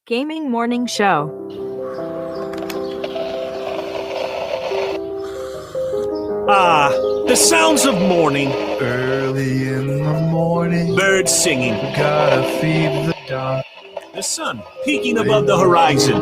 Gaming Morning Show. Ah, the sounds of morning. Early in the morning, Birds singing. gotta feed the dog. The sun peeking above the horizon.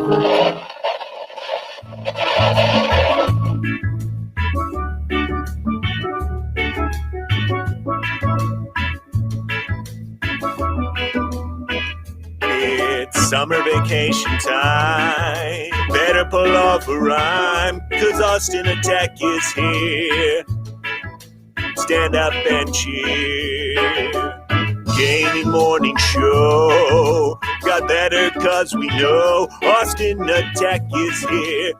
It's summer vacation time. Better pull off a rhyme, 'cause Austin Attack is here. Stand up and cheer. Gaming morning show. Got better 'cause we know Austin Attack is here.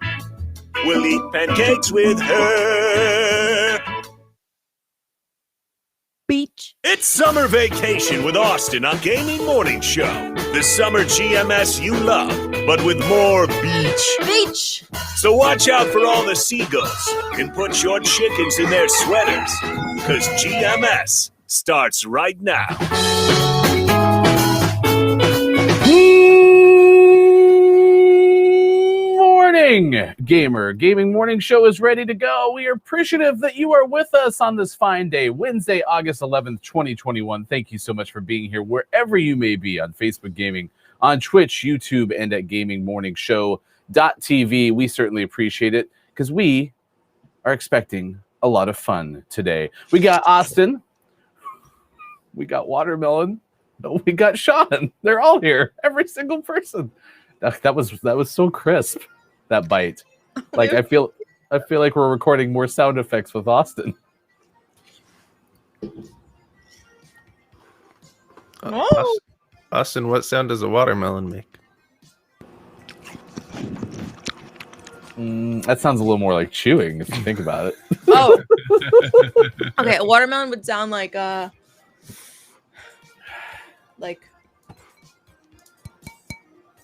We'll eat pancakes with her. Beach. It's summer vacation with Austin on Gaming Morning Show. The summer GMS you love, but with more beach. Beach. So watch out for all the seagulls and put your chickens in their sweaters, because GMS starts right now. Morning, gamer. Gaming Morning Show is ready to go. We are appreciative that you are with us on this fine day, Wednesday, August 11th, 2021. Thank you so much for being here wherever you may be on Facebook Gaming, on Twitch, YouTube, and at gamingmorningshow.tv. We certainly appreciate it because we are expecting a lot of fun today. We got Austin. We got Watermelon. We got Sean. They're all here. Every single person. That was so crisp. That bite. Like I feel like we're recording more sound effects with Austin. Austin, what sound does a watermelon make? That sounds a little more like chewing if you think about it. Oh. Okay, a watermelon would sound like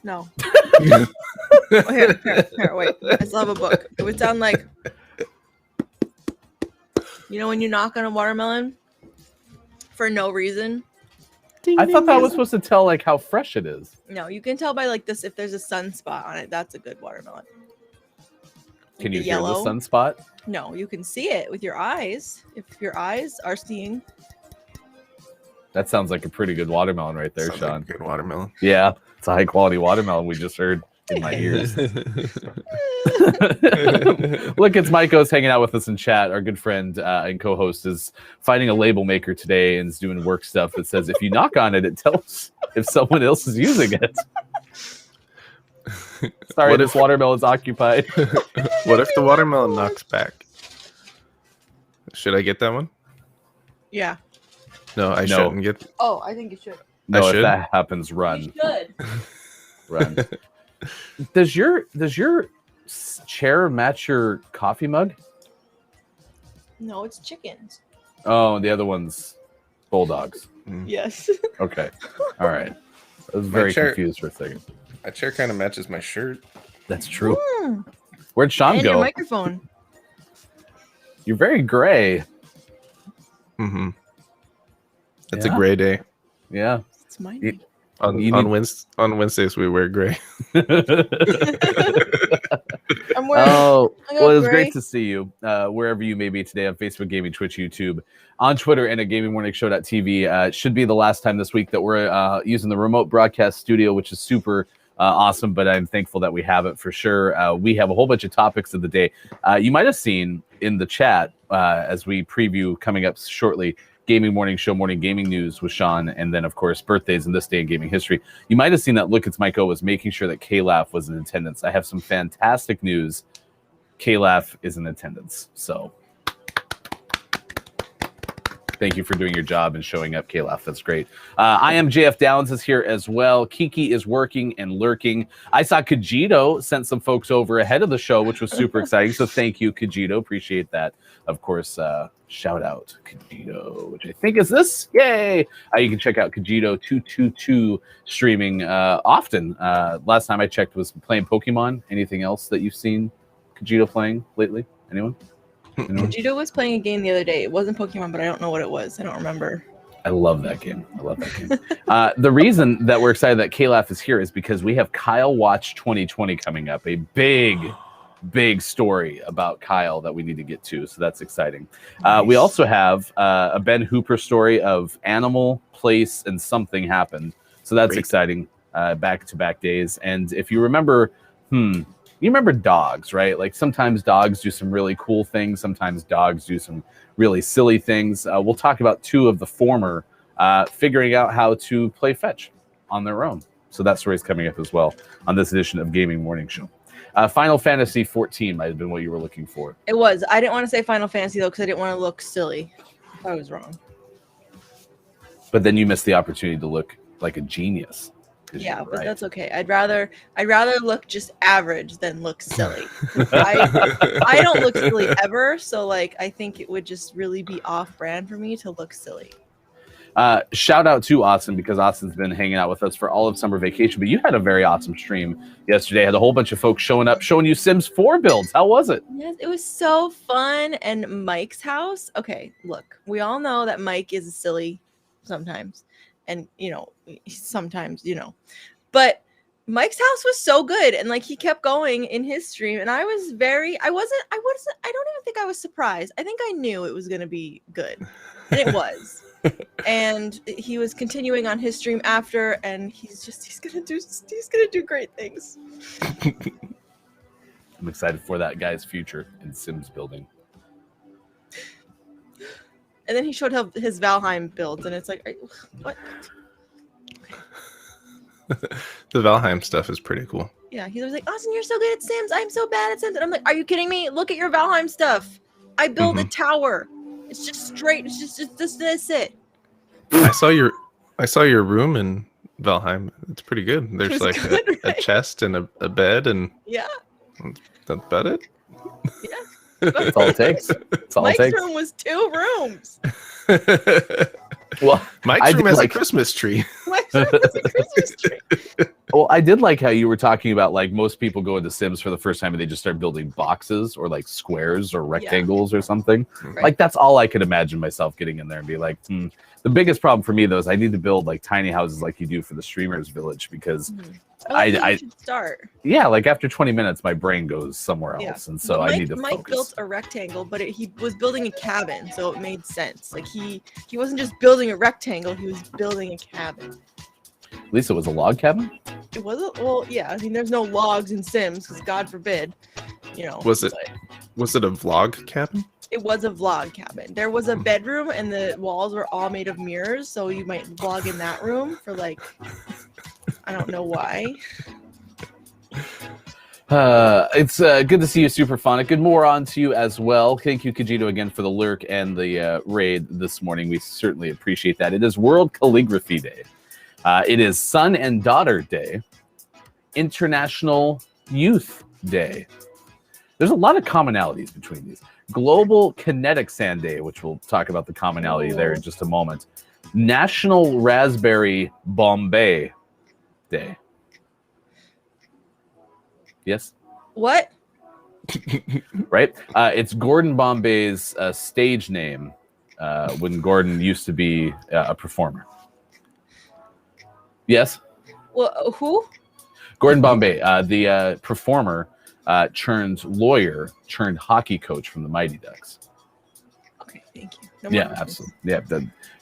no. Here, wait. I still have a book. It would sound like, you know, when you knock on a watermelon for no reason. I thought that was supposed to tell like how fresh it is. No, you can tell by like this if there's a sunspot on it. That's a good watermelon. Can you The hear yellow. the sunspot? No, you can see it with your eyes. If your eyes are seeing. That sounds like a pretty good watermelon right there, Sounds Sean. like a good watermelon. Yeah, it's a high quality watermelon we just heard in my ears. Look, it's Maiko's hanging out with us in chat. Our good friend and co-host is finding a label maker today and is doing work stuff that says if you knock on it, it tells if someone else is using it. Sorry, this watermelon is occupied. What if the watermelon knocks back? Should I get that one? Yeah. No, I shouldn't get. Oh, I think you should. No, if should. that happens, run. You should. Run. Does your chair match your coffee mug? No, it's chickens. Oh, the other one's bulldogs. Yes. Okay. All right. I was very chair- confused for a second. My chair kind of matches my shirt. That's true. Where'd Sean And go? your microphone. You're very gray. Mm-hmm. It's Yeah. a gray day. Yeah. It's mine. You- On You Wednesdays we wear gray. I'm wearing. Oh, I got well, it was gray. great to see you wherever you may be today on Facebook Gaming, Twitch, YouTube, on Twitter, and at gamingmorningshow.tv. It should be the last time this week that we're using the remote broadcast studio, which is super awesome, but I'm thankful that we have it for sure. We have a whole bunch of topics of the day. You might have seen in the chat as we preview coming up shortly, Gaming Morning Show, Morning Gaming News with Sean, and then, of course, birthdays in this day in gaming history. You might have seen that Look, It's Maiko was making sure that K-Laugh was in attendance. I have some fantastic news. K-Laugh is in attendance. So thank you for doing your job and showing up, K-Laugh. That's great. I am JF Downs is here as well. Kiki is working and lurking. I saw Kajito sent some folks over ahead of the show, which was super exciting. So thank you, Kajito. Appreciate that. Of course, shout out Kajito, which I think is this. Yay! You can check out Kajito222 streaming often. Last time I checked was playing Pokemon. Anything else that you've seen Kajito playing lately? Anyone? Vegito was playing a game the other day. It wasn't Pokemon, but I don't know what it was. I don't remember. I love that game. The reason that we're excited that Calaf is here is because we have Kyle Watch 2020 coming up. A big story about Kyle that we need to get to. So that's exciting. Nice. We also have a Ben Hooper story of Animal, Place, and Something Happened. So that's exciting. Back-to-back days. And if you remember, you remember dogs, right? Like sometimes dogs do some really cool things. Sometimes dogs do some really silly things. We'll talk about two of the former figuring out how to play fetch on their own. So that story is coming up as well on this edition of Gaming Morning Show. Final Fantasy 14 might have been what you were looking for. It was. I didn't want to say Final Fantasy though because I didn't want to look silly. I was wrong. But then you missed the opportunity to look like a genius. Yeah, but that's okay. I'd rather look just average than look silly. I don't look silly ever, so like I think it would just really be off-brand for me to look silly. Shout out to Austin because Austin's been hanging out with us for all of summer vacation. But you had a very awesome stream yesterday. Had a whole bunch of folks showing up, showing you Sims 4 builds. How was it? Yes, it was so fun. And Mike's house. Okay, look, we all know that Mike is silly sometimes. And sometimes, but Mike's house was so good. And like, he kept going in his stream and I don't even think I was surprised. I think I knew it was going to be good and it was. And he was continuing on his stream after, and he's going to do great things. I'm excited for that guy's future in Sims building. And then he showed his Valheim builds, and it's like, what? The Valheim stuff is pretty cool. Yeah, he was like, Austin, you're so good at Sims. I'm so bad at Sims. And I'm like, are you kidding me? Look at your Valheim stuff. I built a tower. It's just straight. It's just that's it. I saw your room in Valheim. It's pretty good. There's like good, a chest and a bed, and yeah, that's about it. Yeah. That's all it takes. Mike's room was 2 rooms. Well, Mike's room has a Christmas tree. Mike's room has a Christmas tree. Well, I did like how you were talking about like most people go into Sims for the first time and they just start building boxes or like squares or rectangles or something. Right. Like that's all I could imagine myself getting in there and be like, The biggest problem for me though is I need to build like tiny houses like you do for the streamers village because I should start. Yeah, like after 20 minutes my brain goes somewhere else, and so I need to Mike focus. built a rectangle, but he was building a cabin, so it made sense. Like he wasn't just building a rectangle; he was building a cabin. At least it was a log cabin. It wasn't. Well, yeah. I mean, there's no logs in Sims because God forbid, Was it a vlog cabin? It was a vlog cabin. There was a bedroom, and the walls were all made of mirrors, so you might vlog in that room for like, I don't know why. It's good to see you, Superphonic. Good more on to you as well. Thank you, Kajito, again for the lurk and the raid this morning. We certainly appreciate that. It is World Calligraphy Day. It is Son and Daughter Day. International Youth Day. There's a lot of commonalities between these. Global Kinetic Sand Day, which we'll talk about the commonality there in just a moment. National Raspberry Bombay Day. Yes? What? Right? It's Gordon Bombay's stage name when Gordon used to be a performer. Yes? Well, who? Gordon Bombay, the performer turned lawyer, turned hockey coach from the Mighty Ducks. Okay, thank you. No Yeah, absolutely. Yeah,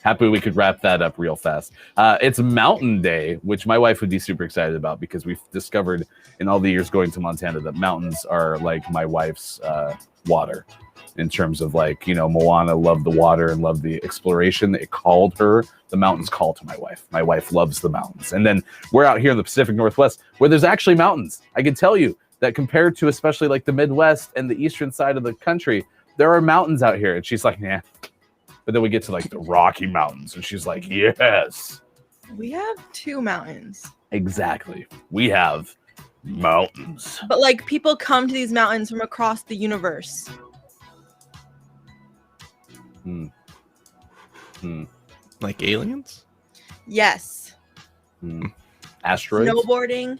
happy we could wrap that up real fast. It's Mountain Day, which my wife would be super excited about because we've discovered in all the years going to Montana that mountains are like my wife's water in terms of like, Moana loved the water and loved the exploration. It called her. The mountains call to my wife. My wife loves the mountains. And then we're out here in the Pacific Northwest where there's actually mountains. I can tell you that compared to especially like the Midwest and the eastern side of the country, there are mountains out here. And she's like, nah. But then we get to like the Rocky Mountains and she's like, yes. We have 2 mountains. Exactly. We have mountains. But like people come to these mountains from across the universe. Like aliens? Yes. Asteroids? Snowboarding.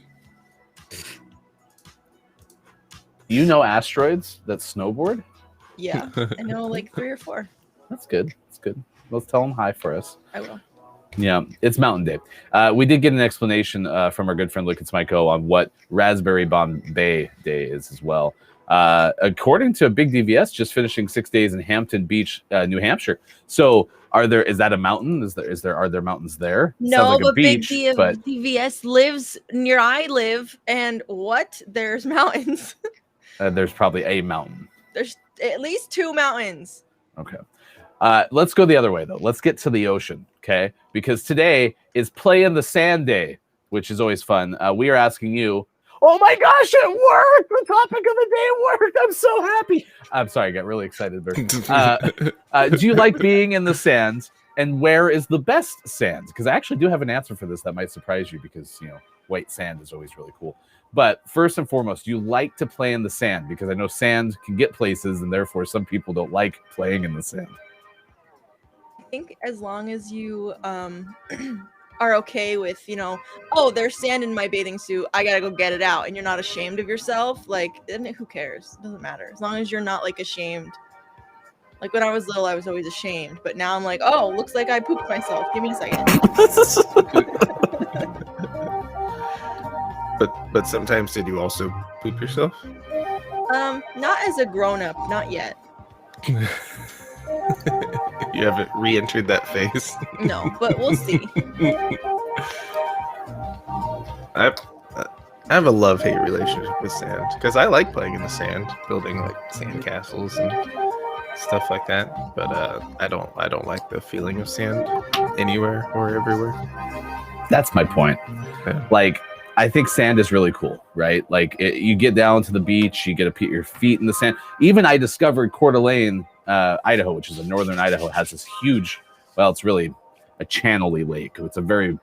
You know asteroids that snowboard? Yeah. I know like 3 or 4. That's good. That's good. Let's tell them hi for us. I will. Yeah, it's Mountain Day. We did get an explanation from our good friend Lucas Myko on what Raspberry Bombay Day is as well. According to Big DVS, just finishing 6 days in Hampton Beach, New Hampshire. So, is that a mountain? Are there mountains there? No, Sounds like a but beach, Big but DVS lives near I live, and what? There's mountains. there's probably a mountain. There's at least 2 mountains. Okay. Let's go the other way, though. Let's get to the ocean, okay? Because today is Play in the Sand Day, which is always fun. We are asking you, oh my gosh, it worked! The topic of the day worked! I'm so happy! I'm sorry, I got really excited there. Do you like being in the sand? And where is the best sand? Because I actually do have an answer for this that might surprise you because, white sand is always really cool. But first and foremost, do you like to play in the sand? Because I know sand can get places, and therefore some people don't like playing in the sand. I think as long as you are okay with, oh, there's sand in my bathing suit, I gotta go get it out, and you're not ashamed of yourself, then who cares? It doesn't matter. As long as you're not ashamed. Like when I was little, I was always ashamed, but now I'm like, oh, looks like I pooped myself. Give me a second. But sometimes did you also poop yourself? Not as a grown-up, not yet. You haven't re-entered that phase. No, but we'll see. I have a love-hate relationship with sand because I like playing in the sand, building sand castles and stuff like that. But I don't like the feeling of sand anywhere or everywhere. That's my point. Yeah. I think sand is really cool, right? You get down to the beach, you get to put your feet in the sand. Even I discovered Coeur d'Alene, Idaho, which is in northern Idaho, has this huge, it's really a channel-y lake. It's a very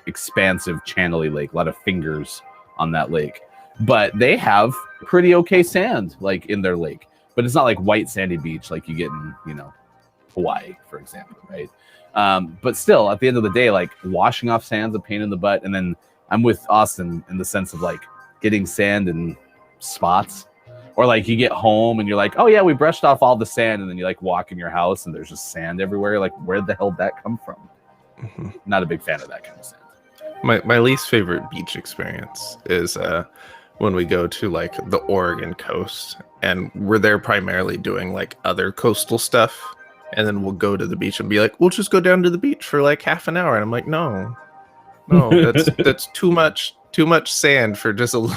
expansive channel-y lake, a lot of fingers on that lake. But they have pretty okay sand in their lake. But it's not like white sandy beach like you get in, Hawaii, for example, right? But still, at the end of the day, washing off sand's a pain in the butt. And then I'm with Austin in the sense of getting sand in spots. Or you get home and you're like, oh yeah, we brushed off all the sand, and then you walk in your house and there's just sand everywhere. Where the hell did that come from? Mm-hmm. Not a big fan of that kind of sand. My least favorite beach experience is when we go to the Oregon coast, and we're there primarily doing other coastal stuff, and then we'll go to the beach and be like, we'll just go down to the beach for half an hour, and I'm like, no, that's too much sand for just a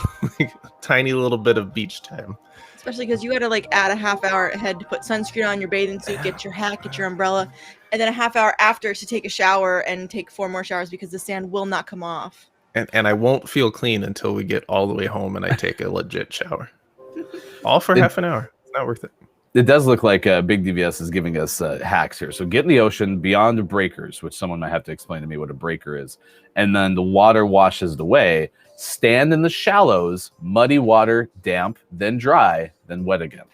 tiny little bit of beach time. Especially because you got to add a half hour ahead to put sunscreen on your bathing suit, get your hat, get your umbrella, and then a half hour after to take a shower and take 4 more showers because the sand will not come off. And I won't feel clean until we get all the way home and I take a legit shower. All for half an hour. It's not worth it. It does look like Big DVS is giving us hacks here. So get in the ocean beyond breakers, which someone might have to explain to me what a breaker is. And then the water washes it away. Stand in the shallows, muddy water, damp, then dry, then wet again.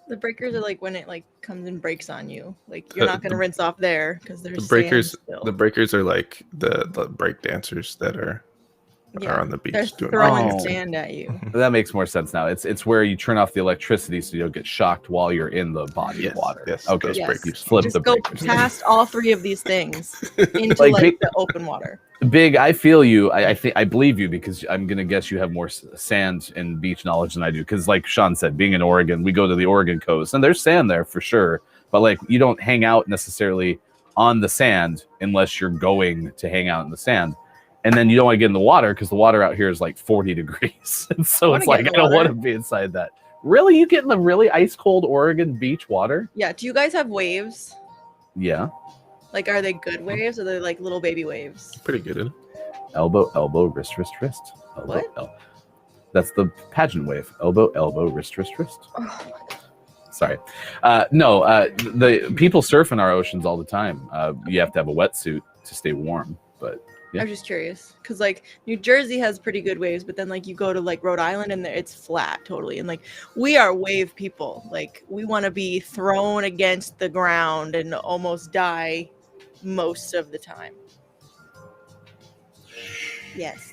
The breakers are when it comes and breaks on you. You're not going to rinse off there because there's the breakers. Sand still. The breakers are the break dancers that are on the beach. They're doing throwing breakdancing. sand at you. That makes more sense now. It's where you turn off the electricity so you don't get shocked while you're in the body of water. Yes, okay. those Yes. breakers. Flip Just the go breakers. past all 3 of these things into the open water. Big, I feel you. I believe you because I'm gonna guess you have more sand and beach knowledge than I do. Because like Sean said, being in Oregon, we go to the Oregon coast and there's sand there for sure. But you don't hang out necessarily on the sand unless you're going to hang out in the sand. And then you don't want to get in the water because the water out here is 40 degrees. And so it's I don't want to be inside that. Really? You get in the really ice cold Oregon beach water? Yeah. Do you guys have waves? Yeah. Are they good waves or are they little baby waves? Pretty good. Elbow, elbow, wrist, wrist, wrist. Elbow, What? That's the pageant wave. Elbow, elbow, wrist, wrist, wrist. Oh my God. Sorry. The people surf in our oceans all the time. You have to have a wetsuit to stay warm. But yeah. I'm just curious because New Jersey has pretty good waves, but then you go to Rhode Island and it's flat totally. And we are wave people. We want to be thrown against the ground and almost die most of the time. Yes.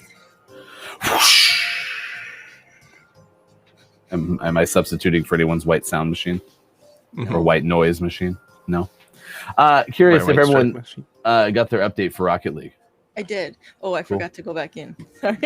Am I substituting for anyone's white sound machine or white noise machine? No. Curious My if white stripe everyone machine. got their update for Rocket League. I did. Oh, I Cool. forgot to go back in. Sorry.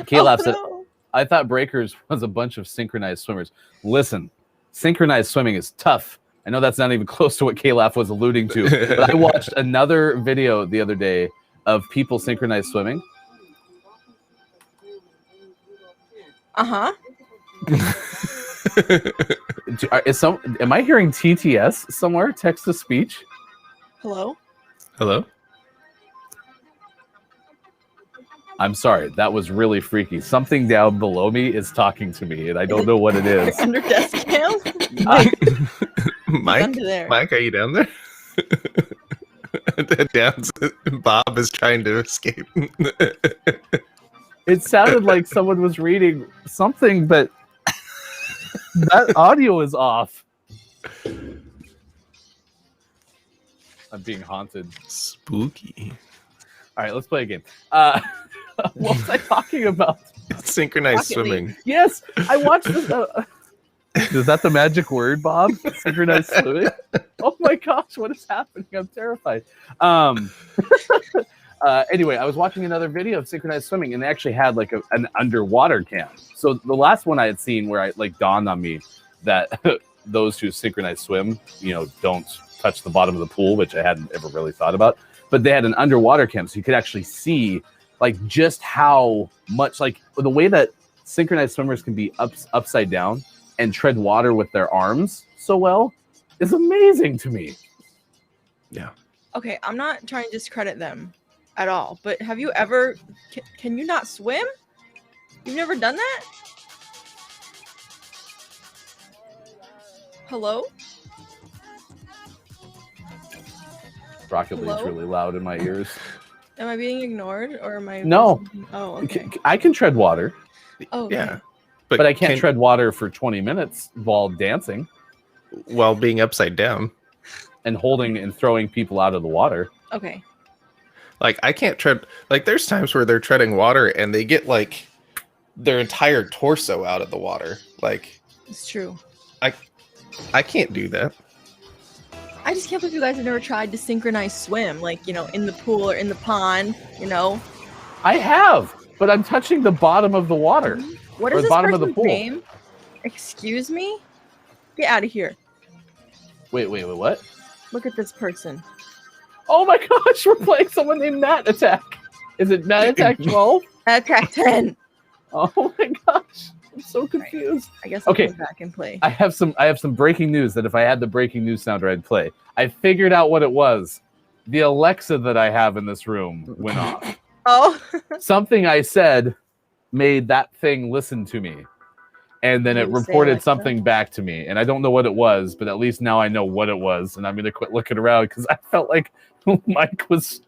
Caleb Oh, said, no. I thought breakers was a bunch of synchronized swimmers. Listen, synchronized swimming is tough. I know that's not even close to what Caleb was alluding to, but I watched another video the other day of people synchronized swimming. Uh-huh. Am I hearing TTS somewhere? Text to speech? Hello? Hello? I'm sorry, that was really freaky. Something down below me is talking to me, and I don't know what it is. Under desk cam? Mike? Under there. Mike, are you down there? Bob is trying to escape. It sounded like someone was reading something, but that audio is off. I'm being haunted. Spooky. All right, let's play a game. What was I talking about? Synchronized Rocket League. swimming. Yes, I watched this. Is that the magic word, Bob? Synchronized swimming? Oh my gosh, what is happening? I'm terrified. Anyway, I was watching another video of synchronized swimming, and they actually had like an underwater cam. So the last one I had seen where I like dawned on me that those who synchronize swim, don't touch the bottom of the pool, which I hadn't ever really thought about. But they had an underwater cam, so you could actually see like just how much, like the way that synchronized swimmers can be upside down and tread water with their arms so well is amazing to me. Yeah. Okay, I'm not trying to discredit them at all, but have you ever... Can you not swim? You've never done that? Hello? Rocket League's Hello? really loud in my ears. Am I being ignored or am I... No. Oh, okay. I can tread water, Oh, okay. Yeah. but I can't tread water for 20 minutes while dancing while being upside down. and holding and throwing people out of the water. Okay. Like I can't tread. Like there's times where they're treading water and they get like their entire torso out of the water. Like It's true. I can't do that. I just can't believe you guys have never tried to synchronize swim, like, in the pool or in the pond, I have, but I'm touching the bottom of the water. What Or is the this bottom of the person's pool. name? Excuse me? Get out of here. Wait, what? Look at this person. Oh my gosh, we're playing someone named Matt Attack. Is it Matt Attack 12? Attack 10. Oh my gosh, I'm so confused. I guess I'll Okay. go back and play. I have some breaking news that if I had the breaking news sounder, I'd play. I figured out what it was. The Alexa that I have in this room went off. Oh. Something I said made that thing listen to me. And then What it did you say, reported Alexa? something back to me. And I don't know what it was, but at least now I know what it was. And I'm going to quit looking around because I felt like Mike was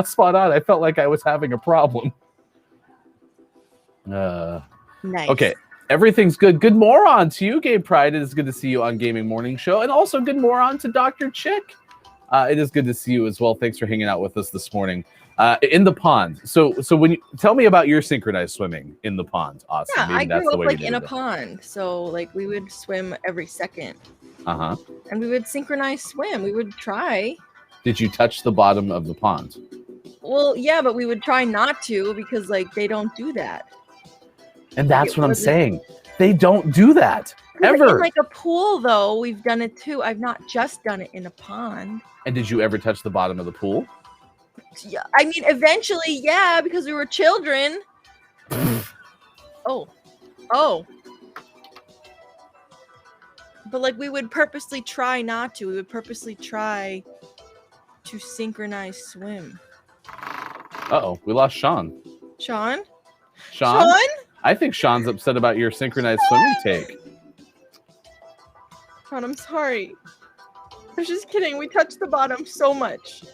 spot on. I felt like I was having a problem. Nice. Okay, everything's good. Good moron to you, Gabe Pride. It is good to see you on Gaming Morning Show. And also good moron to Dr. Chick. It is good to see you as well. Thanks for hanging out with us this morning. In the pond. So when you tell me about your synchronized swimming in the pond, Austin. Yeah, Maybe I that's grew the up way like we in a did it. pond. So like we would swim every second. Uh-huh. And we would synchronize swim. We would try. Did you touch the bottom of the pond? Well, yeah, but we would try not to because like they don't do that. And that's It what I'm wasn't- saying. They don't do that But ever. in like a pool though, we've done it too. I've not just done it in a pond. And did you ever touch the bottom of the pool? Yeah, I mean, eventually, yeah, because we were children. Oh. But like, we would purposely try not to. We would purposely try to synchronize swim. Uh-oh, we lost Sean. Sean? Sean? I think Sean's upset about your synchronized swimming take. Sean, I'm sorry. I was just kidding. We touched the bottom so much.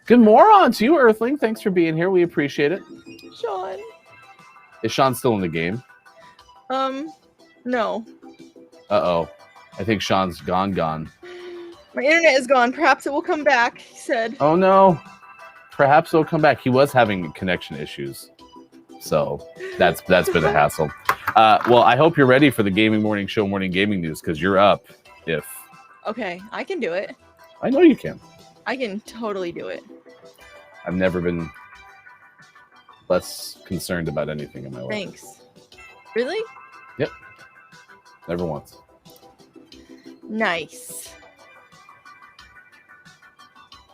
Good moron to you, Earthling. Thanks for being here. We appreciate it. Sean. Is Sean still in the game? No. Uh-oh. I think Sean's gone. My internet is gone. Perhaps it will come back, he said. Oh no. Perhaps he'll come back. He was having connection issues. So that's been a hassle. Well, I hope you're ready for the Gaming Morning Show morning gaming news because you're up. If Okay, I can do it. I know you can. I can totally do it. I've never been less concerned about anything in my life. Thanks. Really? Yep. Never once. Nice.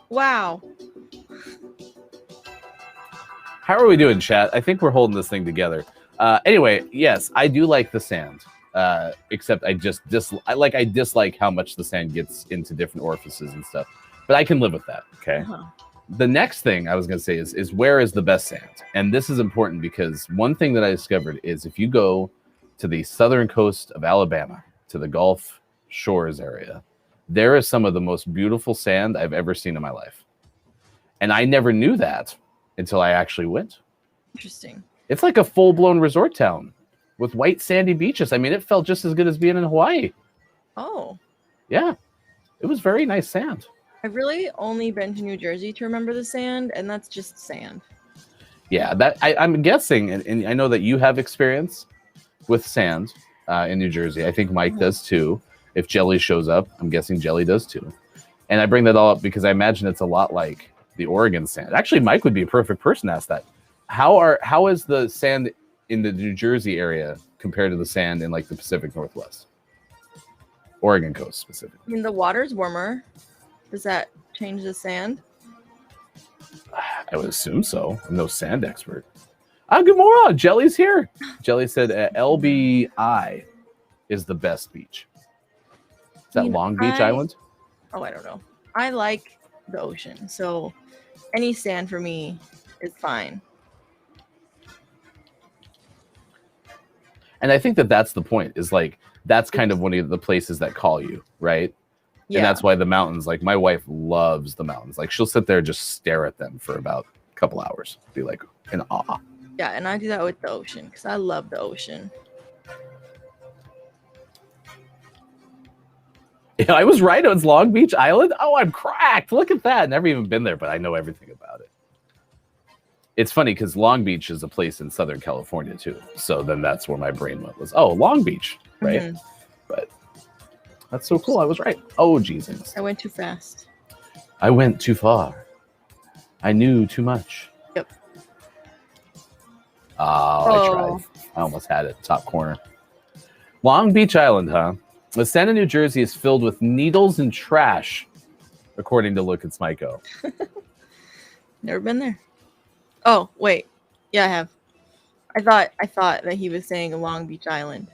Wow. How are we doing, chat? I think we're holding this thing together. Anyway, yes, I do like the sand. Except I just dislike how much the sand gets into different orifices and stuff. But I can live with that. Okay. Uh-huh. The next thing I was going to say is where is the best sand? And this is important because one thing that I discovered is if you go to the southern coast of Alabama, to the Gulf Shores area, there is some of the most beautiful sand I've ever seen in my life. And I never knew that until I actually went. Interesting. It's like a full-blown resort town with white sandy beaches. I mean, it felt just as good as being in Hawaii. Oh. Yeah. It was very nice sand. I've really only been to New Jersey to remember the sand, and that's just sand. Yeah, that I'm guessing, and I know that you have experience with sand in New Jersey. I think Mike does too. If Jelly shows up, I'm guessing Jelly does too. And I bring that all up because I imagine it's a lot like the Oregon sand. Actually, Mike would be a perfect person to ask that. How is the sand in the New Jersey area compared to the sand in like the Pacific Northwest? Oregon coast specifically. I mean, the water's warmer. Does that change the sand? I would assume so. I'm no sand expert. Good morning. Jelly's here. Jelly said LBI is the best beach. Is that Long Beach Island? Oh, I don't know. I like the ocean, so any sand for me is fine. And I think that that's the point, is like, that's kind of one of the places that call you, right? Yeah. And that's why the mountains, like my wife loves the mountains. Like she'll sit there and just stare at them for about a couple hours, be like in awe. Yeah, and I do that with the ocean because I love the ocean. Yeah, I was right. It was Long Beach Island. Oh, I'm cracked. Look at that. Never even been there, but I know everything about it. It's funny because Long Beach is a place in Southern California too. So then that's where my brain went was, oh, Long Beach, right? Mhm. But that's so cool. I was right. Oh, Jesus. I went too fast. I went too far. I knew too much. Yep. I tried. I almost had it. Top corner. Long Beach Island, huh? The sand in New Jersey is filled with needles and trash, according to Look at Smyko. Never been there. Oh, wait. Yeah, I have. I thought that he was saying Long Beach Island.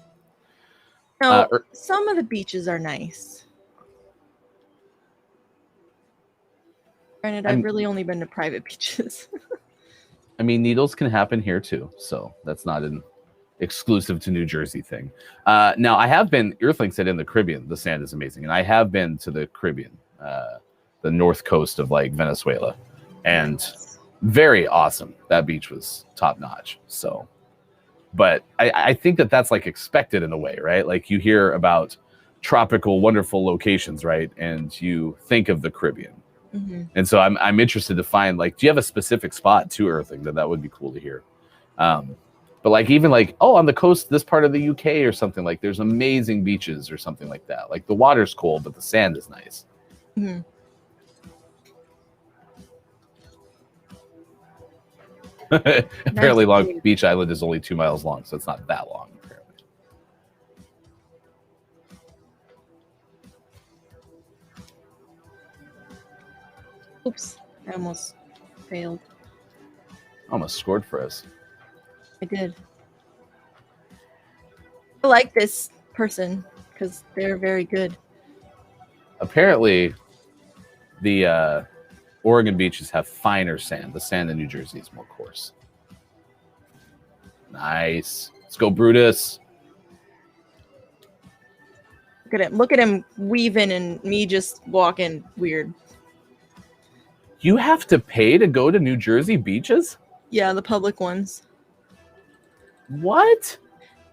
No, some of the beaches are nice. Granted, I've really only been to private beaches. I mean, needles can happen here too, so that's not an exclusive to New Jersey thing. Now, I have been, Earthling said in the Caribbean, the sand is amazing, and I have been to the Caribbean, the north coast of like Venezuela, and very awesome. That beach was top notch. So, but I think that that's like expected in a way, right? Like you hear about tropical, wonderful locations, right? And you think of the Caribbean. Mm-hmm. And so I'm interested to find, like, do you have a specific spot to Earthing that would be cool to hear? But like even like, oh, on the coast, this part of the UK or something, like there's amazing beaches or something like that. Like the water's cold, but the sand is nice. Mm-hmm. Apparently Long Beach Island is only 2 miles long, so it's not that long, apparently. Oops, I almost failed. Almost scored for us. I did. I like this person because they're very good. Apparently, the Oregon beaches have finer sand. The sand in New Jersey is more coarse. Nice. Let's go, Brutus. Look at him. Look at him weaving and me just walking weird. You have to pay to go to New Jersey beaches? Yeah, the public ones. What?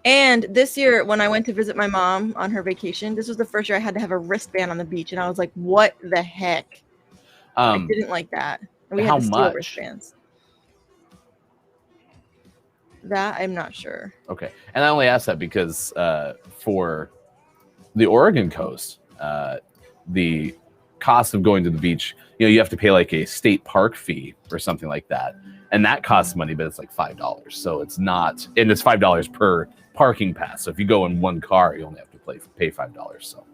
And this year, when I went to visit my mom on her vacation, this was the first year I had to have a wristband on the beach, and I was like, "What the heck?" I didn't like that. And we had to steal wristbands. That I'm not sure. Okay, and I only asked that because for the Oregon coast, the cost of going to the beach, you have to pay like a state park fee or something like that, and that costs money, but it's like $5. So it's not, and it's $5 per parking pass. So if you go in one car, you only have to pay $5. So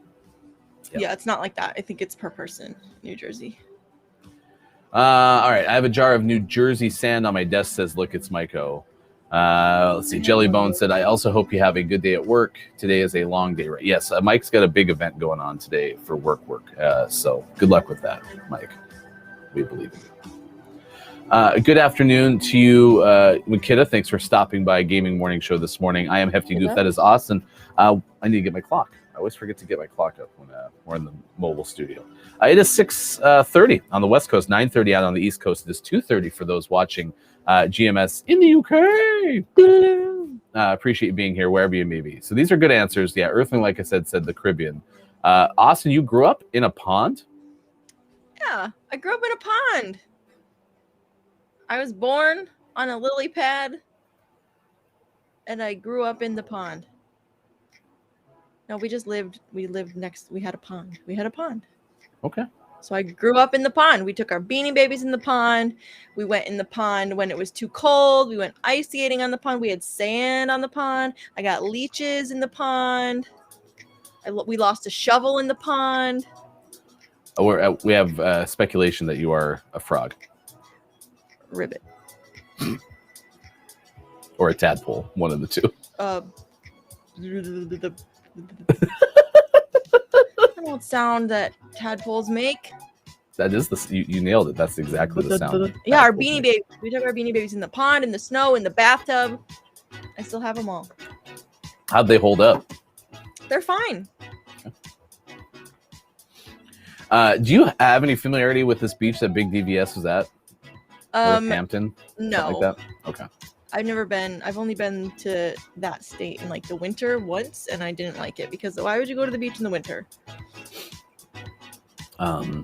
Yeah, it's not like that. I think it's per person. New Jersey. All right, I have a jar of New Jersey sand on my desk. Says, look, it's Myco. Let's see. Jellybone said, I also hope you have a good day at work. Today is a long day, right? Yes, Mike's got a big event going on today for work. So good luck with that, Mike. We believe in you. Good afternoon to you, Makita. Thanks for stopping by Gaming Morning Show this morning. I am Hefty Goof. That is Austin. I need to get my clock. I always forget to get my clock up when we're in the mobile studio. It is 6:30 on the West Coast, 9:30 out on the East Coast. It is 2:30 for those watching GMS in the UK. Appreciate you being here wherever you may be. So these are good answers. Yeah, Earthling, like I said the Caribbean. Austin, you grew up in a pond? Yeah, I grew up in a pond. I was born on a lily pad, and I grew up in the pond. No, we lived next. We had a pond. Okay. So I grew up in the pond. We took our beanie babies in the pond. We went in the pond when it was too cold. We went ice skating on the pond. We had sand on the pond. I got leeches in the pond. We lost a shovel in the pond. We have speculation that you are a frog. Ribbit. Or a tadpole, one of the two. I don't sound that tadpoles make. That is you nailed it. That's exactly the sound. Yeah, our beanie babies. We took our beanie babies in the pond, in the snow, in the bathtub. I still have them all. How'd they hold up? They're fine. Do you have any familiarity with this beach that Big DVS was at? Hampton? No. Like that? Okay. I've only been to that state in like the winter once, and I didn't like it because why would you go to the beach in the winter? I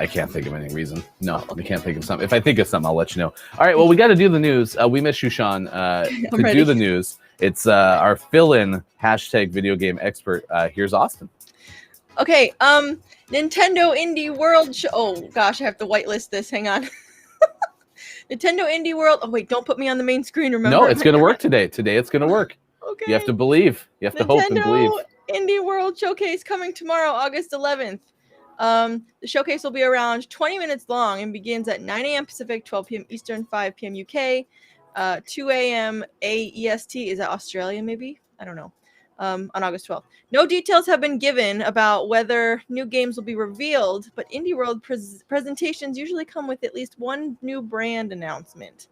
can't think of any reason. No, I can't think of something. If I think of something, I'll let you know. All right, well, we got to do the news. We miss you, Sean, to do the news. It's our fill-in hashtag video game expert. Here's Austin. Okay, Nintendo Indie World Show. Oh, gosh, I have to whitelist this. Hang on. Nintendo Indie World. Oh, wait, don't put me on the main screen, remember? No, it's going to work today. Today it's going to work. Okay. You have to believe. You have to hope and believe. Indie World Showcase coming tomorrow, August 11th. The showcase will be around 20 minutes long and begins at 9 a.m. Pacific, 12 p.m. Eastern, 5 p.m. UK, 2 a.m. AEST. Is that Australia, maybe? I don't know. On August 12th. No details have been given about whether new games will be revealed, but Indie World presentations usually come with at least one new brand announcement.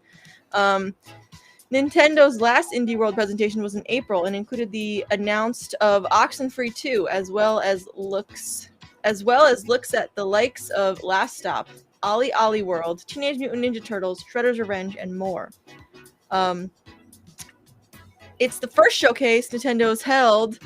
Nintendo last Indie World presentation was in April and included the announced of Oxenfree 2, as well as looks at the likes of Last Stop, Ollie World, Teenage Mutant Ninja Turtles, Shredder's Revenge, and more. It's the first showcase Nintendo's held.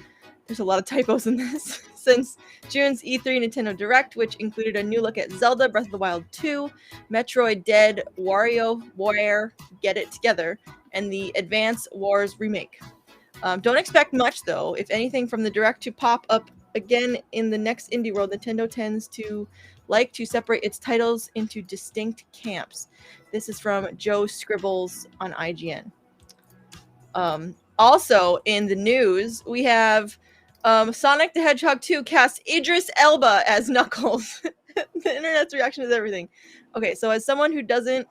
There's a lot of typos in this. Since June's E3 Nintendo Direct, which included a new look at Zelda Breath of the Wild 2, Metroid Dead, WarioWare Get It Together, and the Advance Wars remake. Don't expect much, though. If anything, from the Direct to pop up again in the next Indie World, Nintendo tends to like to separate its titles into distinct camps. This is from Joe Scribbles on IGN. Also in the news, we have Sonic the Hedgehog 2 casts Idris Elba as Knuckles. The internet's reaction is everything. Okay, so as someone who doesn't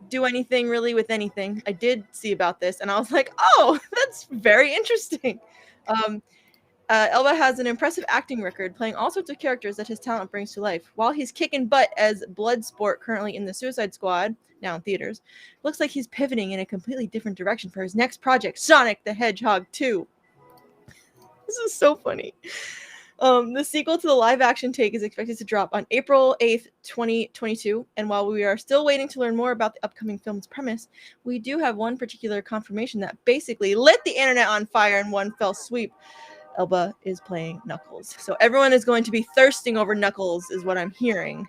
do anything really with anything, I did see about this, and I was like, oh, that's very interesting. Elba has an impressive acting record, playing all sorts of characters that his talent brings to life. While he's kicking butt as Bloodsport currently in the Suicide Squad, now in theaters, looks like he's pivoting in a completely different direction for his next project, Sonic the Hedgehog 2. This is so funny. The sequel to the live-action take is expected to drop on April 8th, 2022, and while we are still waiting to learn more about the upcoming film's premise, we do have one particular confirmation that basically lit the internet on fire in one fell sweep. Elba is playing Knuckles. So everyone is going to be thirsting over Knuckles, is what I'm hearing.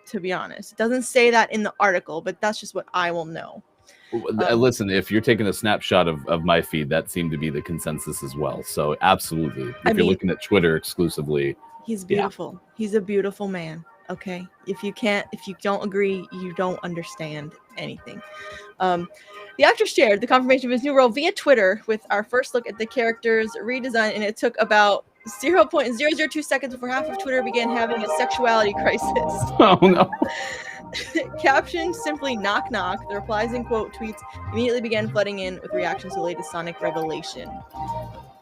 to be honest. It doesn't say that in the article, but that's just what I will know. Listen, if you're taking a snapshot of my feed, that seemed to be the consensus as well. So absolutely, if you're looking at Twitter exclusively, he's beautiful. He's a beautiful man. Okay, if you don't agree, you don't understand anything. The actor shared the confirmation of his new role via Twitter with our first look at the character's redesign, and it took about 0.002 seconds before half of Twitter began having a sexuality crisis. oh no. Captioned simply knock knock, the replies and quote tweets immediately began flooding in with reactions to the latest Sonic revelation.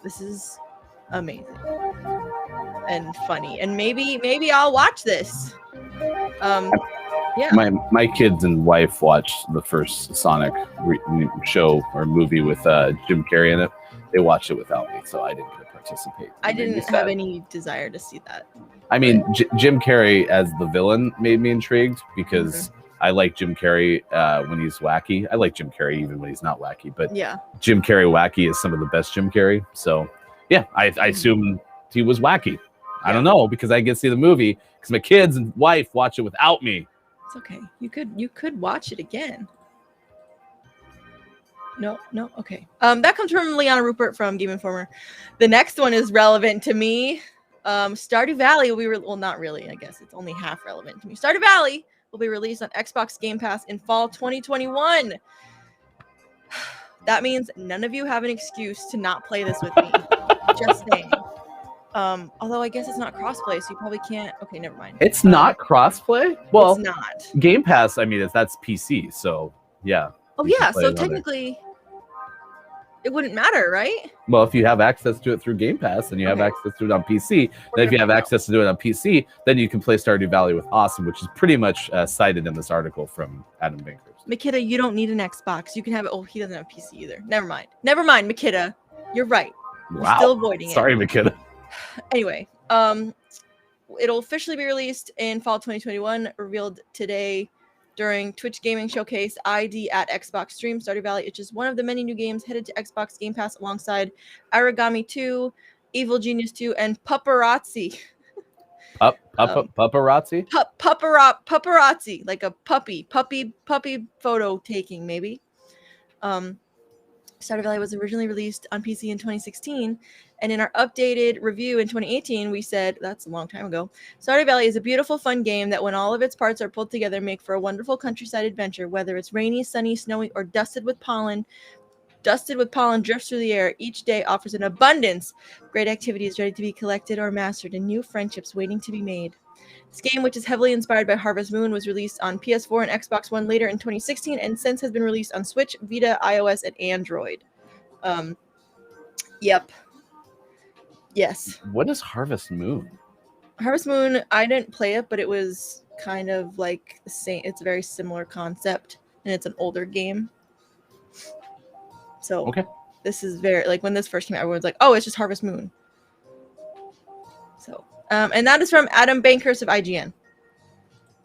This is amazing and funny, and maybe I'll watch this. Yeah. My kids and wife watched the first Sonic show or movie with Jim Carrey in it. They watched it without me, so I didn't get to participate. I didn't have any desire to see that. I mean, Jim Carrey as the villain made me intrigued because I like Jim Carrey when he's wacky. I like Jim Carrey even when he's not wacky, but yeah, Jim Carrey wacky is some of the best Jim Carrey. So yeah, I assume he was wacky. I don't know because I get to see the movie because my kids and wife watch it without me. It's okay. You could watch it again. No, okay. That comes from Liana Rupert from Game Informer. The next one is relevant to me. Stardew Valley will be well, not really. I guess it's only half relevant to me. Stardew Valley will be released on Xbox Game Pass in fall 2021. That means none of you have an excuse to not play this with me. Just saying. Although I guess it's not crossplay, so you probably can't. Okay, never mind. It's not crossplay? Well, it's not. Game Pass, I mean, that's PC, so yeah. Oh yeah, so technically it wouldn't matter, right? Well, if you have access to it through Game Pass and you have access to it on PC, then if you have access to do it on PC, then you can play Stardew Valley with Awesome, which is pretty much cited in this article from Adam Bankers. Makita, you don't need an Xbox. You can have it. Oh, he doesn't have a PC either. Never mind, Makita. You're right. Wow. You're still avoiding it. Sorry, Makita. Anyway, it'll officially be released in fall 2021, revealed today during Twitch Gaming Showcase ID at Xbox Stream. Stardew Valley is just one of the many new games headed to Xbox Game Pass alongside Origami 2, Evil Genius 2, and Paparazzi. Paparazzi? Paparazzi, like a puppy photo taking, maybe. Stardew Valley was originally released on PC in 2016, and in our updated review in 2018, we said, that's a long time ago, Stardew Valley is a beautiful, fun game that when all of its parts are pulled together, make for a wonderful countryside adventure, whether it's rainy, sunny, snowy, or dusted with pollen drifts through the air. Each day offers an abundance of great activities ready to be collected or mastered, and new friendships waiting to be made. This game, which is heavily inspired by Harvest Moon, was released on PS4 and Xbox One later in 2016, and since has been released on Switch, Vita, iOS, and Android. Yep. Yes. What is Harvest Moon? Harvest Moon, I didn't play it, but it was kind of like the same. It's a very similar concept, and it's an older game. So this is very, like, when this first came out, everyone's like, oh, it's just Harvest Moon. So, and that is from Adam Bankhurst of IGN.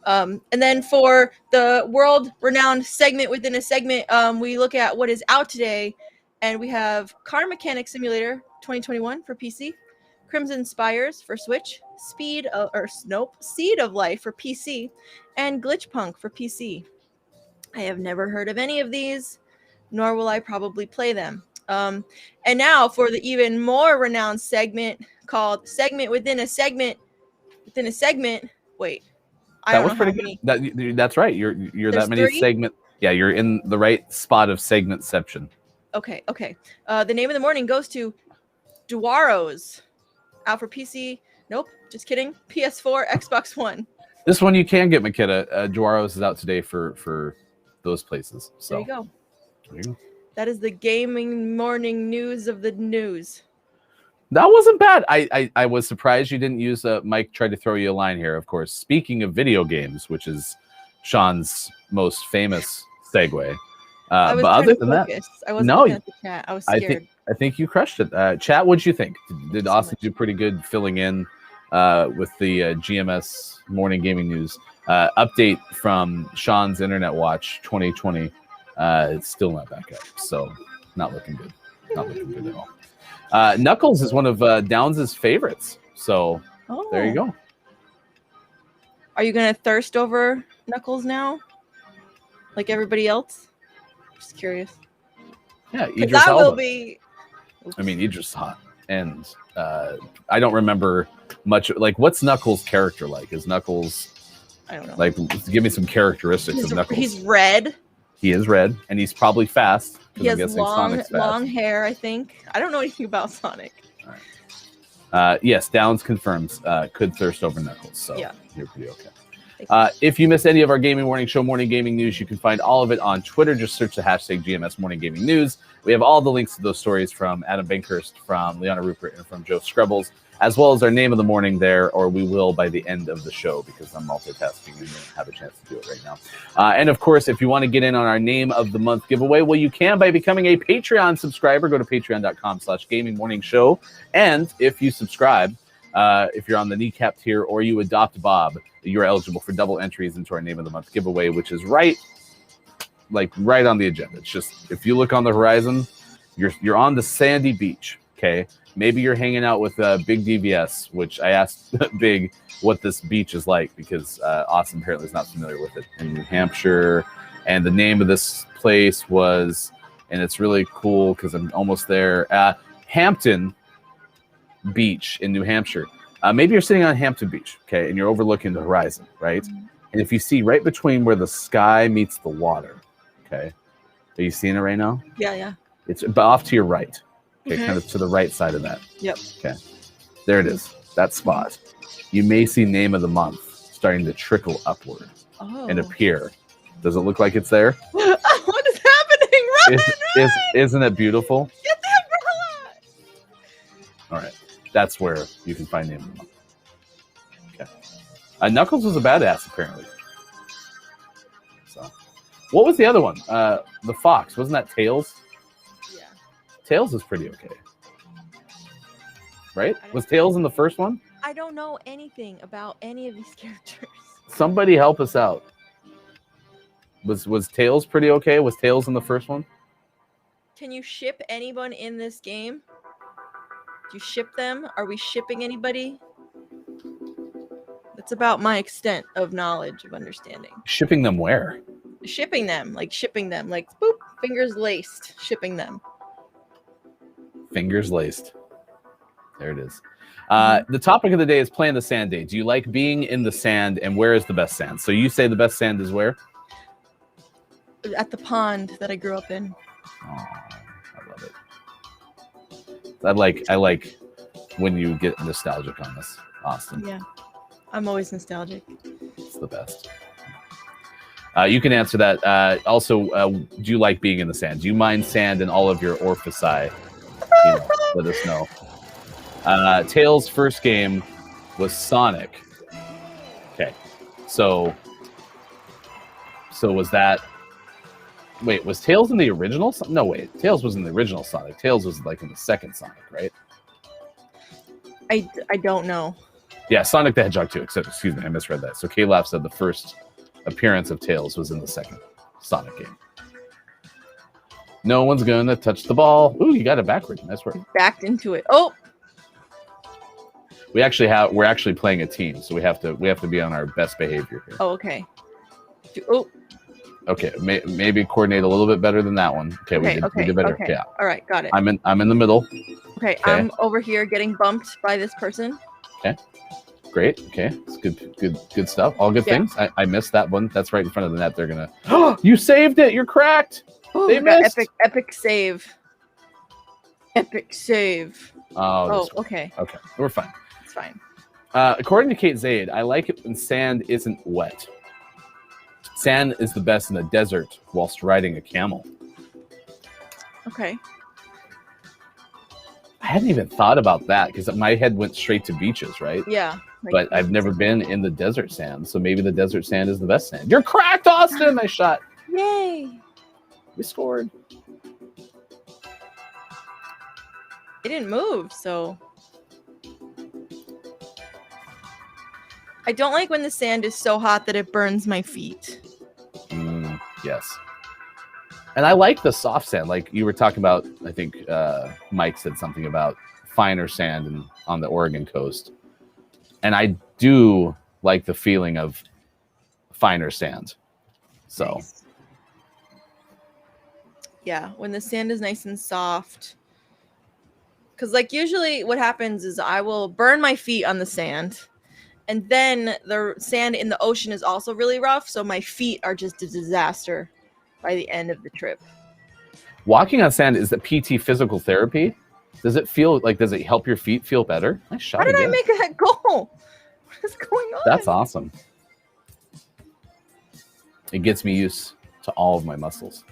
And then for the world-renowned segment within a segment, we look at what is out today, and we have Car Mechanic Simulator 2021 for PC, Crimson Spires for Switch, Seed of Life for PC, and Glitch Punk for PC. I have never heard of any of these, nor will I probably play them. And now for the even more renowned segment called Segment Within a Segment. Within a Segment. Wait. That was pretty good. That's right. You're that many 3? segment. Yeah, you're in the right spot of segmentception. Okay. The name of the morning goes to Duaros. Out for PC. Nope. Just kidding. PS4, Xbox One. This one you can get, Makita. Duaros is out today for those places. So there you go. There you go. That is the gaming morning news of the news. That wasn't bad. I was surprised you didn't use Mike tried to throw you a line here, of course. Speaking of video games, which is Sean's most famous segue. But other than that, I wasn't looking at the chat. I was scared. I think you crushed it. Chat, what'd you think? Did Austin do pretty good filling in with the GMS morning gaming news? Update from Sean's Internet Watch 2020. It's still not back up, so not looking good. Not looking good at all. Knuckles is one of Downs' favorites, so there you go. Are you gonna thirst over Knuckles now, like everybody else? Just curious. Yeah, Because Idris I will Elba. be. I mean, Idris is hot, and I don't remember much. Like, what's Knuckles' character like? Is Knuckles I don't know. like? Give me some characteristics of Knuckles. He's red. He is red, and he's probably fast. He has I'm guessing long, Sonic's fast. long hair. I think. I don't know anything about Sonic. Yes, Downs confirms could thirst over Knuckles. So Yeah. you're pretty okay. If you missed any of our Gaming Morning Show morning gaming news, you can find all of it on Twitter. Just search the hashtag GMS Morning Gaming News. We have all the links to those stories from Adam Bankhurst, from Liana Rupert, and from Joe Scrubbles, as well as our name of the morning there, or we will by the end of the show because I'm multitasking and have a chance to do it right now. And of course, if you want to get in on our name of the month giveaway, well, you can by becoming a Patreon subscriber. Go to patreon.com/Gaming Morning Show. And if you subscribe, if you're on the kneecap tier or you adopt Bob, you're eligible for double entries into our name of the month giveaway, which is right on the agenda. It's just, if you look on the horizon, you're on the sandy beach. Okay, maybe you're hanging out with Big DVS, which I asked Big what this beach is like because Austin apparently is not familiar with it, in New Hampshire. And the name of this place was, and it's really cool because I'm almost there, Hampton Beach in New Hampshire. Maybe you're sitting on Hampton Beach, okay, and you're overlooking the horizon, right? And if you see right between where the sky meets the water, okay, are you seeing it right now? Yeah. It's off to your right, okay, Mhm. kind of to the right side of that. Yep. Okay, there it is, that spot. You may see name of the month starting to trickle upward Oh. and appear. Does it look like it's there? What is happening? Run! Isn't it beautiful? Get the umbrella! All right, that's where you can find name of the month. Okay. Knuckles was a badass, apparently. So, what was the other one? The fox. Wasn't that Tails? Yeah. Tails is pretty okay. Right? Was Tails in the first one? I don't know anything about any of these characters. Somebody help us out. Was Tails pretty okay? Was Tails in the first one? Can you ship anyone in this game? Do you ship them? Are we shipping anybody? That's about my extent of knowledge, of understanding. Shipping them where? Shipping them, like boop, fingers laced, shipping them. Fingers laced. There it is. The topic of the day is Play in the Sand Day. Do you like being in the sand, and where is the best sand? So you say the best sand is where? At the pond that I grew up in. Oh, I love it. I like when you get nostalgic on this, Austin. Yeah, I'm always nostalgic. It's the best. You can answer that. Also, do you like being in the sand? Do you mind sand in all of your orifici? Let us know. Tails' first game was Sonic. Okay, so was that? Wait, was Tails in the original? No, wait. Tails was in the original Sonic. Tails was like in the second Sonic, right? I don't know. Yeah, Sonic the Hedgehog 2. Excuse me, I misread that. So K-Lab said the first appearance of Tails was in the second Sonic game. No one's gonna touch the ball. Ooh, you got it backward. Nice work. Backed into it. Oh, We're actually playing a team, so we have to be on our best behavior here. oh, okay. Oh, Okay, maybe coordinate a little bit better than that one. Okay, we did better. Okay. Yeah, All right, got it. I'm in the middle. Okay, I'm over here getting bumped by this person. Great. Okay, it's good stuff. All good Yeah. things. I missed that one. That's right in front of the net. They're gonna. You saved it. You're cracked. Oh, They I got missed. epic save. Epic save. Oh, Oh, okay. okay. We're fine. It's fine. According to Kate Zaid, I like it when sand isn't wet. Sand is the best in the desert whilst riding a camel. Okay. I hadn't even thought about that because my head went straight to beaches, right? Yeah. like- But I've never been in the desert sand, so maybe the desert sand is the best sand. You're cracked, Austin! Nice shot. Yay! We scored. It didn't move, so. I don't like when the sand is so hot that it burns my feet. Yes. And I like the soft sand. Like you were talking about, I think Mike said something about finer sand on the Oregon coast. And I do like the feeling of finer sand. So Nice. Yeah, when the sand is nice and soft. Because, like, usually what happens is I will burn my feet on the sand. And then the sand in the ocean is also really rough. So my feet are just a disaster by the end of the trip. walking on sand, is that PT physical therapy? Does it help your feet feel better? Nice shot. How did I again. make that goal? What is going on? That's awesome. It gets me used to all of my muscles.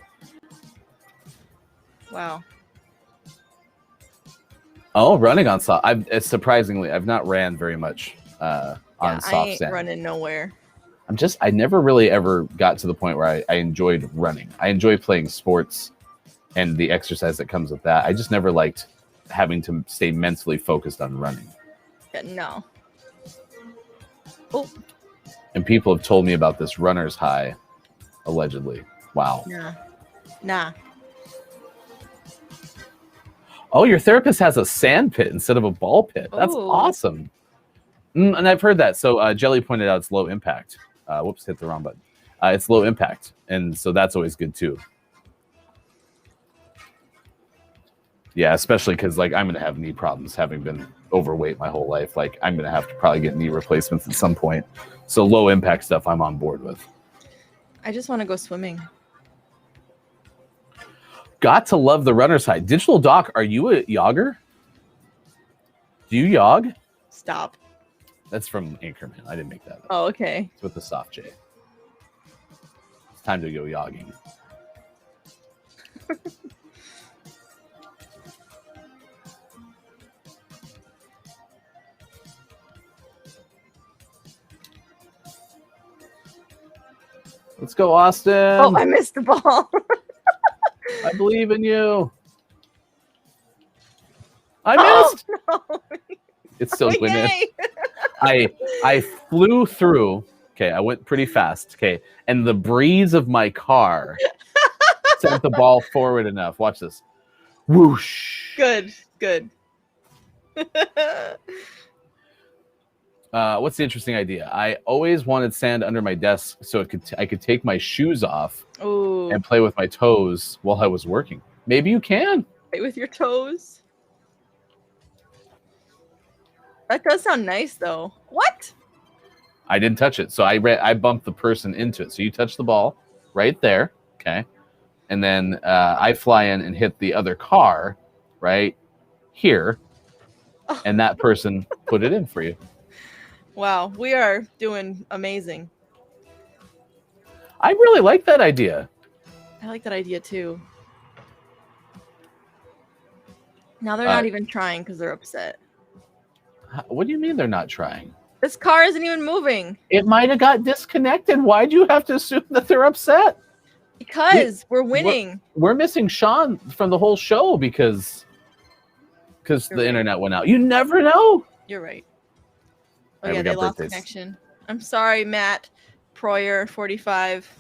Wow. Oh, running on soft. Surprisingly, I've not ran very much on soft I ain't sand. running nowhere. I never really ever got to the point where I enjoyed running. I enjoy playing sports and the exercise that comes with that. I just never liked having to stay mentally focused on running. Yeah, no. Oh, And people have told me about this runner's high, allegedly. Wow. nah. Oh, your therapist has a sand pit instead of a ball pit. That's Ooh. awesome. And I've heard that. So Jelly pointed out it's low impact. Whoops, hit the wrong button. It's low impact. And so that's always good too. Yeah, especially because like I'm going to have knee problems having been overweight my whole life. Like I'm going to have to probably get knee replacements at some point. So low impact stuff I'm on board with. I just want to go swimming. Got to love the runner's high. Digital Doc, are you a yogger? Do you yog? Stop. That's from Anchorman. I didn't make that up. Oh, okay. It's with the soft J. It's time to go yogging. Let's go, Austin. Oh, I missed the ball. I believe in you. I missed. No. It's still Oh, Gwyneth. yay. I flew through. Okay, I went pretty fast. Okay, and the breeze of my car sent the ball forward enough. Watch this. Whoosh. Good. What's the interesting idea? I always wanted sand under my desk so I could take my shoes off Ooh. and play with my toes while I was working. Maybe you can. Play with your toes. That does sound nice, though. What? I didn't touch it, so I bumped the person into it. So you touch the ball right there, okay, and then I fly in and hit the other car right here, and that person put it in for you. Wow, we are doing amazing. I really like that idea. I like that idea too. Now they're not even trying because they're upset. What do you mean they're not trying? This car isn't even moving. It might have got disconnected. Why do you have to assume that they're upset? Because we're winning. We're missing Sean from the whole show because You're the right. internet went out. You never know. You're right. Oh, Alright, yeah, we they got lost birthdays. connection. I'm sorry, Matt Proyer, 45.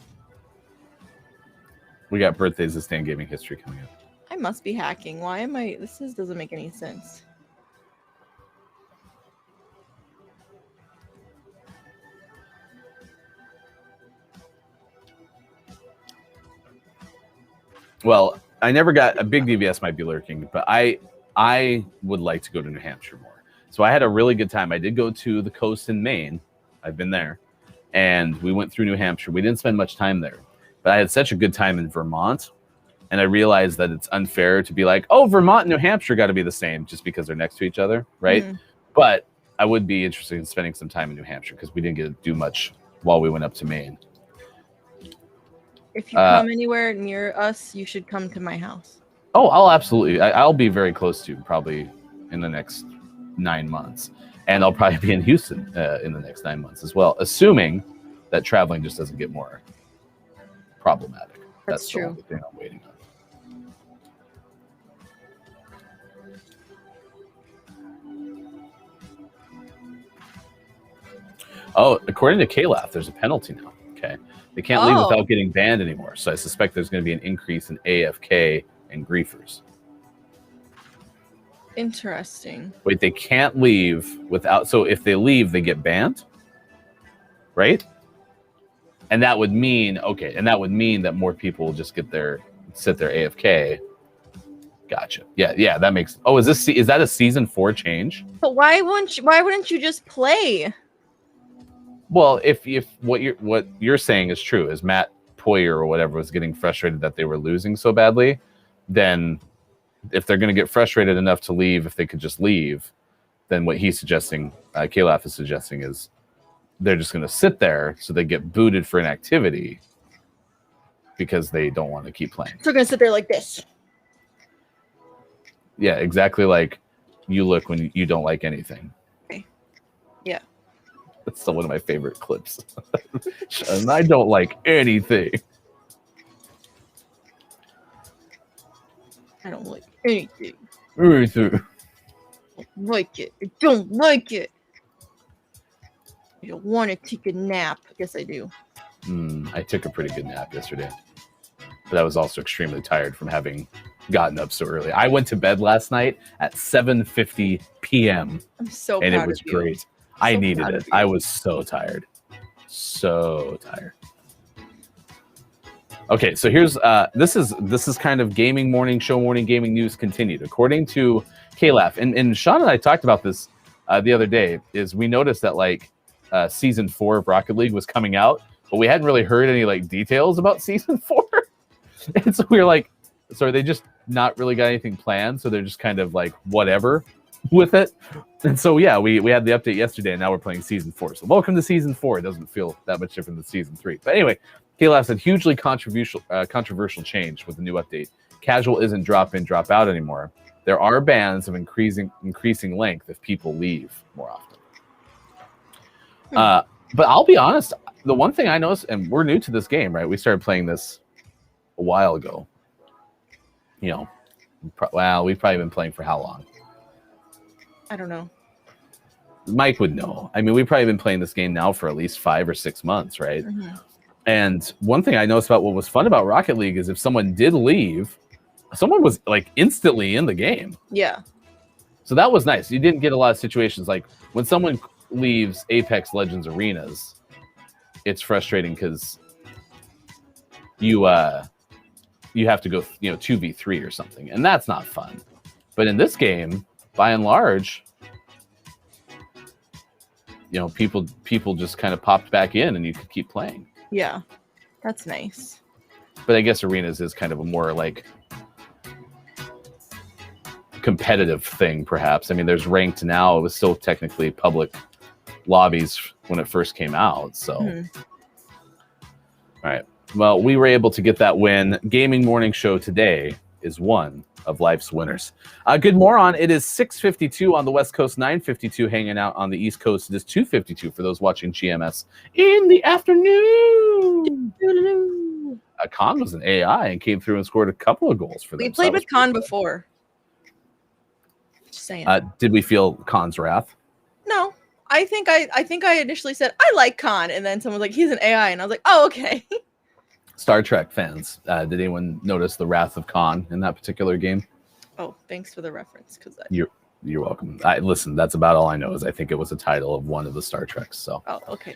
We got birthdays of Stan Gaming history coming up. I must be hacking. Why am I? Doesn't make any sense. Well, I never got a big DVS might be lurking, but I would like to go to New Hampshire more. So I had a really good time. I did go to the coast in Maine. I've been there. And we went through New Hampshire. We didn't spend much time there. But I had such a good time in Vermont. And I realized that it's unfair to be like, oh, Vermont and New Hampshire got to be the same just because they're next to each other, right? Mhm. But I would be interested in spending some time in New Hampshire because we didn't get to do much while we went up to Maine. If you come anywhere near us, you should come to my house. Oh, I'll absolutely. I'll be very close to you probably in the next 9 months. And I'll probably be in Houston in the next 9 months as well, assuming that traveling just doesn't get more problematic. That's the true. only thing I'm waiting on. Oh, according to KLAF, there's a penalty now. Okay. They can't leave Oh. without getting banned anymore. So I suspect there's going to be an increase in AFK and griefers. Interesting. Wait, they can't leave without. So if they leave, they get banned, right? And that would mean that more people will just sit there AFK. Gotcha. Yeah, that makes. Oh, is that a season 4 change? But why wouldn't you just play? Well, if what you're saying is true, is Matt Poyer or whatever was getting frustrated that they were losing so badly, then if they're going to get frustrated enough to leave, if they could just leave, then what he's suggesting, Kalaf is suggesting, is they're just going to sit there so they get booted for inactivity because they don't want to keep playing. So they're going to sit there like this. Yeah, exactly like you look when you don't like anything. Okay. Yeah. That's still one of my favorite clips. And I don't like anything. I don't like anything. Anything. I don't like it. I don't like it. I don't want to take a nap. Yes, I do. I took a pretty good nap yesterday. But I was also extremely tired from having gotten up so early. I went to bed last night at 7:50 p.m. I'm so and proud it was of you. great. I So needed proud it. of you. I was so tired. So tired. Okay, so here's this is kind of gaming morning gaming news continued. According to Kalaf, and Sean and I talked about this the other day, is we noticed that like season 4 of Rocket League was coming out, but we hadn't really heard any like details about season 4. And so we were like, so are they just not really got anything planned? So they're just kind of like whatever with it. And so yeah, we had the update yesterday, and now we're playing season 4. So welcome to season 4. It doesn't feel that much different than season 3. But anyway, Kalaf said hugely controversial change with the new update. Casual isn't drop in, drop out anymore. There are bans of increasing length if people leave more often. But I'll be honest, the one thing I noticed, and we're new to this game, right? We started playing this a while ago. You know, we've probably been playing for how long? I don't know. Mike would know. I mean, we've probably been playing this game now for at least 5 or 6 months, right? Mm-hmm. And one thing I noticed about what was fun about Rocket League is if someone did leave, someone was like instantly in the game. Yeah. So that was nice. You didn't get a lot of situations like when someone leaves Apex Legends arenas, it's frustrating because you have to go 2v3 or something, and that's not fun. But in this game, by and large, people just kind of popped back in and you could keep playing. Yeah. That's nice. But I guess arenas is kind of a more like competitive thing, perhaps. I mean, there's ranked now. It was still technically public lobbies when it first came out. So, All right. Well, we were able to get that win. Gaming Morning Show today is one of life's winners. Good moron. It is 6:52 on the West Coast, 9:52 hanging out on the East Coast. It is 2:52 for those watching GMS in the afternoon. Khan was an AI and came through and scored a couple of goals for them. We played with Khan before. Just saying. Did we feel Khan's wrath? No. I think I initially said I like Khan, and then someone was like, he's an AI, and I was like, oh, okay. Star Trek fans, did anyone notice the wrath of Khan in that particular game? Oh, thanks for the reference. You're welcome. Listen, that's about all I know. Is I think it was a title of one of the Star Treks. So. Oh, okay.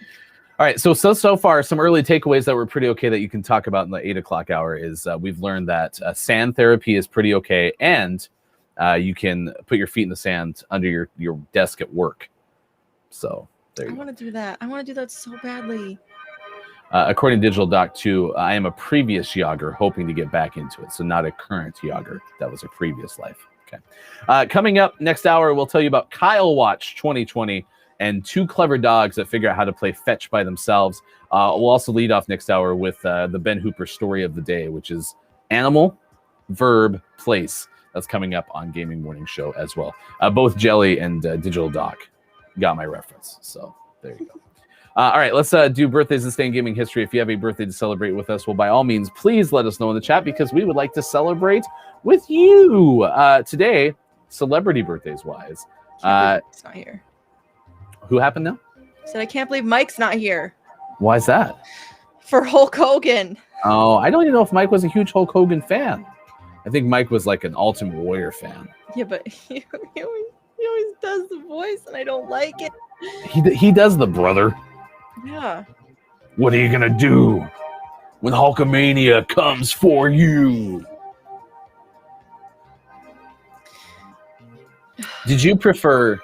All right. So far, some early takeaways that were pretty okay that you can talk about in the 8 o'clock hour is we've learned that sand therapy is pretty okay, and you can put your feet in the sand under your desk at work. So there you go. I want to do that. I want to do that so badly. According to Digital Doc 2, I am a previous Yager hoping to get back into it. So not a current Yager. That was a previous life. Okay. Coming up next hour, we'll tell you about Kyle Watch 2020 and 2 clever dogs that figure out how to play fetch by themselves. We'll also lead off next hour with the Ben Hooper story of the day, which is animal, verb, place. That's coming up on Gaming Morning Show as well. Both Jelly and Digital Doc got my reference. So there you go. All right, let's do birthdays and stay in gaming history. If you have a birthday to celebrate with us, well, by all means, please let us know in the chat because we would like to celebrate with you. Today, celebrity birthdays wise. Mike's not here. Who happened now? I said I can't believe Mike's not here. Why is that? For Hulk Hogan. Oh, I don't even know if Mike was a huge Hulk Hogan fan. I think Mike was like an Ultimate Warrior fan. Yeah, but he always does the voice, and I don't like it. He does the brother. Yeah. What are you gonna do when Hulkamania comes for you? Did you prefer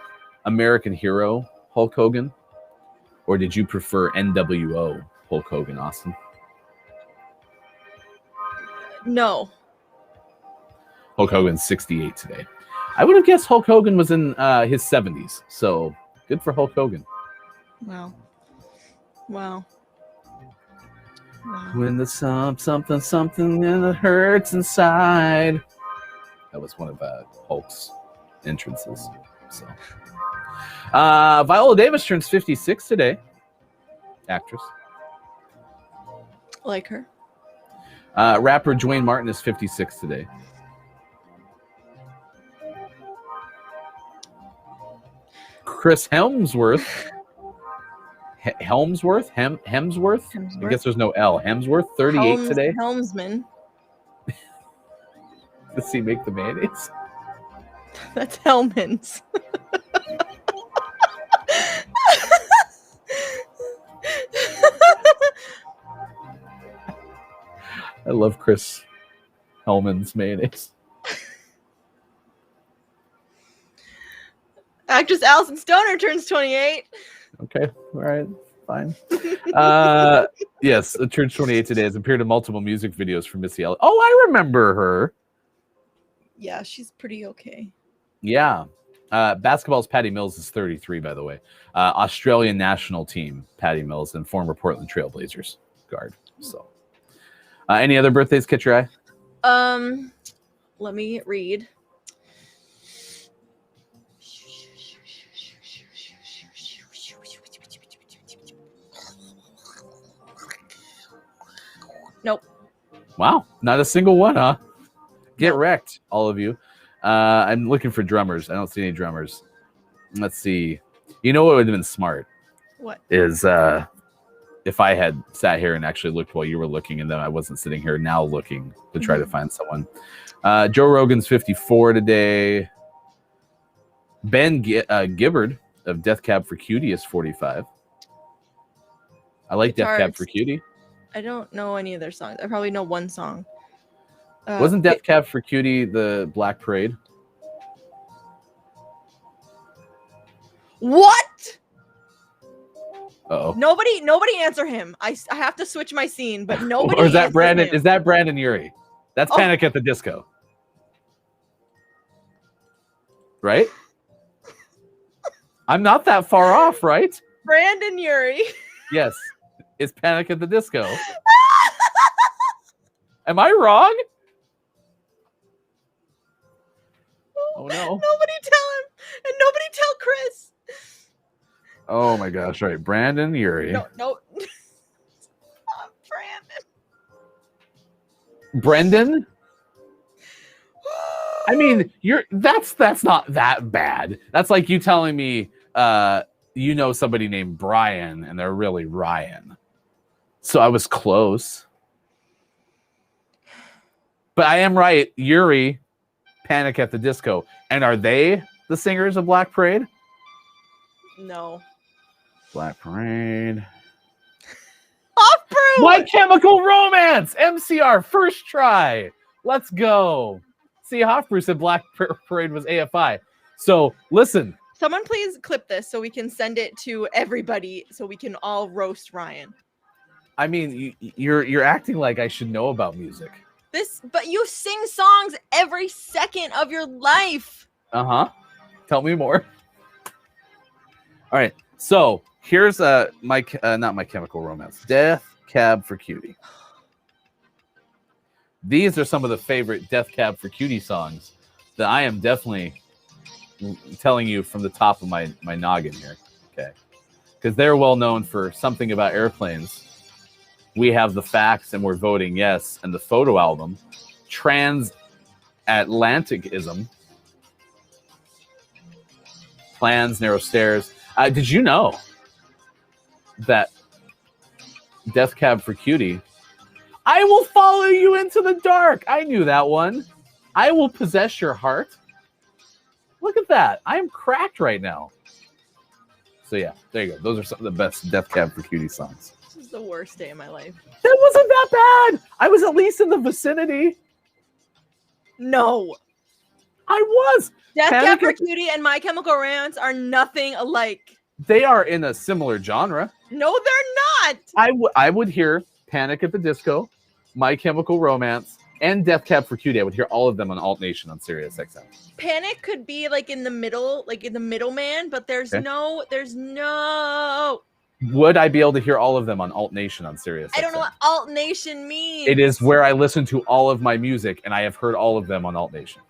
American Hero Hulk Hogan, or did you prefer NWO Hulk Hogan, Austin? No. Hulk Hogan's 68 today. I would have guessed Hulk Hogan was in his 70s, so good for Hulk Hogan. Wow. Wow. When the something and it hurts inside. That was one of Hulk's entrances. So, Viola Davis turns 56 today. Actress. Like her. Rapper Dwayne Martin is 56 today. Chris Hemsworth. Hemsworth? I guess there's no L. Hemsworth, 38 today. Helmsman. Does he make the mayonnaise? That's Hellman's. I love Chris Hellman's mayonnaise. Actress Alison Stoner turns 28. Okay, all right, fine. Yes, it turns 28 today. Has appeared in multiple music videos for Missy Elliott. Oh, I remember her. Yeah, she's pretty okay. Yeah. Basketball's Patty Mills is 33, by the way. Australian national team, Patty Mills, and former Portland Trailblazers guard. So, any other birthdays catch your eye? Let me read. Nope. Wow, not a single one, huh? Get wrecked, all of you. I'm looking for drummers. I don't see any drummers. Let's see. You know what would have been smart? What? Is if I had sat here and actually looked while you were looking, and then I wasn't sitting here now looking to try to find someone. Joe Rogan's 54 today. Ben Gibbard of Death Cab for Cutie is 45. I like Death Cab for Cutie. I don't know any of their songs. I probably know one song. Wasn't Death Cab for Cutie the Black Parade? What? Uh-oh. Nobody answer him. I have to switch my scene, but nobody. Or is that Brandon? Him. Is that Brandon Urie? That's Panic at the Disco. Right? I'm not that far off, right? Brandon Urie. Yes. It's Panic at the Disco. Am I wrong? Oh no. Nobody tell him. And nobody tell Chris. Oh my gosh. Right. Brandon Urie. No. Brandon. Brendan? I mean, that's not that bad. That's like you telling me you know somebody named Brian and they're really Ryan. So I was close. But I am right. Yuri, Panic at the Disco. And are they the singers of Black Parade? No. Black Parade. Off-proof! My Chemical Romance! MCR, first try. Let's go. See, Hofbrew said Black Parade was AFI. So, listen. Someone please clip this so we can send it to everybody so we can all roast Ryan. I mean, you're acting like I should know about music. But you sing songs every second of your life. Uh-huh. Tell me more. All right. So, here's not My Chemical Romance. Death Cab for Cutie. These are some of the favorite Death Cab for Cutie songs that I am definitely telling you from the top of my noggin here. Okay. Because they're well known for Something About Airplanes. We Have the Facts and We're Voting Yes. And the photo album, Transatlanticism, Plans, Narrow Stairs. Did you know that Death Cab for Cutie, I Will Follow You Into the Dark. I knew that one. I Will Possess Your Heart. Look at that. I am cracked right now. So yeah, there you go. Those are some of the best Death Cab for Cutie songs. was the worst day of my life. That wasn't that bad. I was at least in the vicinity. No. I was. Death Panic Cab for at- Cutie and My Chemical Romance are nothing alike. They are in a similar genre. No, they're not. I would hear Panic at the Disco, My Chemical Romance, and Death Cab for Cutie. I would hear all of them on Alt Nation on Sirius XM. Panic could be like in the middle, like in the middleman, but there's Okay. no. Would I be able to hear all of them on Alt Nation on Sirius I don't know XM? what Alt Nation means. It is where I listen to all of my music, and I have heard all of them on Alt Nation.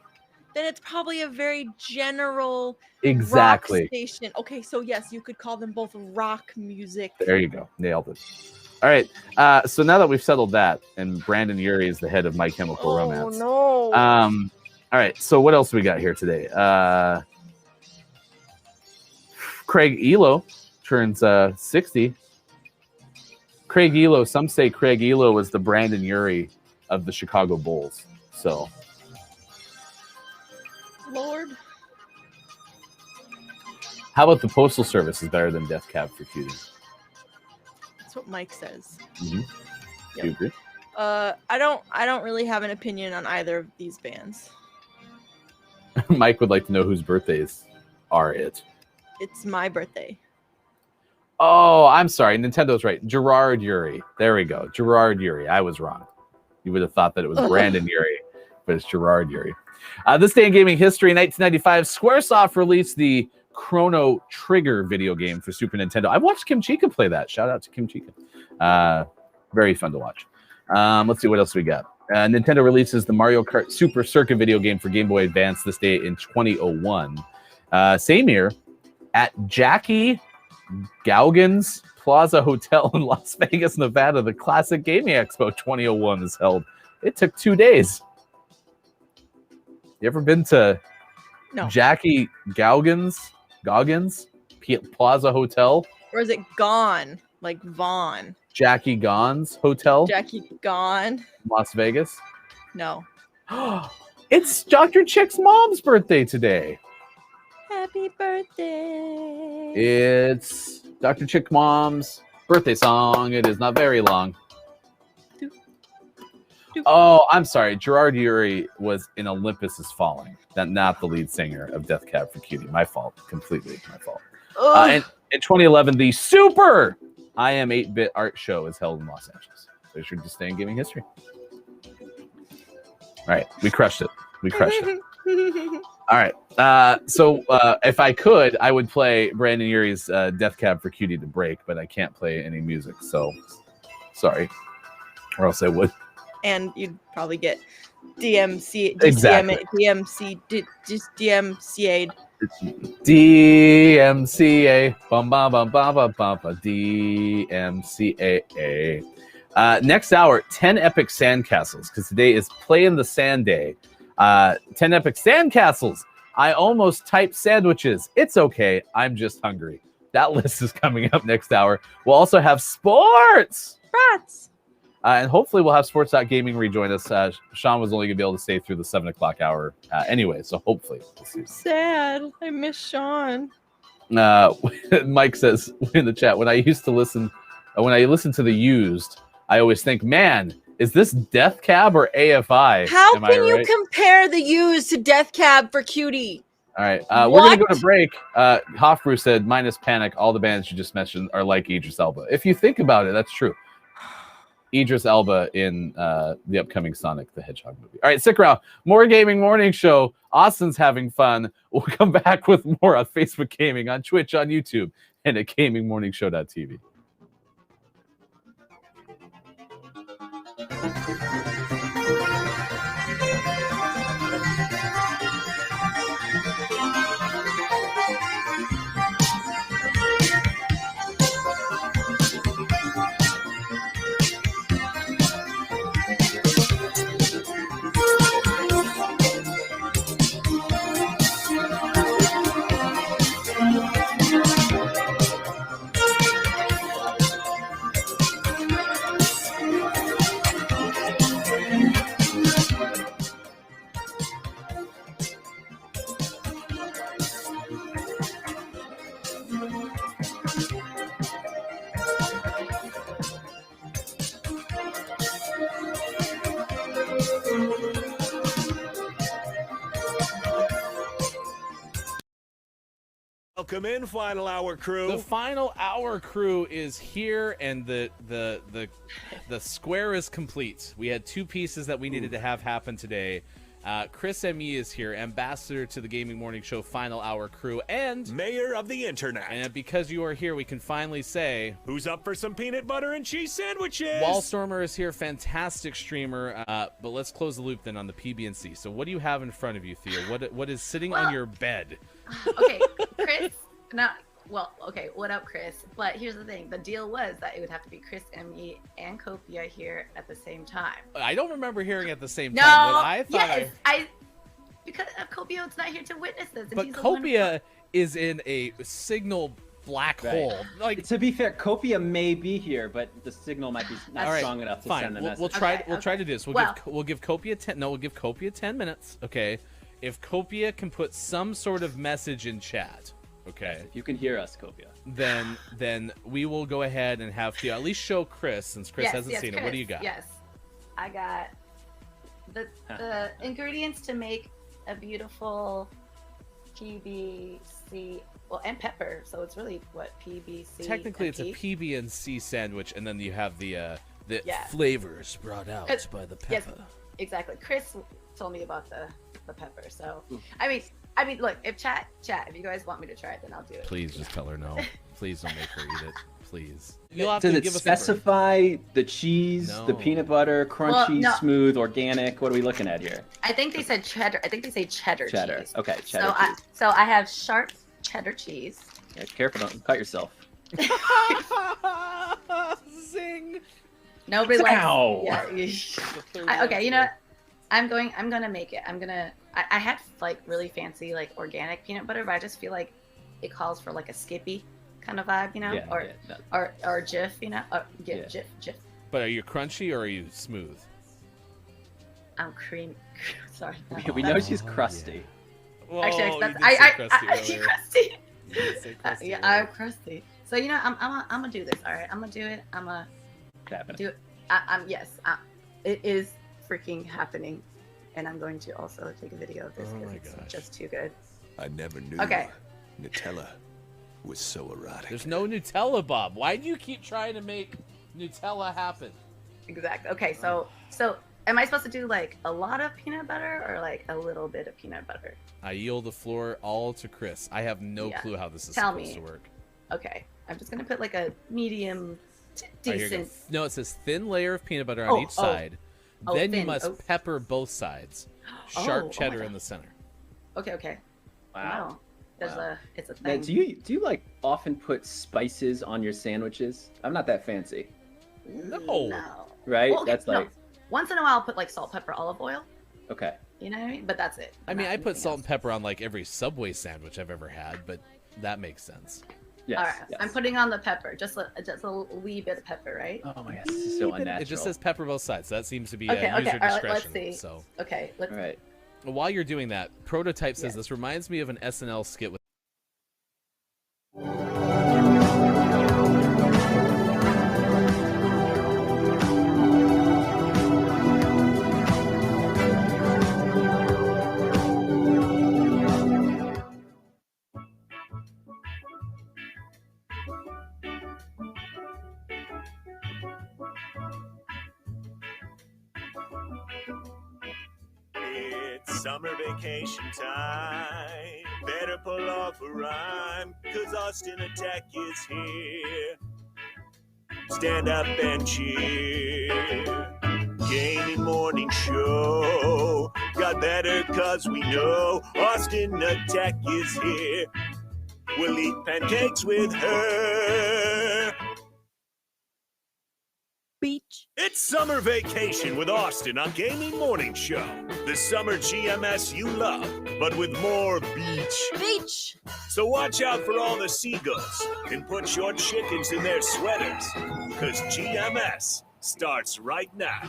Then it's probably a very general Exactly. rock station. Okay, so yes, you could call them both rock music. There you go. Nailed it. All right. So now that we've settled that, and Brandon Urie is the head of My Chemical Romance. No. All right. So what else we got here today? Craig Elo turns 60. Craig Elo. Some say Craig Elo was the Brandon Urie of the Chicago Bulls. So Lord. how about the Postal Service is better than Death Cab for Cutie? That's what Mike says. Mm-hmm. Yep. You agree? I don't really have an opinion on either of these bands. Mike would like to know whose birthdays are it. It's my birthday. Oh, I'm sorry. Nintendo's right. Gerard Urie. There we go. Gerard Urie. I was wrong. You would have thought that it was Brandon Urie, but it's Gerard Urie. This day in gaming history, 1995, Squaresoft released the Chrono Trigger video game for Super Nintendo. I watched Kim Chica play that. Shout out to Kim Chica. Very fun to watch. Let's see what else we got. Nintendo releases the Mario Kart Super Circuit video game for Game Boy Advance this day in 2001. Same year, at Jackie Gauguin's Plaza Hotel in Las Vegas, Nevada, the Classic Gaming Expo 2001 is held. It took 2 days. You ever been to No. Jackie Gauguin's Plaza Hotel? Or is it Gone? Like Vaughn. Jackie Gaughan's Hotel, Jackie Gone? Las Vegas. No. It's Dr. Chick's mom's birthday today. Happy birthday. It's Dr. Chick mom's birthday song. It is not very long. Doop. Doop. Oh, I'm sorry. Gerard Urie was in Olympus Is Falling. Not the lead singer of Death Cab for Cutie. My fault. Completely my fault. And in 2011, the Super I Am 8-Bit Art Show is held in Los Angeles. So should just stay in gaming history. All right. We crushed it. All right. So if I could, I would play Brandon Urie's Death Cab for Cutie to break, but I can't play any music. So sorry. Or else I would. And you'd probably get DMCA'd. DMCA. Bum, bum, bum, bum, bum, bum, bum, DMCA. Next hour, 10 epic sandcastles, because today is Play in the Sand Day. 10 epic sandcastles. I almost typed sandwiches. It's okay. I'm just hungry. That list is coming up next hour. We'll also have sports. Rats. And hopefully we'll have Sports.Gaming rejoin us. Sean was only going to be able to stay through the 7 o'clock hour anyway, so hopefully we'll see. Sad. I miss Sean. Mike says in the chat, when I listen to The Used, I always think, man, is this Death Cab or AFI? How Am I can you right? compare the Used to Death Cab for Cutie? All right, we're going to go to break. Hofbrew said, minus Panic, all the bands you just mentioned are like Idris Elba. If you think about it, that's true. Idris Elba in the upcoming Sonic the Hedgehog movie. All right, stick around. More Gaming Morning Show. Austin's having fun. We'll come back with more on Facebook Gaming, on Twitch, on YouTube, and at gamingmorningshow.tv. Welcome in, Final Hour crew. The Final Hour crew is here, and the square is complete. We had 2 pieces that we needed to have happen today. Chris M.E. is here, ambassador to the Gaming Morning Show Final Hour crew, and Mayor of the Internet. And because you are here, we can finally say, who's up for some peanut butter and cheese sandwiches? Wallstormer is here, fantastic streamer. But let's close the loop then on the PB&C. So what do you have in front of you, Thea? What is sitting on your bed? Okay, Chris. Okay, what up, Chris? But here's the thing. The deal was that it would have to be Chris, M.E., and Copia here at the same time. I don't remember hearing at the same No, time. But I thought yes, because Copia is not here to witness this. And but he's Copia is in a signal black hole. Like, to be fair, Copia may be here, but the signal might be not strong enough to send the message. We'll try to do this. We'll give Copia 10. No, we'll give Copia 10 minutes. Okay, if Copia can put some sort of message in chat. Okay. If you can hear us, Copia. Then we will go ahead and have Thea at least show Chris, since Chris hasn't seen it. What do you got? Yes, I got the ingredients to make a beautiful PBC. Well, and pepper. So it's really what PBC. Technically, it's a PB&C sandwich, and then you have the flavors brought out by the pepper. Yes, exactly. Chris told me about the pepper. So I mean, look, if chat, if you guys want me to try it, then I'll do it. Please just tell her no. Please don't make her eat it. Please. Does it specify the cheese, the peanut butter, crunchy, smooth, organic? What are we looking at here? I think they said cheddar. I think they say cheddar cheese. Okay, cheddar cheese. So I have sharp cheddar cheese. Yeah, careful, don't cut yourself. Zing. Nobody likes. Yeah. Okay, you know what? I'm gonna make it. I had like really fancy like organic peanut butter, but I just feel like it calls for like a Skippy kind of vibe, you know, or Jif, you know, or Jif. But are you crunchy or are you smooth? I'm cream. Sorry. We know she's crusty. Whoa, actually, that's I'm crusty. Yeah, I'm crusty. So you know, I'm gonna do this. All right, I'm gonna do it. I'm gonna do it. It is freaking happening, and I'm going to also take a video of this because it's just too good. I never knew Nutella was so erotic. There's no Nutella, Bob. Why do you keep trying to make Nutella happen? Exactly. Okay, so am I supposed to do like a lot of peanut butter or like a little bit of peanut butter? I yield the floor all to Chris. I have no clue how this is supposed to work. Okay, I'm just gonna put like a medium, decent. No, it says thin layer of peanut butter on each side. Then you must pepper both sides. Sharp cheddar in the center. Okay. Wow. It's a thing. Now, do you like often put spices on your sandwiches? I'm not that fancy. No. Right? Well, that's like once in a while I'll put like salt, pepper, olive oil. Okay. You know what I mean? But that's it. I mean, I put salt and pepper on like every Subway sandwich I've ever had, but that makes sense. Yes, all right. Yes. I'm putting on the pepper, just a wee bit of pepper, right? Oh my god, this is so unnatural. It just says pepper both sides, so that seems to be user discretion. All right, let's see. So okay, let's. All right. While you're doing that, Prototype says this reminds me of an SNL skit with. It's summer vacation time. Better pull off a rhyme, 'cause Austin Attack is here. Stand up and cheer. Gaming morning show. Got better 'cause we know Austin Attack is here. We'll eat pancakes with her. Beach. It's summer vacation with Austin on Gaming Morning Show. The summer GMS you love, but with more beach. Beach. So watch out for all the seagulls and put your chickens in their sweaters, because GMS starts right now.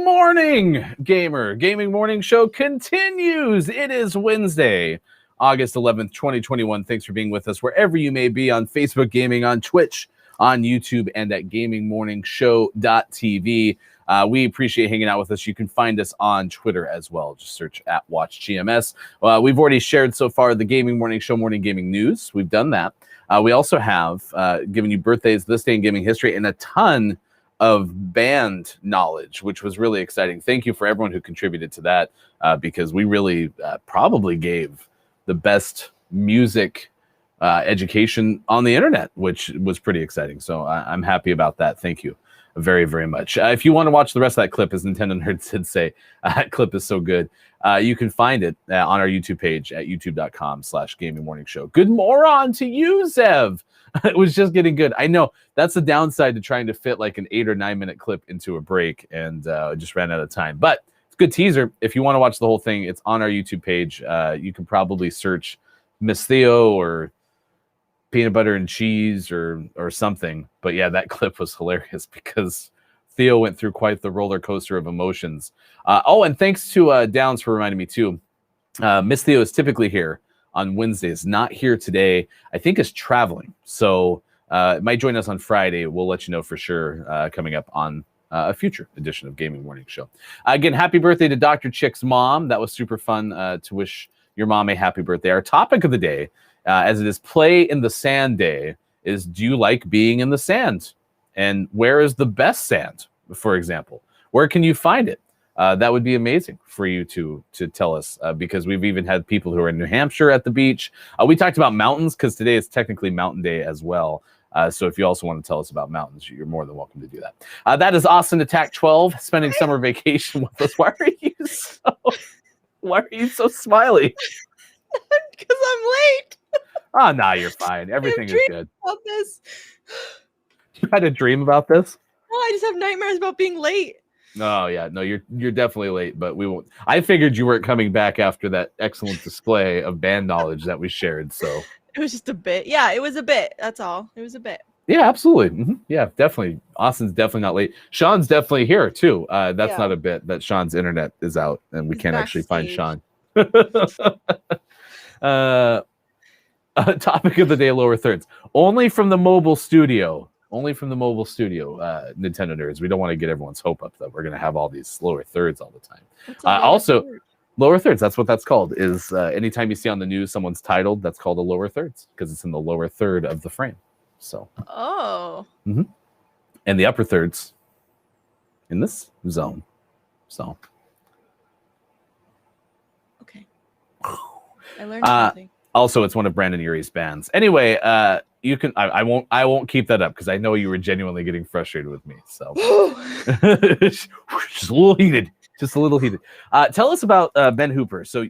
Morning, gamer. Gaming Morning Show continues. It is Wednesday, August 11th, 2021. Thanks for being with us wherever you may be on Facebook Gaming, on Twitch, on YouTube and at gamingmorningshow.tv. We appreciate hanging out with us. You can find us on Twitter as well. Just search at WatchGMS. We've already shared so far the Gaming Morning Show morning gaming news. We've done that. We also have given you birthdays, this day in gaming history, and a ton of band knowledge, which was really exciting. Thank you for everyone who contributed to that, because we really probably gave the best music education on the internet, which was pretty exciting. So I'm happy about that. Thank you very, very much. If you want to watch the rest of that clip, as Nintendo Nerds did say, that clip is so good. You can find it on our YouTube page at youtube.com/gamingmorningshow. Good moron to you, Zev. It was just getting good. I know that's the downside to trying to fit like an 8 or 9 minute clip into a break, and just ran out of time. But it's a good teaser. If you want to watch the whole thing, it's on our YouTube page. You can probably search Miss Theo or peanut butter and cheese or something. But yeah, that clip was hilarious because Theo went through quite the roller coaster of emotions. And thanks to Downs for reminding me too. Miss Theo is typically here on Wednesdays, not here today. I think is traveling, so might join us on Friday. We'll let you know for sure coming up on a future edition of Gaming Morning Show. Again, happy birthday to Dr. Chick's mom. That was super fun to wish your mom a happy birthday. Our topic of the day, as it is Play in the Sand Day, is do you like being in the sand? And where is the best sand, for example? Where can you find it? That would be amazing for you to tell us, because we've even had people who are in New Hampshire at the beach. We talked about mountains because today is technically Mountain Day as well. So if you also want to tell us about mountains, you're more than welcome to do that. That is Austin Attack 12 spending summer vacation with us. Why are you so smiley? Because I'm late. Oh, nah, you're fine. Everything is good. About this. You had a dream about this? Well, I just have nightmares about being late. Oh yeah, no, you're definitely late, but we won't. I figured you weren't coming back after that excellent display of band knowledge that we shared. So it was just a bit. Yeah, it was a bit. That's all. It was a bit. Yeah, absolutely. Mm-hmm. Yeah, definitely. Austin's definitely not late. Sean's definitely here too. That's not a bit that Sean's internet is out and we can't actually find Sean. Topic of the day: lower thirds. Only from the mobile studio. Nintendo Nerds. We don't want to get everyone's hope up that we're going to have all these lower thirds all the time. Lower thirds, that's what that's called, is anytime you see on the news someone's titled, that's called a lower thirds because it's in the lower third of the frame. So. Oh. Mm-hmm. And the upper thirds in this zone. So. Okay. I learned something. Also, it's one of Brandon Urie's bands. Anyway, you can. I won't keep that up because I know you were genuinely getting frustrated with me. So just a little heated. Tell us about Ben Hooper. So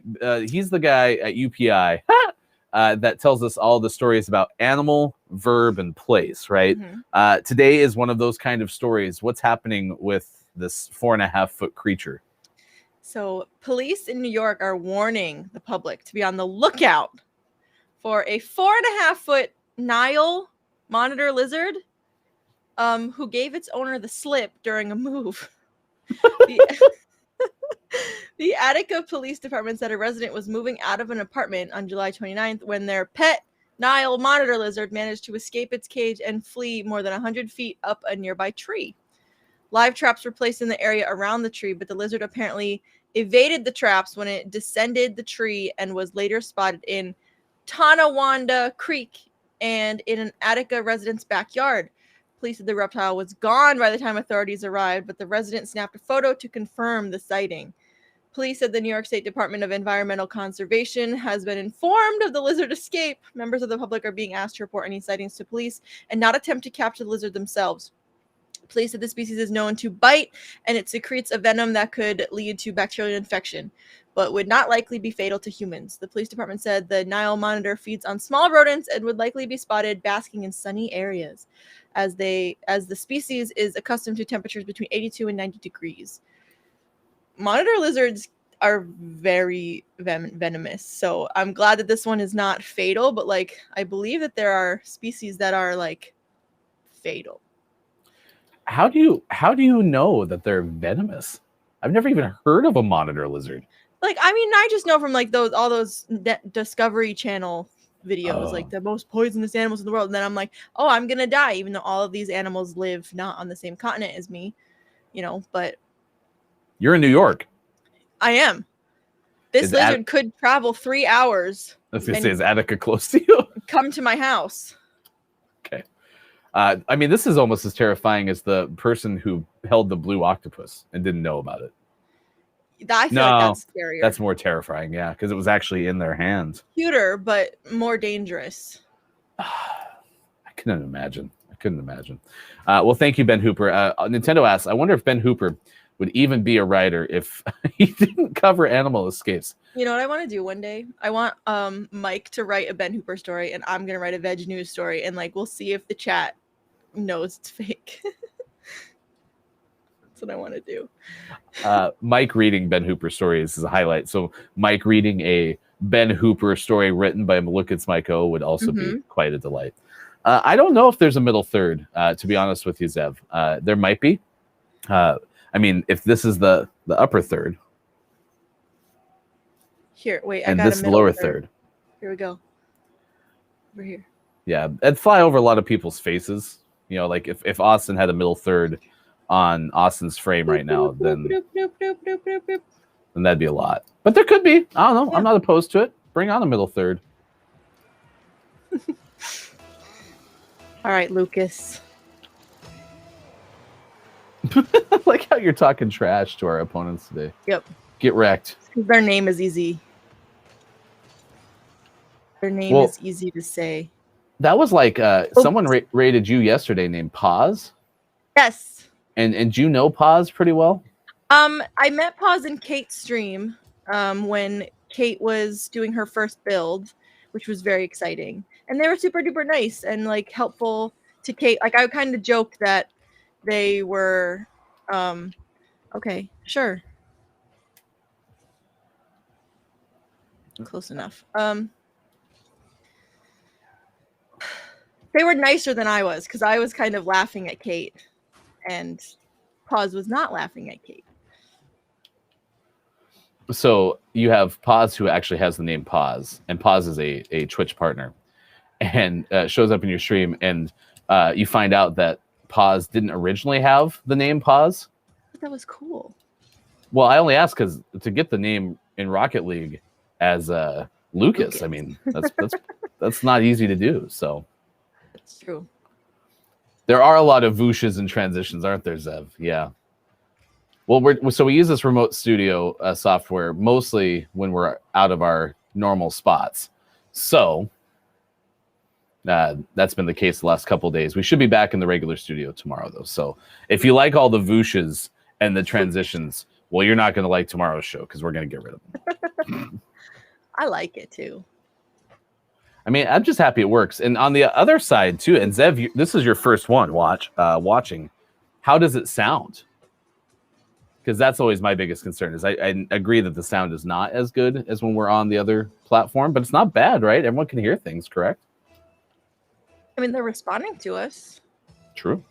he's the guy at UPI that tells us all the stories about animal, verb, and place. Right. Mm-hmm. Today is one of those kind of stories. What's happening with this 4.5-foot creature? So police in New York are warning the public to be on the lookout for a 4.5-foot Nile monitor lizard who gave its owner the slip during a move. The Attica Police Department said a resident was moving out of an apartment on July 29th when their pet Nile monitor lizard managed to escape its cage and flee more than 100 feet up a nearby tree. Live traps were placed in the area around the tree, but the lizard apparently evaded the traps when it descended the tree and was later spotted in Tonawanda Creek and in an Attica resident's backyard. Police said the reptile was gone by the time authorities arrived, but the resident snapped a photo to confirm the sighting. Police said the New York State Department of Environmental Conservation has been informed of the lizard escape. Members of the public are being asked to report any sightings to police and not attempt to capture the lizard themselves. Police said the species is known to bite and it secretes a venom that could lead to bacterial infection, but would not likely be fatal to humans. The police department said the Nile monitor feeds on small rodents and would likely be spotted basking in sunny areas, as the species is accustomed to temperatures between 82 and 90 degrees. Monitor lizards are very venomous, so I'm glad that this one is not fatal, but like I believe that there are species that are like fatal. How do you know that they're venomous? I've never even heard of a monitor lizard. Like, I mean, I just know from like all those Discovery Channel videos, like the most poisonous animals in the world. And then I'm like, oh, I'm gonna die, even though all of these animals live not on the same continent as me, but you're in New York. I am. This lizard could travel 3 hours. I was gonna say, is Attica close to you? Come to my house. Okay. I mean, this is almost as terrifying as the person who held the blue octopus and didn't know about it. I feel like that's scarier. That's more terrifying, yeah, because it was actually in their hands. Cuter, but more dangerous. I couldn't imagine. Well, thank you, Ben Hooper. Nintendo asks, I wonder if Ben Hooper would even be a writer if he didn't cover animal escapes. You know what I want to do one day? I want Mike to write a Ben Hooper story, and I'm gonna write a veg news story, and we'll see if the chat knows it's fake. That's what I want to do. Mike reading Ben Hooper stories is a highlight. So Mike reading a Ben Hooper story written by Malukits Mike O would also be quite a delight. I don't know if there's a middle third, to be honest with you, Zev. There might be. I mean, if this is the upper third. Here, wait, and this is the lower third. Here we go. Over here. Yeah, it'd fly over a lot of people's faces. Like if Austin had a middle third on Austin's frame right now, then that'd be a lot. But there could be. I don't know. Yeah. I'm not opposed to it. Bring on a middle third. All right, Lucas. Like how you're talking trash to our opponents today. Yep. Get wrecked. Their name is easy. Their name is easy to say. That was like someone rated you yesterday named Paz. Yes. And do you know Paz pretty well? I met Paz in Kate's stream when Kate was doing her first build, which was very exciting. And they were super duper nice and helpful to Kate. I kind of joked that they were okay, sure. Close enough. They were nicer than I was because I was kind of laughing at Kate, and Paz was not laughing at Kate. So you have Paz, who actually has the name Paz, and Paz is a Twitch partner, and shows up in your stream, and you find out that Paz didn't originally have the name Paz. But that was cool. Well, I only asked because to get the name in Rocket League as Lucas, I mean, that's not easy to do. So that's true. There are a lot of vooshes and transitions, aren't there, Zev? Yeah. Well, we use this remote studio software mostly when we're out of our normal spots. So that's been the case the last couple of days. We should be back in the regular studio tomorrow, though. So if you like all the vooshes and the transitions, well, you're not going to like tomorrow's show because we're going to get rid of them. I like it too. I mean, I'm just happy it works. And on the other side too, and Zev, this is your first one watching. How does it sound? Because that's always my biggest concern. Is I agree that the sound is not as good as when we're on the other platform, but it's not bad, right? Everyone can hear things, correct? I mean, they're responding to us. True.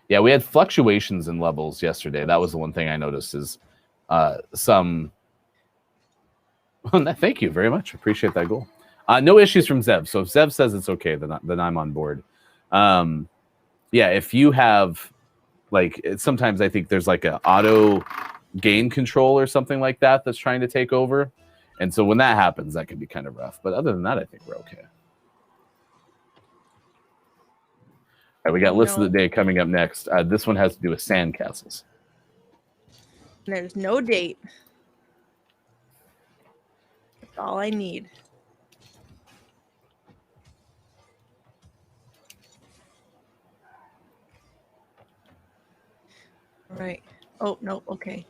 Yeah, we had fluctuations in levels yesterday. That was the one thing I noticed is some... Thank you very much. Appreciate that goal. No issues from Zev. So if Zev says it's okay, then I'm on board. Yeah, if you have... sometimes I think there's an auto gain control or something like that that's trying to take over. And so when that happens, that can be kind of rough. But other than that, I think we're okay. All right, we got list of the day coming up next. This one has to do with sandcastles. There's no date. That's all I need. All right. Oh, no. Okay.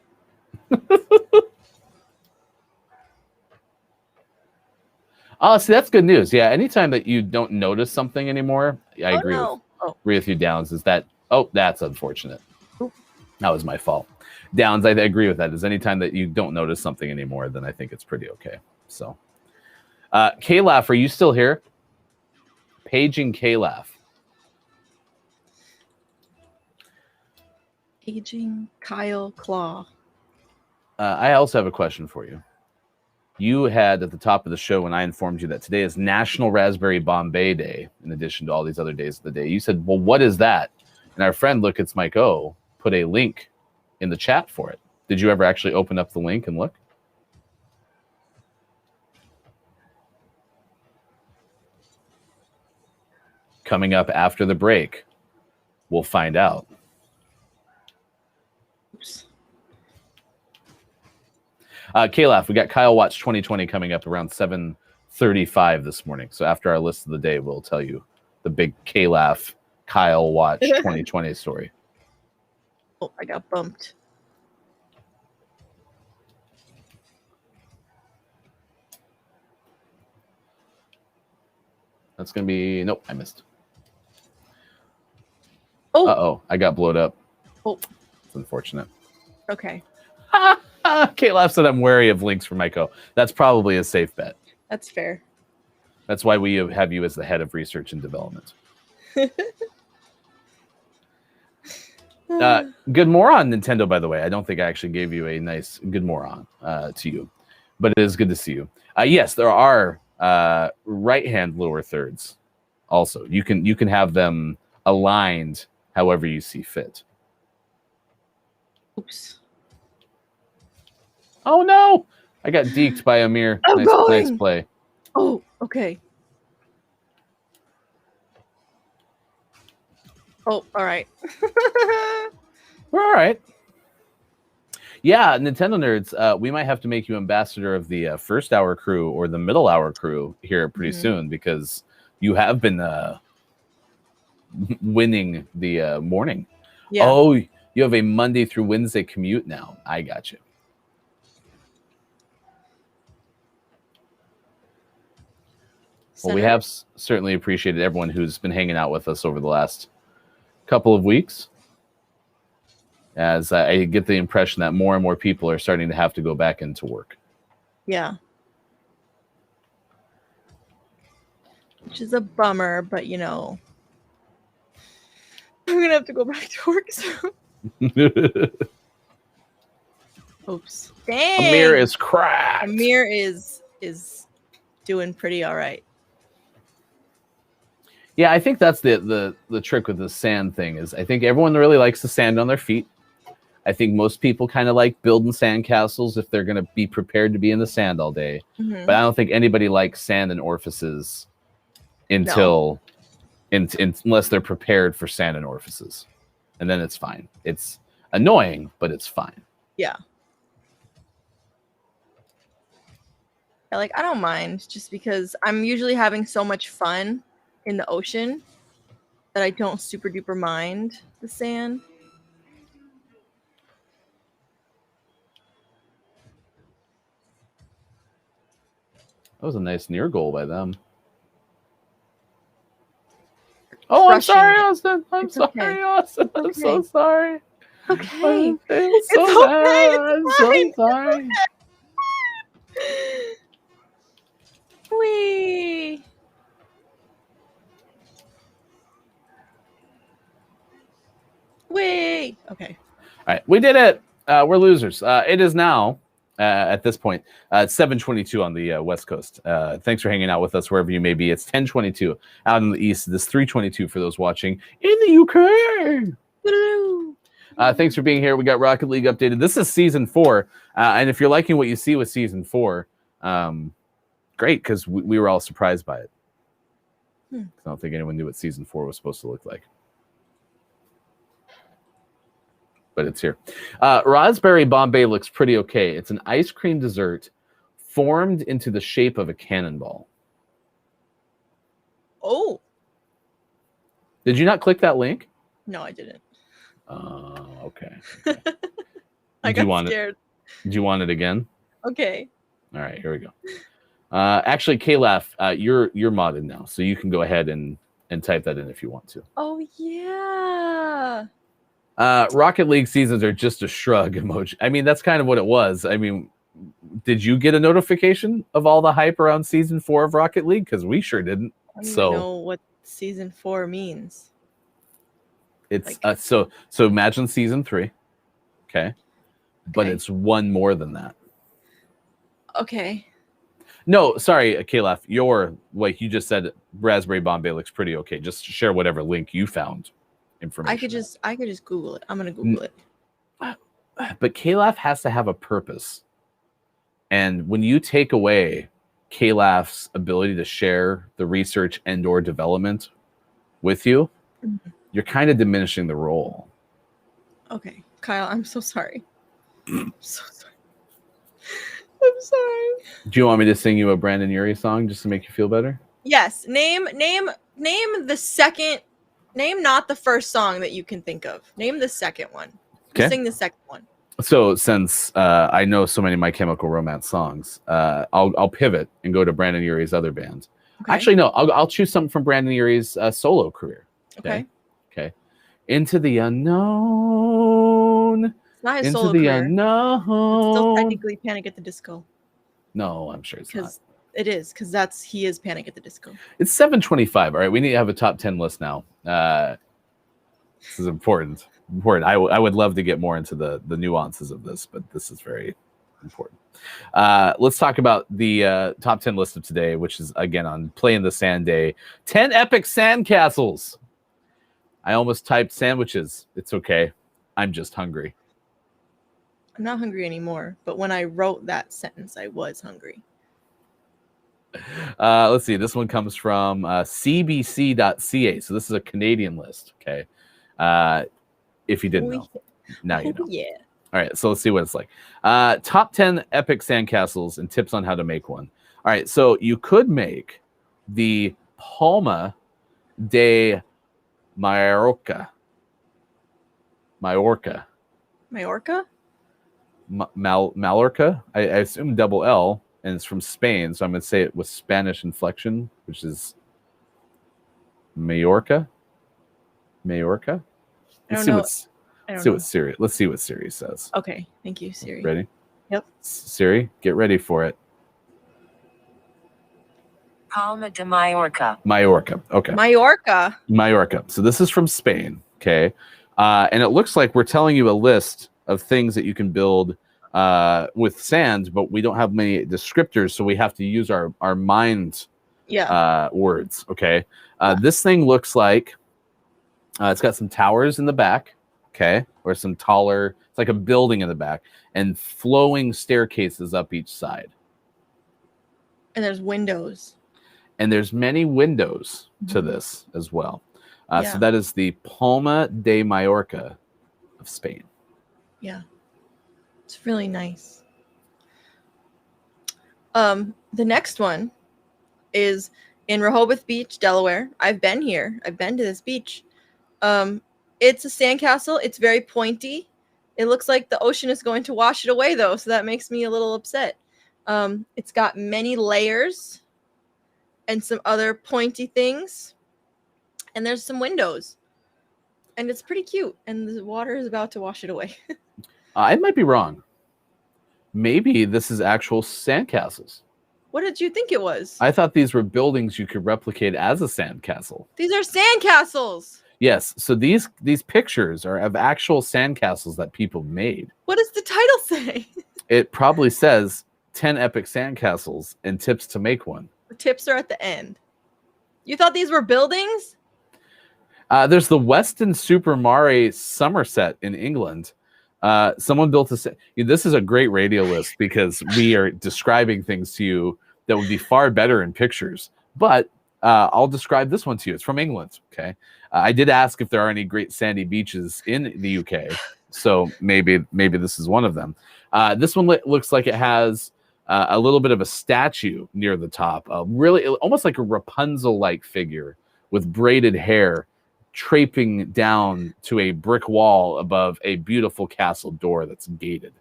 Oh, see, that's good news. Yeah, anytime that you don't notice something anymore, I agree with you, Downs, is that, that's unfortunate. Oop. That was my fault. Downs, I agree with that. Is anytime that you don't notice something anymore, then I think it's pretty okay. So, K-Laugh, are you still here? Paging K-Laugh. Aging Kyle Claw. I also have a question for you. You had at the top of the show when I informed you that today is National Raspberry Bombay Day, in addition to all these other days of the day. You said, well, what is that? And our friend, Look, It's Mike O, put a link in the chat for it. Did you ever actually open up the link and look? Coming up after the break, we'll find out. Oops. Kalaf, we got Kyle Watch 2020 coming up around 7:35 this morning. So after our list of the day, we'll tell you the big Kalaf Kyle Watch 2020 story. Oh, I got bumped. That's going to be... Nope, I missed. Oh. Uh-oh, I got blowed up. Oh. It's unfortunate. Okay. Kalaf said I'm wary of links for Myco. That's probably a safe bet. That's fair. That's why we have you as the head of research and development. Good moron, Nintendo, by the way. I don't think I actually gave you a nice good moron to you, but it is good to see you. Yes, there are right-hand lower thirds also. You can have them aligned however you see fit. Oops. Oh no! I got deked by Amir. Nice play. Oh, okay. Oh, all right. We're all right. Yeah, Nintendo nerds, we might have to make you ambassador of the first hour crew or the middle hour crew here pretty soon, because you have been winning the morning. Yeah. Oh, you have a Monday through Wednesday commute now. I got you. Well, we have certainly appreciated everyone who's been hanging out with us over the last couple of weeks, as I get the impression that more and more people are starting to have to go back into work. Yeah. Which is a bummer, but you know, I'm going to have to go back to work soon. Oops. Dang. Amir is cracked. Amir is doing pretty all right. Yeah, I think that's the trick with the sand thing is I think everyone really likes the sand on their feet. I think most people kind of like building sand castles if they're going to be prepared to be in the sand all day. Mm-hmm. But I don't think anybody likes sand and orifices until unless they're prepared for sand and orifices. And then it's fine. It's annoying, but it's fine. Yeah. Like, I don't mind just because I'm usually having so much fun in the ocean that I don't super duper mind the sand. That was a nice near goal by them. Oh, I'm sorry, Austin. I'm sorry, Austin. I'm so sorry. Okay. It's so bad. I'm so sorry. Wee. Wee. Okay. All right, we did it. We're losers. It is now, at this point, 7:22 on the West Coast. Thanks for hanging out with us wherever you may be. It's 10:22 out in the East. This 3:22 for those watching in the UK. Thanks for being here. We got Rocket League updated. This is Season 4. And if you're liking what you see with Season 4, great, because we were all surprised by it. I don't think anyone knew what Season 4 was supposed to look like. But it's here. Raspberry Bombay looks pretty okay. It's an ice cream dessert formed into the shape of a cannonball. Oh. Did you not click that link? No, I didn't. Okay. I got scared. Do you want it again? Okay. All right, here we go. Actually, Kalaf, you're modded now, so you can go ahead and type that in if you want to. Oh, yeah. Rocket League seasons are just a shrug emoji. I mean, that's kind of what it was. I mean, did you get a notification of all the hype around Season 4 of Rocket League? Because we sure didn't. I don't even know what Season 4 means. It's like, so imagine Season 3, okay? But it's one more than that. Okay. No, sorry, Kalaf. Your, like you just said, Raspberry Bombay looks pretty okay. Just share whatever link you found information. I could just Google it. I'm gonna Google it. But Kalaf has to have a purpose. And when you take away Kalaf's ability to share the research and or development with you, you're kind of diminishing the role. Okay, Kyle, I'm so sorry. I'm so sorry. I'm sorry. Do you want me to sing you a Brandon Urie song just to make you feel better? Yes. Name the second. Name not the first song that you can think of. Name the second one. Okay. Sing the second one. So since I know so many My Chemical Romance songs, I'll pivot and go to Brandon Urie's other band. Okay. Actually, no, I'll choose something from Brandon Urie's solo career. Okay. Into the unknown. It's not his Into solo the career. unknown. It's still technically Panic at the Disco. No, I'm sure it's not. Because it is. Because he is Panic at the Disco. It's 7:25. All right, we need to have a top 10 list now. This is important. I would love to get more into the nuances of this, but this is very important. Let's talk about the top 10 list of today, which is again on Play in the Sand Day. 10 epic sand castles. I almost typed sandwiches. It's okay. I'm just hungry. I'm not hungry anymore, but when I wrote that sentence, I was hungry. Let's see. This one comes from cbc.ca. So this is a Canadian list. Okay. If you didn't know, now you know. Yeah. All right, so let's see what it's like. Top 10 epic sandcastles and tips on how to make one. All right, so you could make the Palma de Mallorca. Mallorca? Mallorca? I assume double L, and it's from Spain, so I'm going to say it with Spanish inflection, which is Mallorca. Let's see what Siri. Let's see what Siri says. Okay, thank you, Siri. Ready? Yep. Siri, get ready for it. Palma de Mallorca. Mallorca. Okay. Mallorca. So this is from Spain. Okay. And it looks like we're telling you a list of things that you can build with sand, but we don't have many descriptors, so we have to use our mind words. Okay. This thing looks like it's got some towers in the back. Okay. Or some taller, it's like a building in the back, and flowing staircases up each side. And there's windows. And there's many windows to this as well. So that is the Palma de Mallorca of Spain. Yeah. It's really nice. The next one is in Rehoboth Beach, Delaware. I've been here. I've been to this beach. It's a sandcastle. It's very pointy. It looks like the ocean is going to wash it away, though, so that makes me a little upset. It's got many layers and some other pointy things. And there's some windows. And it's pretty cute. And the water is about to wash it away. I might be wrong. Maybe this is actual sandcastles. What did you think it was? I thought these were buildings you could replicate as a sandcastle. These are sandcastles. Yes. So these pictures are of actual sandcastles that people made. What does the title say? It probably says 10 epic sandcastles and tips to make one. The tips are at the end. You thought these were buildings? There's the Weston Supermare Somerset in England. Someone built this is a great radio list because we are describing things to you that would be far better in pictures. But I'll describe this one to you. It's from England. Okay. I did ask if there are any great sandy beaches in the UK. So maybe this is one of them. This one looks like it has a little bit of a statue near the top. Really almost like a Rapunzel-like figure with braided hair, traipsing down to a brick wall above a beautiful castle door that's gated.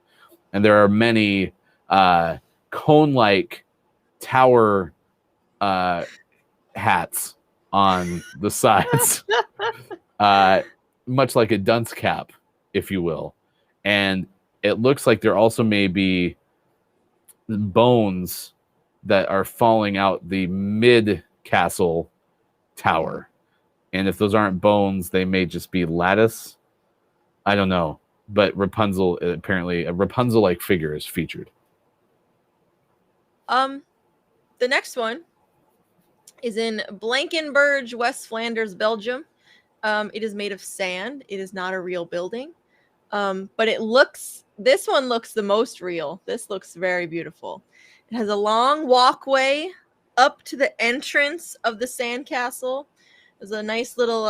And there are many cone-like tower hats on the sides, much like a dunce cap, if you will. And it looks like there also may be bones that are falling out the mid-castle tower. And if those aren't bones, they may just be lattice. I don't know. But Rapunzel, apparently, a Rapunzel-like figure is featured. The next one is in Blankenburg, West Flanders, Belgium. It is made of sand. It is not a real building. But this one looks the most real. This looks very beautiful. It has a long walkway up to the entrance of the sandcastle. There's a nice little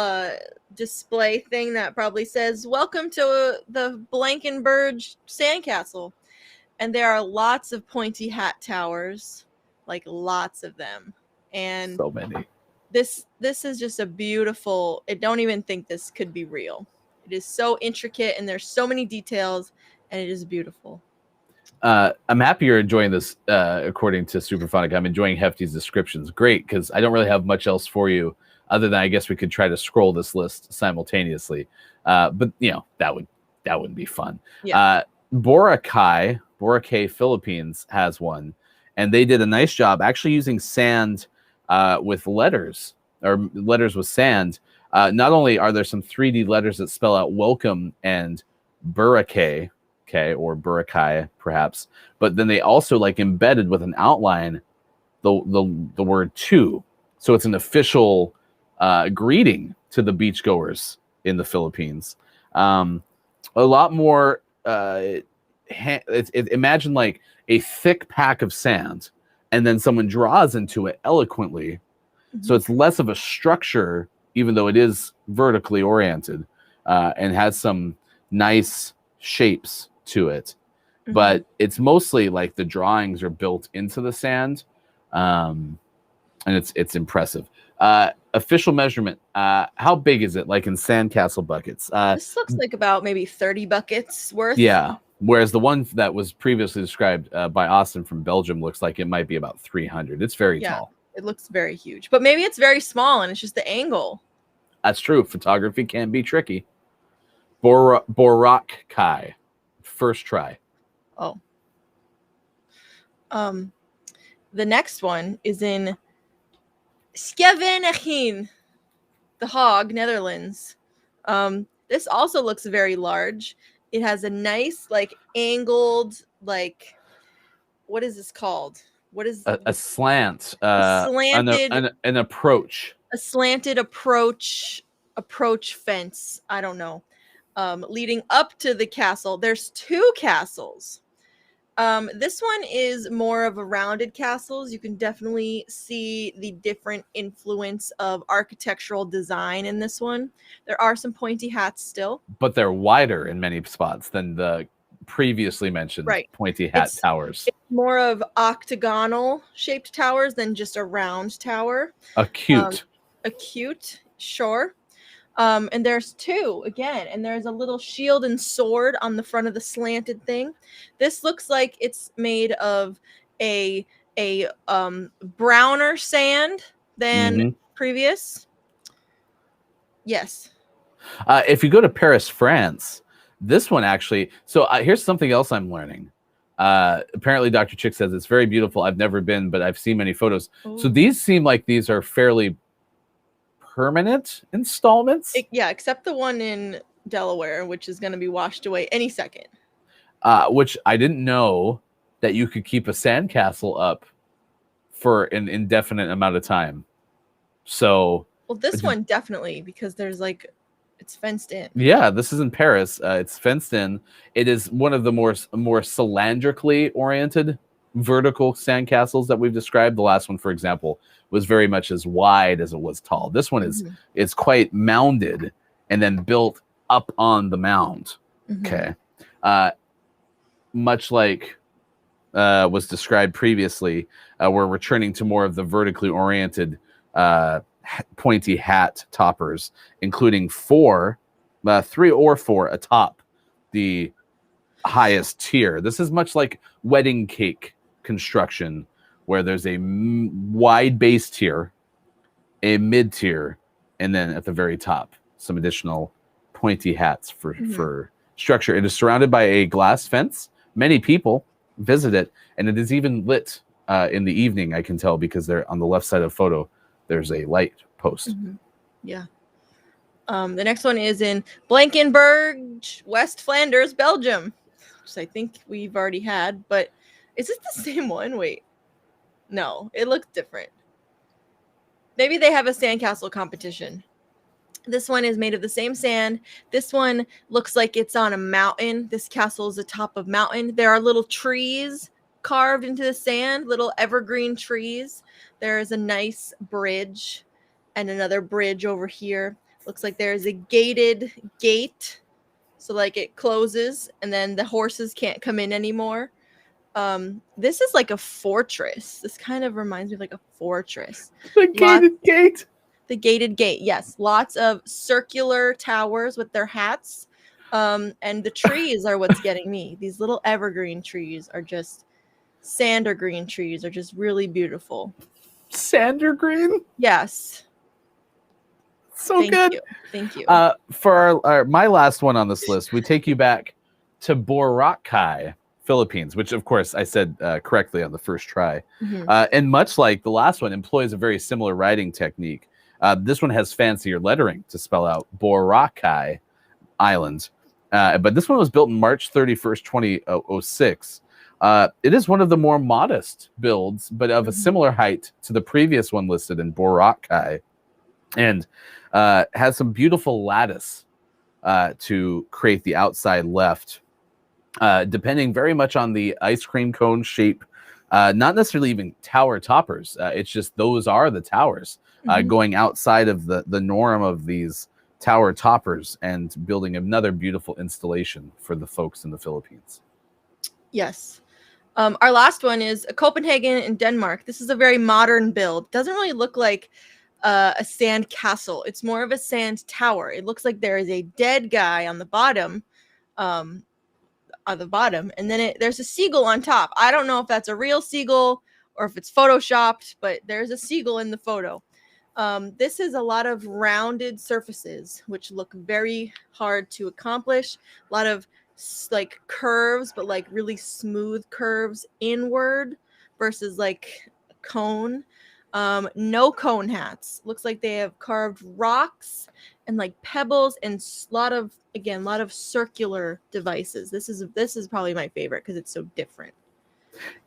display thing that probably says, "Welcome to the Blankenburg sandcastle." And there are lots of pointy hat towers, like lots of them. And So many. This is just a beautiful, I don't even think this could be real. It is so intricate and there's so many details and it is beautiful. I'm happy you're enjoying this, according to Superphonic. I'm enjoying Hefty's descriptions. Great, because I don't really have much else for you other than I guess we could try to scroll this list simultaneously. But, that wouldn't be fun. Yeah. Boracay, Philippines has one. And they did a nice job actually using sand with letters, or letters with sand. Not only are there some 3D letters that spell out welcome and Boracay, or Boracay perhaps, but then they also like embedded with an outline the word to. So it's an official greeting to the beachgoers in the Philippines. A lot more. Imagine like a thick pack of sand, and then someone draws into it eloquently. Mm-hmm. So it's less of a structure, even though it is vertically oriented, and has some nice shapes to it. Mm-hmm. But it's mostly like the drawings are built into the sand, and it's impressive. Official measurement. How big is it? Like in sandcastle buckets? This looks like about maybe 30 buckets worth. Yeah. Whereas the one that was previously described by Austin from Belgium looks like it might be about 300. It's very tall. It looks very huge. But maybe it's very small and it's just the angle. That's true. Photography can be tricky. Boracay. First try. Oh. The next one is in Copenhagen, The Hague, Netherlands. This also looks very large. It has a nice, like, angled, like, what is this called? What is a slant? Slanted, an approach. A slanted approach fence. I don't know. Leading up to the castle. There's two castles. This one is more of a rounded castles. You can definitely see the different influence of architectural design in this one. There are some pointy hats still. But they're wider in many spots than the previously mentioned pointy hat towers. It's more of octagonal shaped towers than just a round tower. Acute, sure. And there's two again, and there's a little shield and sword on the front of the slanted thing. This looks like it's made of a browner sand than previous. Yes. If you go to Paris, France, this one actually. So here's something else I'm learning. Apparently, Dr. Chick says it's very beautiful. I've never been, but I've seen many photos. Ooh. So these seem like these are fairly permanent installments. Except the one in Delaware, which is going to be washed away any second. Which I didn't know that you could keep a sandcastle up for an indefinite amount of time. So, well, this one definitely, because there's like, it's fenced in. Yeah, this is in Paris. It's fenced in. It is one of the more cylindrically oriented vertical sandcastles that we've described. The last one, for example, was very much as wide as it was tall. This one is quite mounded and then built up on the mound. Okay. Much like was described previously, we're returning to more of the vertically oriented pointy hat toppers, including 3 or 4 atop the highest tier. This is much like wedding cake construction, where there's a wide base tier, a mid tier, and then at the very top, some additional pointy hats for structure. It is surrounded by a glass fence. Many people visit it, and it is even lit in the evening, I can tell, because they're on the left side of the photo, there's a light post. Yeah. The next one is in Blankenburg, West Flanders, Belgium, which I think we've already had, but is it the same one? Wait. No, it looks different. Maybe they have a sandcastle competition. This one is made of the same sand. This one looks like it's on a mountain. This castle is atop of mountain. There are little trees carved into the sand, little evergreen trees. There is a nice bridge and another bridge over here. Looks like there is a gated gate. So like it closes and then the horses can't come in anymore. This is like a fortress. This kind of reminds me of like a fortress. The gated gate. The gated gate, yes. Lots of circular towers with their hats. And the trees are what's getting me. These little evergreen trees are just sandergreen trees are just really beautiful. Sandergreen? Yes. So good. Thank you. For my last one on this list, we take you back to Boracay, Philippines, which of course I said correctly on the first try. And much like the last one, employs a very similar writing technique. This one has fancier lettering to spell out Boracay Island. But this one was built in March 31st, 2006. It is one of the more modest builds, but of a similar height to the previous one listed in Boracay. And has some beautiful lattice to create the outside left, depending very much on the ice cream cone shape. Not necessarily even tower toppers. It's just those are the towers. Going outside of the norm of these tower toppers and building another beautiful installation for the folks in the Philippines. Yes. Our last one is Copenhagen in Denmark. This is a very modern build. Doesn't really look like a sand castle. It's more of a sand tower. It looks like there is a dead guy on the bottom. And then there's a seagull on top. I don't know if that's a real seagull or if it's photoshopped, but there's a seagull in the photo. This is a lot of rounded surfaces, which look very hard to accomplish. A lot of like curves, but like really smooth curves inward versus like a cone. No cone hats. Looks like they have carved rocks and like pebbles and a lot of circular devices. This is probably my favorite because it's so different.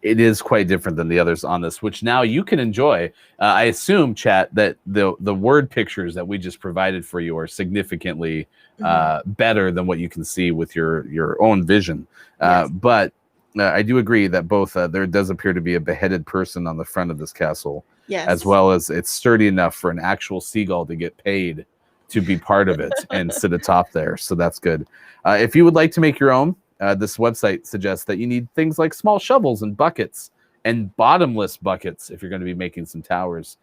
It is quite different than the others on this, which now you can enjoy. I assume, chat, that the word pictures that we just provided for you are significantly better than what you can see with your own vision. Yes. But I do agree that both there does appear to be a beheaded person on the front of this castle, yes, as well as it's sturdy enough for an actual seagull to get paid to be part of it and sit atop there. So that's good. If you would like to make your own, this website suggests that you need things like small shovels and buckets and bottomless buckets if you're going to be making some towers.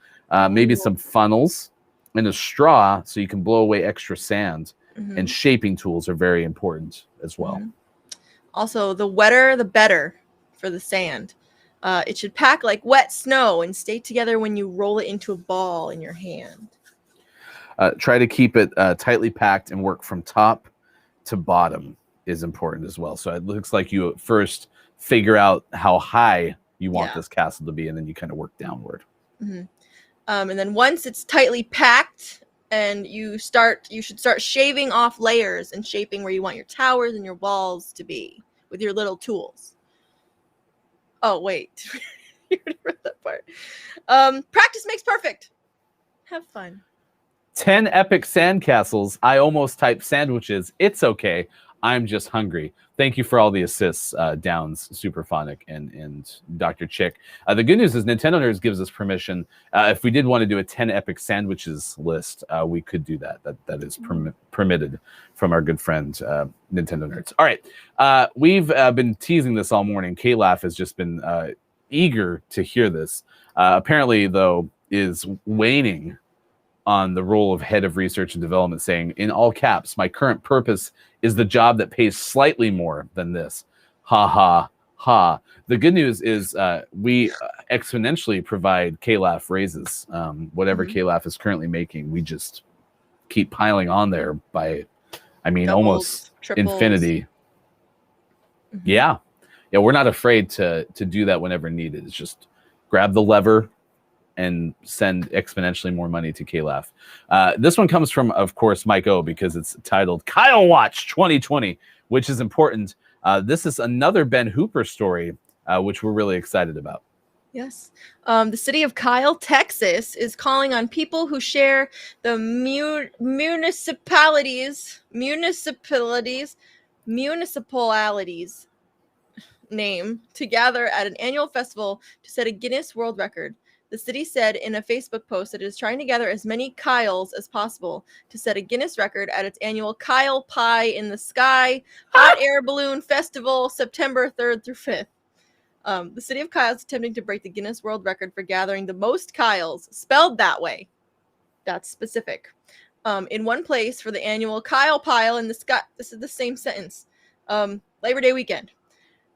Maybe some funnels and a straw so you can blow away extra sand. And shaping tools are very important as well. Also, the wetter, the better for the sand. It should pack like wet snow and stay together when you roll it into a ball in your hand. Try to keep it tightly packed and work from top to bottom is important as well. So it looks like you first figure out how high you want this castle to be, and then you kind of work downward. And then once it's tightly packed, and you should start shaving off layers and shaping where you want your towers and your walls to be with your little tools. Oh, wait. You already read that part. Practice makes perfect. Have fun. 10 epic sandcastles. I almost typed sandwiches. It's okay. I'm just hungry. Thank you for all the assists, Downs, Superphonic, and Dr. Chick. The good news is Nintendo Nerds gives us permission. If we did want to do a 10 epic sandwiches list, we could do that. That is permitted from our good friend, Nintendo Nerds. All right. We've been teasing this all morning. K-Laugh has just been eager to hear this. Apparently, though, is waning on the role of head of research and development, saying, in all caps, my current purpose is the job that pays slightly more than this. Ha, ha, ha. The good news is we exponentially provide K-Laugh raises. Whatever K-Laugh is currently making, we just keep piling on there by, Doubles, almost triples. infinity. Yeah, we're not afraid to do that whenever needed. It's just grab the lever and send exponentially more money to K-Laugh. This one comes from, of course, Mike O, because it's titled Kyle Watch 2020, which is important. This is another Ben Hooper story, which we're really excited about. Yes. The city of Kyle, Texas, is calling on people who share the municipalities name to gather at an annual festival to set a Guinness World Record. The city said in a Facebook post that it is trying to gather as many Kyles as possible to set a Guinness record at its annual Kyle Pie in the Sky Hot Air Balloon Festival, September 3rd through 5th. The city of Kyle is attempting to break the Guinness World Record for gathering the most Kyles, spelled that way. That's specific. In one place for the annual Kyle Pile in the Sky. This is the same sentence. Labor Day weekend.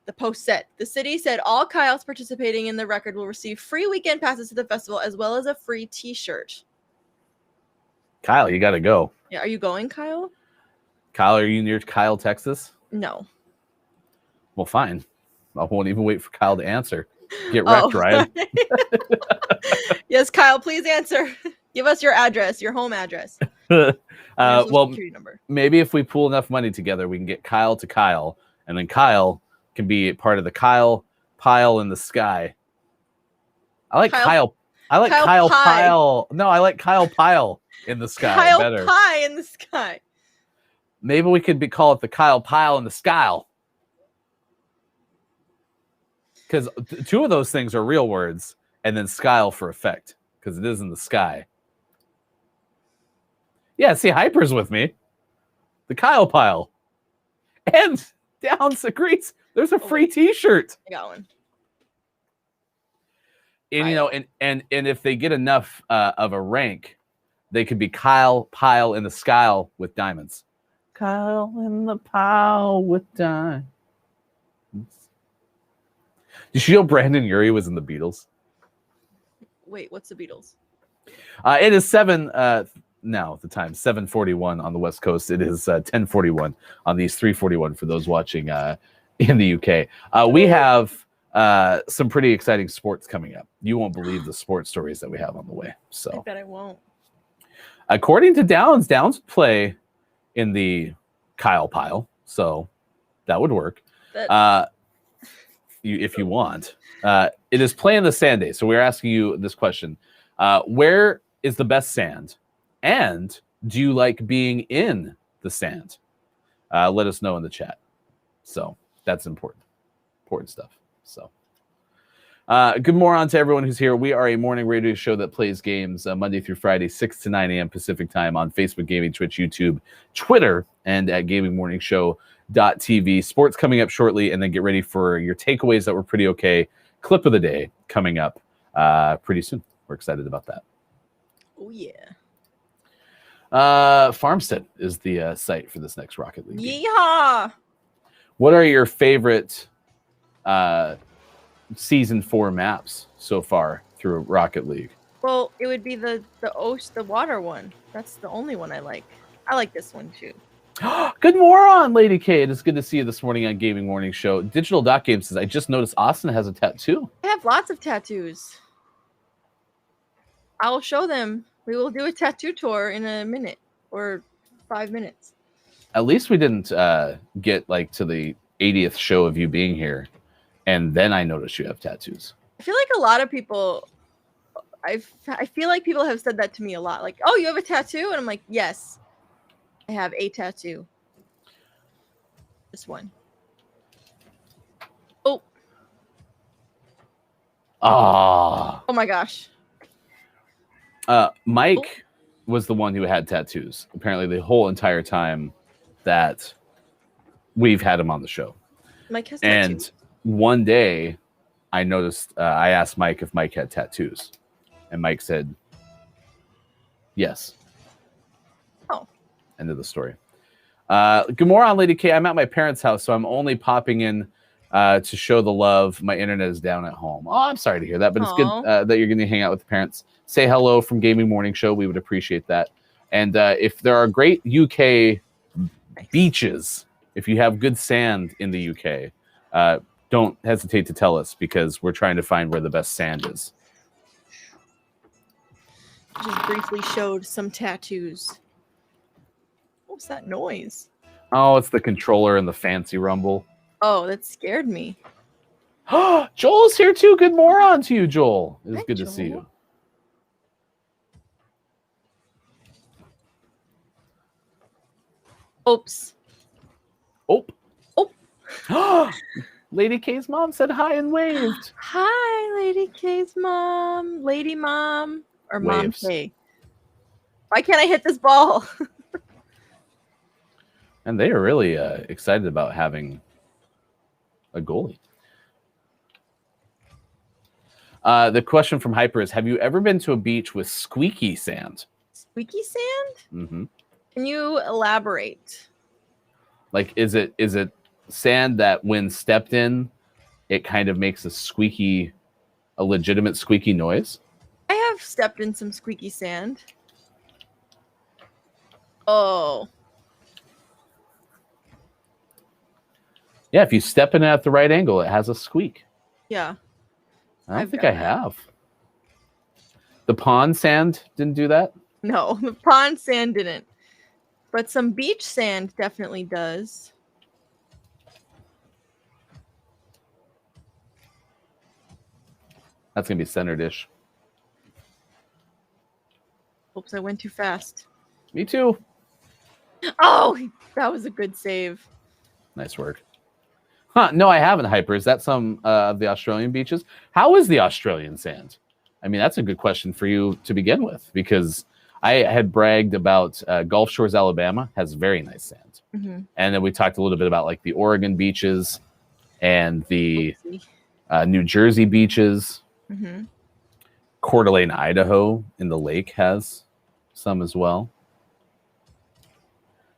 The post said, the city said all Kyles participating in the record will receive free weekend passes to the festival as well as a free t-shirt. Kyle, you got to go. Yeah, are you going, Kyle? Kyle, are you near Kyle, Texas? No. Well, fine. I won't even wait for Kyle to answer. Get wrecked, Ryan. Yes, Kyle, please answer. Give us your address, your home address. Well, maybe if we pool enough money together, we can get Kyle to Kyle, and then Kyle can be part of the Kyle Pile in the Sky. I like Kyle. I like Kyle Pile. No, I like Kyle Pile in the Sky Kyle better. Pie in the Sky. Maybe we could call it the Kyle Pile in the Sky. Because two of those things are real words, and then skyle for effect, because it is in the sky. Yeah, see, Hyper's with me. The Kyle Pile. And Downs agrees. There's a free t-shirt. I got one. And you know, and if they get enough of a rank, they could be Kyle Pile in the Skyle with diamonds. Kyle in the pile with diamonds. Did you know Brandon Urie was in the Beatles? Wait, what's the Beatles? It is 7:41 on the West Coast. It is 10:41 on the East, 3:41 for those watching in the UK. We have some pretty exciting sports coming up. You won't believe the sports stories that we have on the way. So I bet I won't. According to Downs would play in the Kyle Pile, so that would work. If you want. It is Play in the Sand Day. So we're asking you this question. Where is the best sand? And do you like being in the sand? Let us know in the chat. So that's important. Important stuff. So good morning to everyone who's here. We are a morning radio show that plays games Monday through Friday, 6 to 9 a.m. Pacific time on Facebook Gaming, Twitch, YouTube, Twitter, and at gamingmorningshow.tv. Sports coming up shortly, and then get ready for your takeaways that were pretty okay. Clip of the day coming up pretty soon. We're excited about that. Oh, yeah. Farmstead is the site for this next Rocket League game. Yeehaw! What are your favorite Season 4 maps so far through Rocket League? Well, it would be the water one. That's the only one I like. I like this one too. Good morning, Lady K. It is good to see you this morning on Gaming Morning Show. Digital Dot Game says, I just noticed Austin has a tattoo. I have lots of tattoos. I will show them. We will do a tattoo tour in a minute or 5 minutes. At least we didn't get like to the 80th show of you being here, and then I noticed you have tattoos. I feel like a lot of people, I feel like people have said that to me a lot. Like, oh, you have a tattoo? And I'm like, yes, I have a tattoo. This one. Oh. Oh my gosh. Mike was the one who had tattoos, apparently the whole entire time that we've had him on the show. Mike has tattoos. And one day I noticed, I asked Mike if Mike had tattoos, and Mike said, yes. Oh. End of the story. Good morning, Lady K. I'm at my parents' house, so I'm only popping in to show the love. My internet is down at home. Oh, I'm sorry to hear that, but it's good that you're going to hang out with the parents. Say hello from Gaming Morning Show. We would appreciate that. And if there are great UK beaches, if you have good sand in the UK, don't hesitate to tell us, because we're trying to find where the best sand is. Just briefly showed some tattoos. What's that noise? Oh, it's the controller and the fancy rumble. Oh, that scared me. Joel's here too. Good morning to you, Joel. It's Hi, good to see Joel. you. Oops. Oh. Oh. Lady K's mom said hi and waved. Hi, Lady K's mom. Lady Mom. Or Waves. Mom K. Why can't I hit this ball? And they are really excited about having a goalie. The question from Hyper is, have you ever been to a beach with squeaky sand? Squeaky sand? Mm-hmm. Can you elaborate? Like, is it sand that when stepped in, it kind of makes a legitimate squeaky noise? I have stepped in some squeaky sand. Oh. Yeah, if you step in it at the right angle, it has a squeak. Yeah. I don't think I have. The pond sand didn't do that? No, the pond sand didn't. But some beach sand definitely does. That's going to be center dish. Oops, I went too fast. Me too. Oh, that was a good save. Nice work. No, I haven't, Hyper. Is that some of the Australian beaches? How is the Australian sand? I mean, that's a good question for you to begin with, because I had bragged about Gulf Shores, Alabama has very nice sand. Mm-hmm. And then we talked a little bit about like the Oregon beaches and the New Jersey beaches. Mm-hmm. Coeur d'Alene, Idaho in the lake has some as well.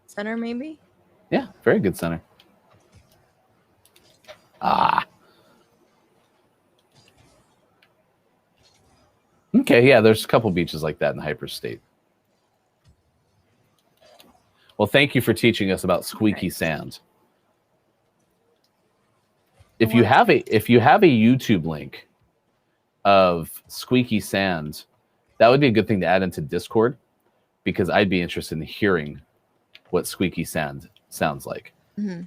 Center, maybe? Yeah, very good center. Okay, yeah, there's a couple beaches like that in Hyper State. Well, thank you for teaching us about squeaky sand. If you have a YouTube link of squeaky sand, that would be a good thing to add into Discord, because I'd be interested in hearing what squeaky sand sounds like. Mm-hmm.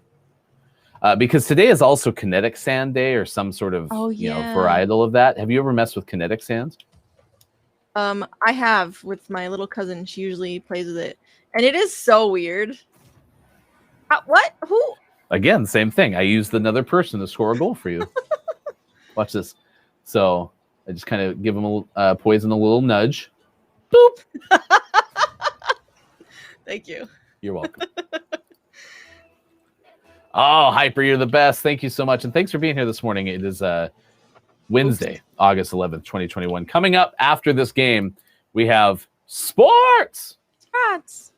Because today is also Kinetic Sand Day, or some sort of varietal of that. Have you ever messed with Kinetic Sand? I have with my little cousin. She usually plays with it, and it is so weird. What? Who? Again, same thing. I used another person to score a goal for you. Watch this. So I just kind of give them Poison a little nudge. Boop. Thank you. You're welcome. Oh, Hyper, you're the best. Thank you so much. And thanks for being here this morning. It is Wednesday, August 11th, 2021. Coming up after this game, we have sports. Sports.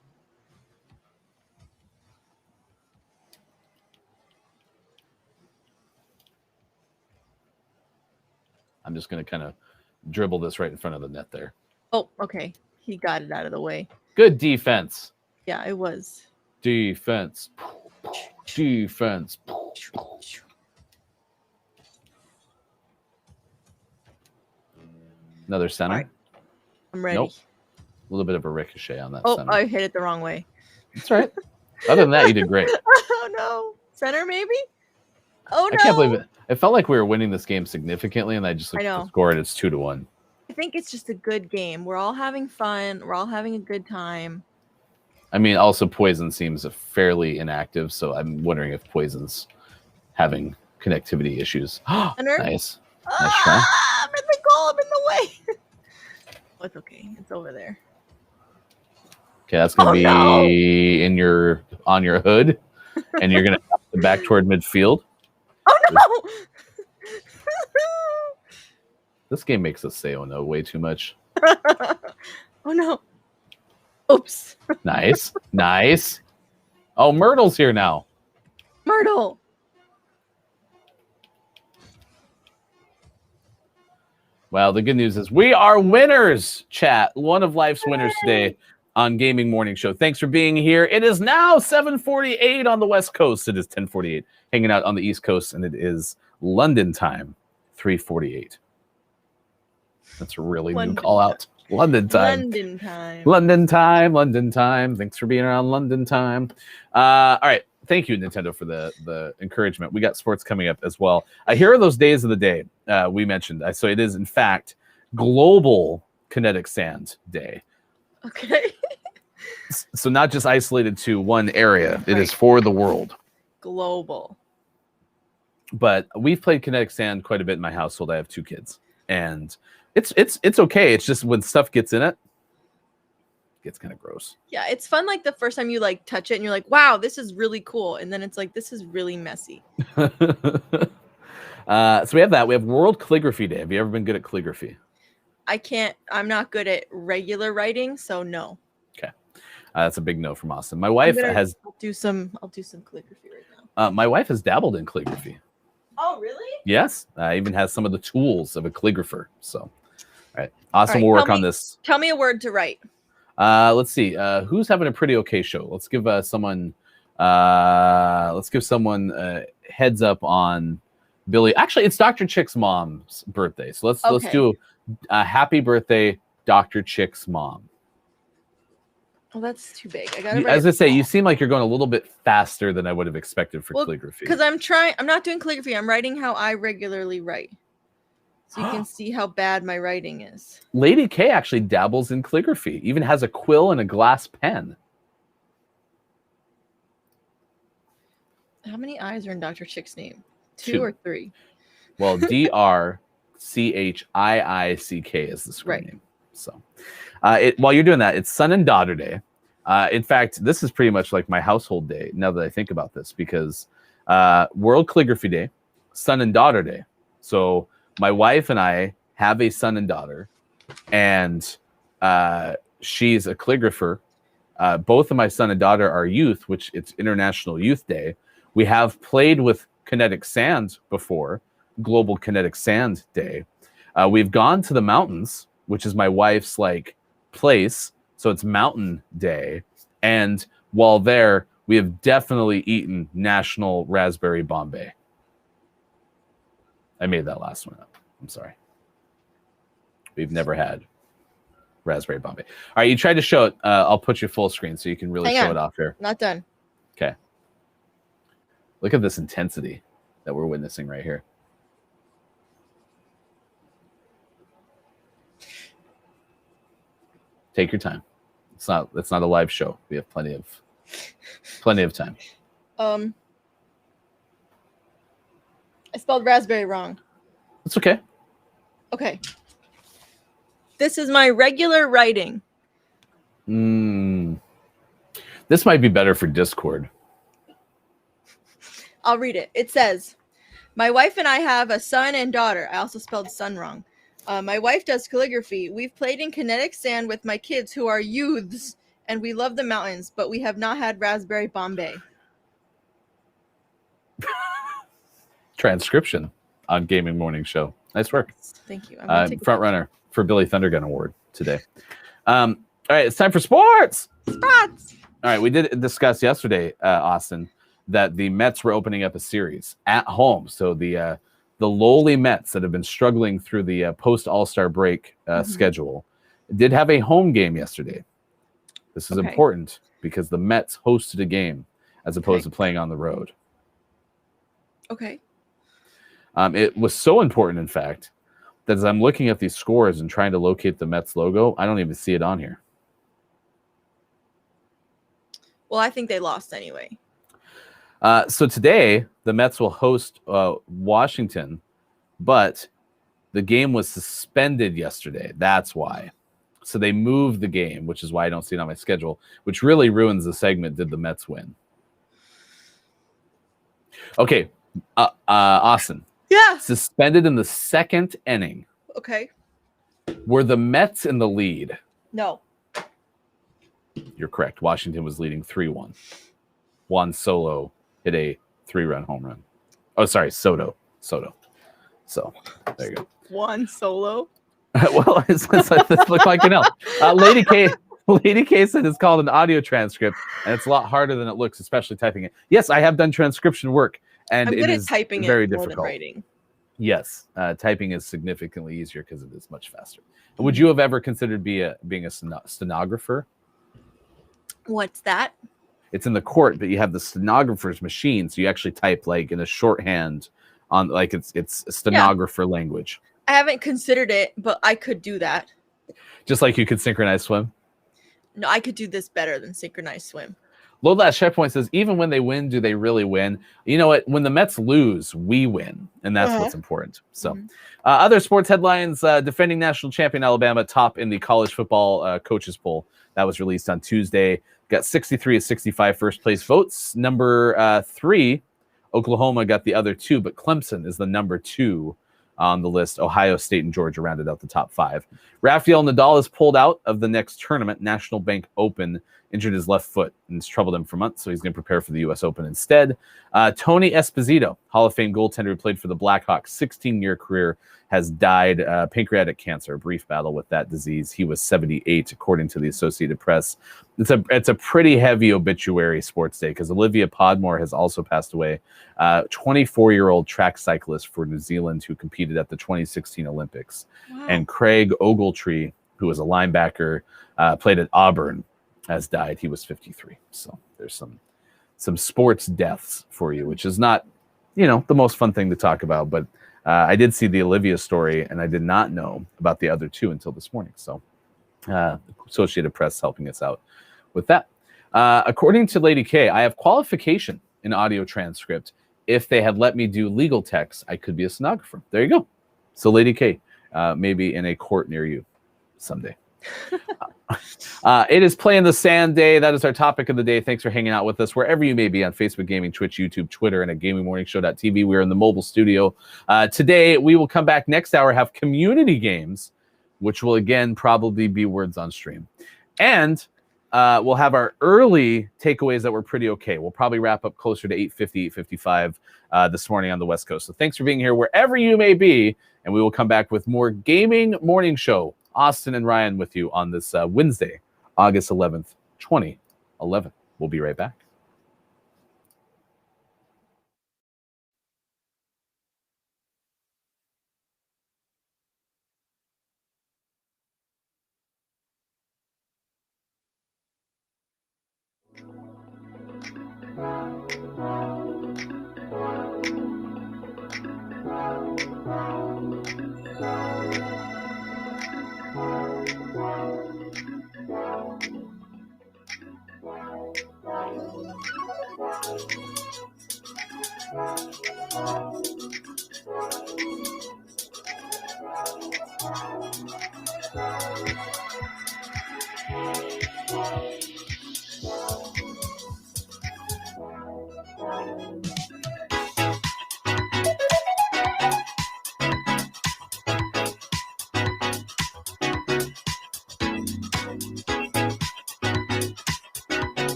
I'm just going to kind of dribble this right in front of the net there. Oh, okay. He got it out of the way. Good defense. Yeah, it was. Defense. Defense. Another center. Right. I'm ready. Nope. A little bit of a ricochet on that center. Oh, I hit it the wrong way. That's right. Other than that, you did great. Oh, no. Center, maybe? Oh, no. I can't believe it. It felt like we were winning this game significantly, and I just looked at the score, and it's 2-1. I think it's just a good game. We're all having fun. We're all having a good time. I mean, also Poison seems fairly inactive, so I'm wondering if Poison's having connectivity issues. Nice. Nice try. I'm in the goal. I'm in the way. Oh, it's okay. It's over there. Okay, that's gonna be on your hood, and you're gonna have to back toward midfield. Oh no! This game makes us say "oh no" way too much. Oh no! Oops. Nice, nice. Oh, Myrtle's here now. Myrtle. Well, the good news is we are winners, chat. One of life's winners today on Gaming Morning Show. Thanks for being here. It is now 7:48 on the West Coast. It is 10:48 hanging out on the East Coast, and it is London time, 3:48. That's a really new call out. London time. London time. London time. London time. Thanks for being around London time. All right. thank you, Nintendo, for the encouragement. We got sports coming up as well. Here are those days of the day we mentioned. So it is, in fact, Global Kinetic Sand Day. Okay. So not just isolated to one area. It is for the world. Global. But we've played Kinetic Sand quite a bit in my household. I have 2 kids, and it's okay. It's just when stuff gets in it, gets kind of gross. Yeah, it's fun like the first time you like touch it and you're like, wow, this is really cool. And then it's like, this is really messy. So we have that. We have World Calligraphy Day. Have you ever been good at calligraphy? I'm not good at regular writing, so no. Okay. That's a big no from Austin. My wife has I'll do some calligraphy right now. My wife has dabbled in calligraphy. Oh, really? Yes. Even has some of the tools of a calligrapher. So, all right. Awesome. We'll work on this. Tell me a word to write. Let's see. Who's having a pretty okay show? Let's give someone heads up on Billy. Actually, it's Dr. Chick's mom's birthday. So let's do a happy birthday, Dr. Chick's mom. Oh, that's too big. I gotta. As I say, you seem like you're going a little bit faster than I would have expected for calligraphy. Because I'm not doing calligraphy. I'm writing how I regularly write. So you can see how bad my writing is. Lady K actually dabbles in calligraphy, even has a quill and a glass pen. How many I's are in Dr. Chick's name? 2 or 3? Well, DRCHIICK is the screen name. So while you're doing that, it's Son and Daughter Day. In fact, this is pretty much like my household day now that I think about this, because World Calligraphy Day, Son and Daughter Day. So my wife and I have a son and daughter, and she's a calligrapher. Both of my son and daughter are youth, which it's International Youth Day. We have played with kinetic sand before, Global Kinetic Sand Day. We've gone to the mountains, which is my wife's place. So it's Mountain Day. And while there, we have definitely eaten National Raspberry Bombay. I made that last one up. I'm sorry. We've never had Raspberry Bombay. All right, you tried to show it. I'll put you full screen so you can really show it off here. Not done. Okay. Look at this intensity that we're witnessing right here. Take your time. It's not a live show. We have plenty of time. I spelled raspberry wrong. It's okay. Okay. This is my regular writing. This might be better for Discord. I'll read it. It says, my wife and I have a son and daughter. I also spelled son wrong. My wife does calligraphy. We've played in kinetic sand with my kids who are youths, and we love the mountains, but we have not had Raspberry Bombay. Transcription on Gaming Morning Show. Nice work. Thank you. Front runner for Billy Thundergun Award today. All right, it's time for sports. Sports. All right, we did discuss yesterday, Austin, that the Mets were opening up a series at home. So the lowly Mets that have been struggling through the post All-Star break schedule did have a home game yesterday. This is important because the Mets hosted a game as opposed to playing on the road. Okay. It was so important, in fact, that as I'm looking at these scores and trying to locate the Mets logo, I don't even see it on here. Well, I think they lost anyway. So today, the Mets will host Washington, but the game was suspended yesterday. That's why. So they moved the game, which is why I don't see it on my schedule, which really ruins the segment, Did the Mets Win? Okay, Austin. Yeah. Suspended in the second inning. Okay. Were the Mets in the lead? No. You're correct. Washington was leading 3-1. Juan Solo hit a 3-run home run. Oh, sorry, Soto. So there you go. Juan Solo. Well, this looked like an L. Lady K said it's called an audio transcript, and it's a lot harder than it looks, especially typing it. Yes, I have done transcription work, and it is typing very it more difficult. than writing. Yes, typing is significantly easier because it is much faster. Would you have ever considered being a stenographer? What's that? it's in the court, but you have the stenographer's machine, so you actually type like in a shorthand on like it's a stenographer language. I haven't considered it, but I could do that. Just like you could synchronize swim. No, I could do this better than synchronized swim. Load Last Checkpoint says, even when they win, do they really win? You know what? When the Mets lose, we win, and that's what's important. So, other sports headlines: defending national champion Alabama top in the college football coaches poll that was released on Tuesday. Got 63 of 65 first place votes. Number 3, Oklahoma got the other 2, but Clemson is the number 2 on the list. Ohio State and Georgia rounded out the top 5. Rafael Nadal is pulled out of the next tournament, National Bank Open, injured his left foot, and it's troubled him for months, so he's going to prepare for the U.S. Open instead. Tony Esposito, Hall of Fame goaltender who played for the Blackhawks, 16-year career, has died. Pancreatic cancer, a brief battle with that disease. He was 78, according to the Associated Press. It's a pretty heavy obituary sports day because Olivia Podmore has also passed away. 24-year-old track cyclist for New Zealand who competed at the 2016 Olympics. Wow. And Craig Ogletree, who was a linebacker, played at Auburn, has died. He was 53. So there's some sports deaths for you, which is not, the most fun thing to talk about. But I did see the Olivia story, and I did not know about the other 2 until this morning. So Associated Press helping us out with that. According to Lady K, I have qualification in audio transcript. If they had let me do legal text, I could be a stenographer. There you go. So Lady K, maybe in a court near you someday. It is Play in the Sand Day. That is our topic of the day. Thanks for hanging out with us wherever you may be on Facebook Gaming, Twitch, YouTube, Twitter, and at gamingmorningshow.tv. We are in the mobile studio. Today, we will come back next hour, have community games, which will again probably be words on stream. And we'll have our early takeaways that were pretty okay. We'll probably wrap up closer to 8:50, 8:55 this morning on the West Coast. So thanks for being here wherever you may be. And we will come back with more Gaming Morning Show. Austin and Ryan with you on this Wednesday, August 11th, 2011. We'll be right back.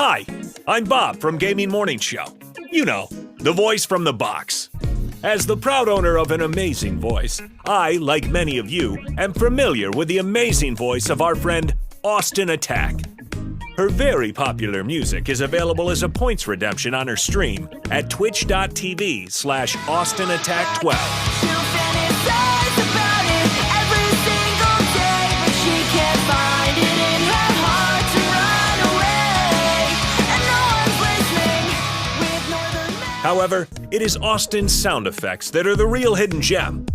Hi, I'm Bob from Gaming Morning Show. You know, the voice from the box. As the proud owner of an amazing voice, I, like many of you, am familiar with the amazing voice of our friend Austin Attack. Her very popular music is available as a points redemption on her stream at twitch.tv/AustinAttack12. However, it is Austin's sound effects that are the real hidden gem.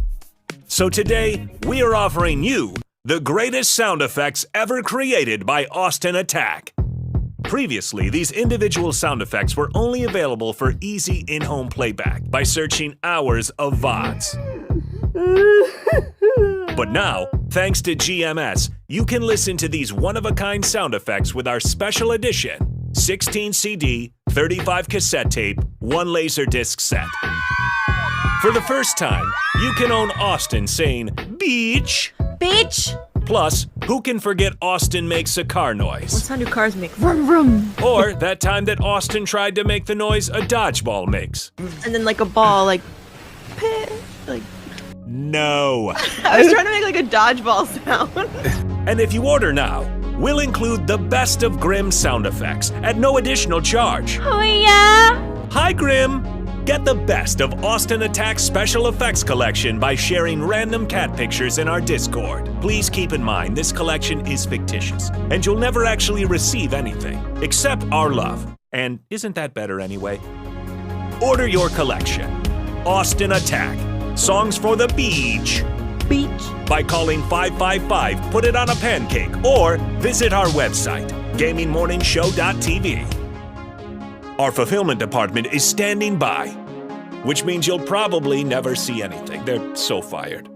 So today, we are offering you the greatest sound effects ever created by Austin Attack. Previously, these individual sound effects were only available for easy in-home playback by searching hours of VODs. But now, thanks to GMS, you can listen to these one-of-a-kind sound effects with our special edition 16 CD, 35 cassette tape, 1 Laserdisc set. For the first time, you can own Austin saying, "Beach." Beach. Plus, who can forget Austin makes a car What noise? sound do cars make? Vroom, vroom. Or that time that Austin tried to make the noise a dodgeball makes. And then like a ball, like, peh, like. No. I was trying to make like a dodgeball sound. And if you order now, we'll include the best of Grimm sound effects at no additional charge. Oh yeah. Hi, Grimm! Get the best of Austin Attack's special effects collection by sharing random cat pictures in our Discord. Please keep in mind this collection is fictitious, and you'll never actually receive anything, except our love. And isn't that better anyway? Order your collection. Austin Attack. Songs for the beach. Beach. By calling 555, put it on a pancake, or visit our website, gamingmorningshow.tv. Our fulfillment department is standing by, which means you'll probably never see anything. They're so fired.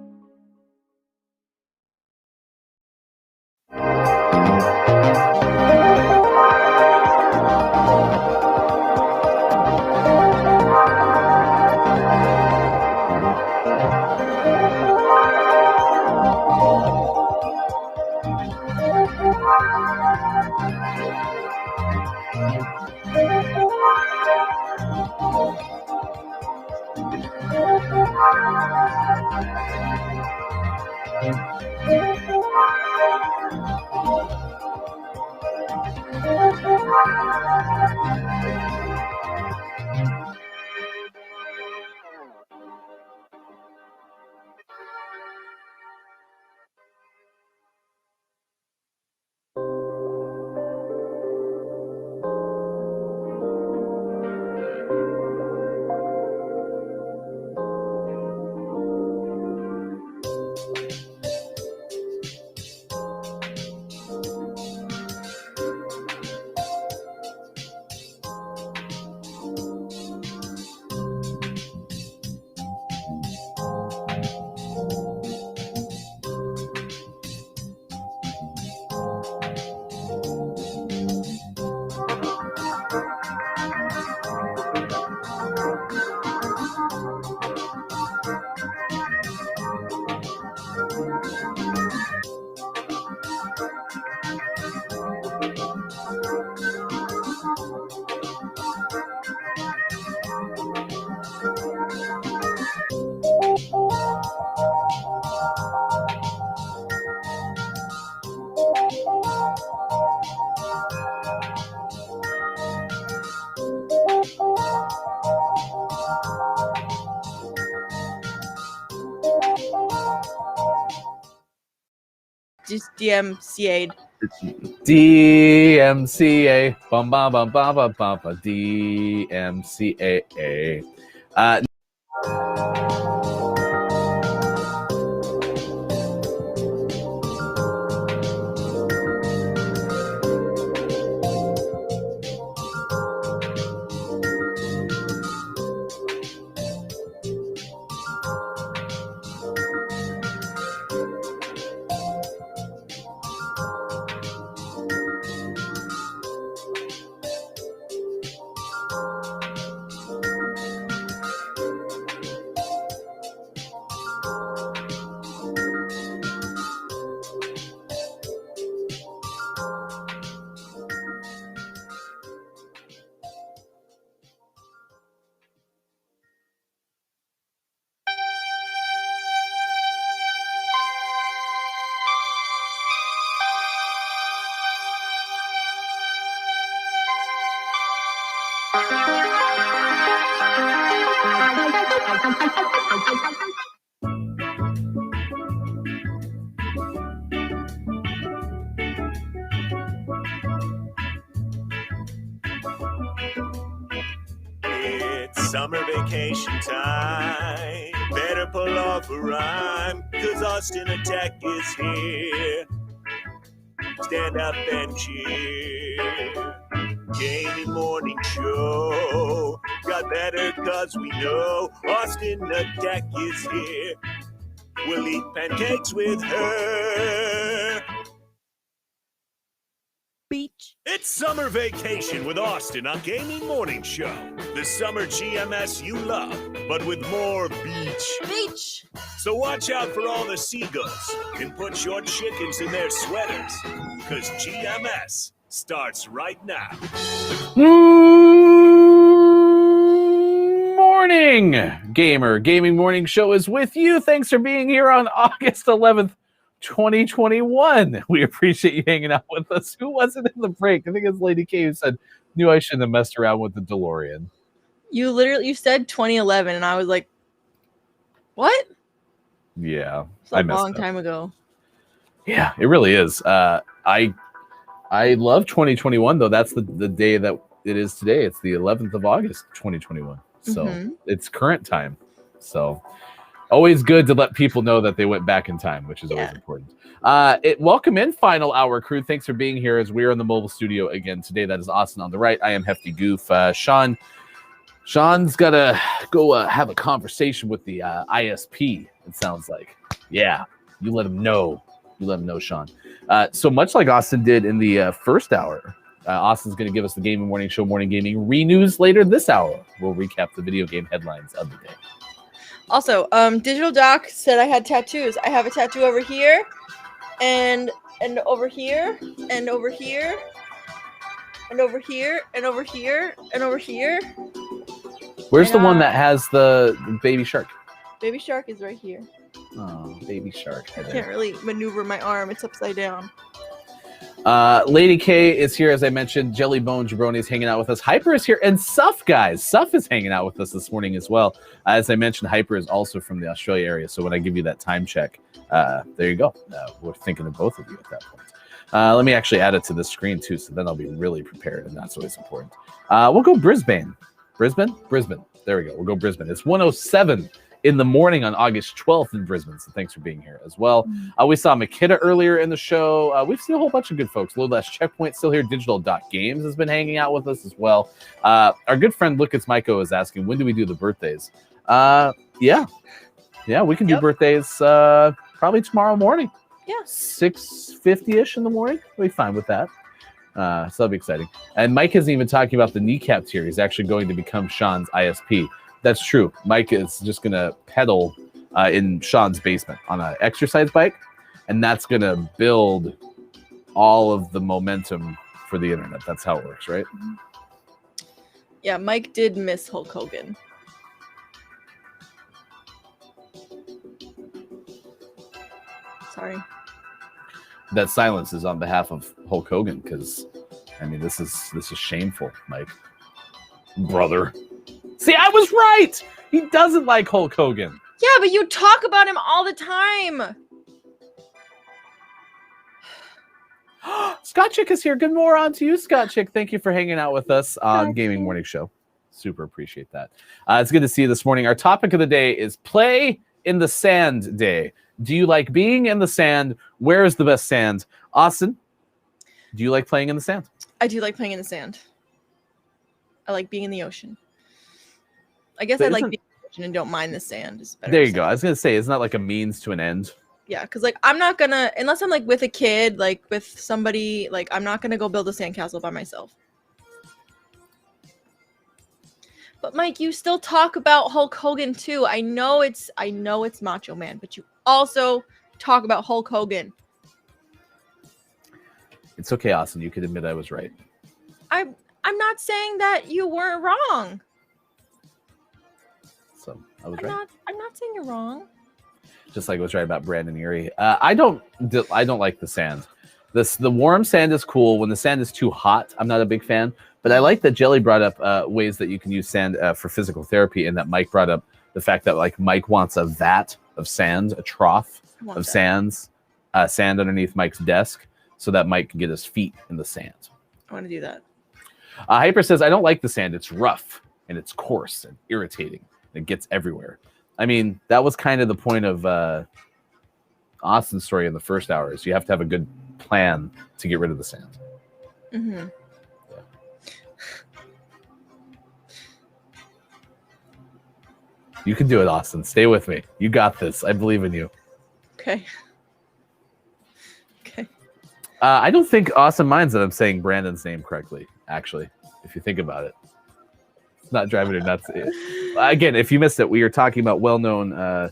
Just DMCA'd. DMCA. Bum bum bum bum bum bum bum. DMCA. It's summer vacation time. Better pull off a rhyme, 'cause Austin Attack is here. Stand up and cheer. Gaming morning show. Got better 'cause we know Austin Attack is here. We'll eat pancakes with her. Beach. It's summer vacation with Austin on Gaming Morning Show. The summer GMS you love, but with more beach. Beach. So watch out for all the seagulls and put your chickens in their sweaters, because GMS starts right now. Morning, gamer. Gaming Morning Show is with you. Thanks for being here on August 11th. 2021. We appreciate you hanging out with us. Who was it in the break? I think it's Lady K who said, knew I shouldn't have messed around with the DeLorean. You said 2011 and I was like, what? Yeah. It's a long time ago. Yeah, it really is. I love 2021 though. That's the day that it is today. It's the 11th of August, 2021. So it's current time. So always good to let people know that they went back in time, which is always important. Welcome in, Final Hour crew. Thanks for being here as we're in the mobile studio again today. That is Austin on the right. I am Hefty Goof. Sean's got to go have a conversation with the ISP, it sounds like. Yeah, you let him know. You let him know, Sean. So much like Austin did in the first hour, Austin's going to give us the Gaming Morning Show Morning Gaming Re-News later this hour. We'll recap the video game headlines of the day. Also, Digital Doc said I had tattoos. I have a tattoo over here, and over here, and over here, and over here, and over here, and over here. Where's the one that has the baby shark? Baby shark is right here. Oh, baby shark. I can't really maneuver my arm. It's upside down. Lady K is here, as I mentioned. Jellybone Jabroni is hanging out with us. Hyper is here, and Suff, guys. Suff is hanging out with us this morning as well. As I mentioned, Hyper is also from the Australia area, so when I give you that time check, there you go. We're thinking of both of you at that point. Let me actually add it to the screen, too, so then I'll be really prepared, and that's always important. We'll go Brisbane. Brisbane? There we go. We'll go Brisbane. It's 1:07 in the morning on August 12th in Brisbane, so thanks for being here as well. We saw Makita earlier in the show. We've seen a whole bunch of good folks. Low-Lash Checkpoint still here. Digital.Games has been hanging out with us as well. Our good friend Lucas Maiko is asking, when do we do the birthdays? Yeah, we can do birthdays probably tomorrow morning. Yeah. 6:50-ish in the morning. We'll be fine with that. So that'll be exciting. And Mike isn't even talking about the kneecap tier. He's actually going to become Sean's ISP. That's true. Mike is just going to pedal in Sean's basement on an exercise bike, and that's going to build all of the momentum for the internet. That's how it works, right? Yeah, Mike did miss Hulk Hogan. Sorry. That silence is on behalf of Hulk Hogan, because, I mean, this is shameful, Mike. Brother. See, I was right! He doesn't like Hulk Hogan. Yeah, but you talk about him all the time. Scott Chick is here. Good morning on to you, Scott Chick. Thank you for hanging out with us on Gaming Morning Show. Super appreciate that. It's good to see you this morning. Our topic of the day is Play in the Sand Day. Do you like being in the sand? Where is the best sand? Austin, do you like playing in the sand? I do like playing in the sand. I like being in the ocean. I guess I like being in the ocean and don't mind the sand. There you go. I was going to say, it's not like a means to an end. Yeah, because like I'm not going to, unless I'm like with a kid, like with somebody, like I'm not going to go build a sandcastle by myself. But Mike, you still talk about Hulk Hogan too. I know it's Macho Man, but you also talk about Hulk Hogan. It's okay, Austin. You could admit I was right. I'm not saying that you weren't wrong. So I was right. I'm not saying you're wrong. Just like I was right about Brandon Erie. I don't like the sand. The warm sand is cool. When the sand is too hot, I'm not a big fan. But I like that Jelly brought up ways that you can use sand for physical therapy, and that Mike brought up the fact that like Mike wants a vat of sand, a trough of sand underneath Mike's desk, so that Mike can get his feet in the sand. I want to do that. Hyper says, I don't like the sand. It's rough and it's coarse and irritating. It gets everywhere. I mean, that was kind of the point of Austin's story in the first hour, is you have to have a good plan to get rid of the sand. Mm-hmm. You can do it, Austin. Stay with me. You got this. I believe in you. Okay. Okay. I don't think Austin minds that I'm saying Brandon's name correctly, actually, if you think about it. It's not driving her nuts. Again, if you missed it, we are talking about well-known... I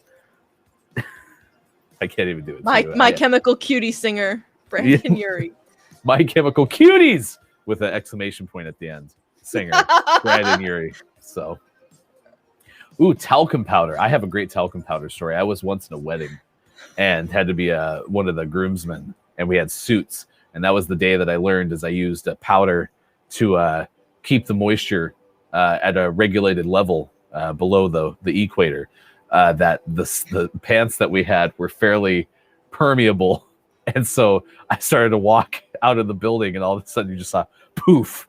can't even do it. My Chemical Cutie singer, Brandon Urie. My Chemical Cuties! With an exclamation point at the end. Singer, Brandon Urie. So... Ooh, talcum powder. I have a great talcum powder story. I was once in a wedding and had to be one of the groomsmen, and we had suits. And that was the day that I learned, as I used a powder to keep the moisture at a regulated level below the equator, that the pants that we had were fairly permeable. And so I started to walk out of the building, and all of a sudden you just saw poof,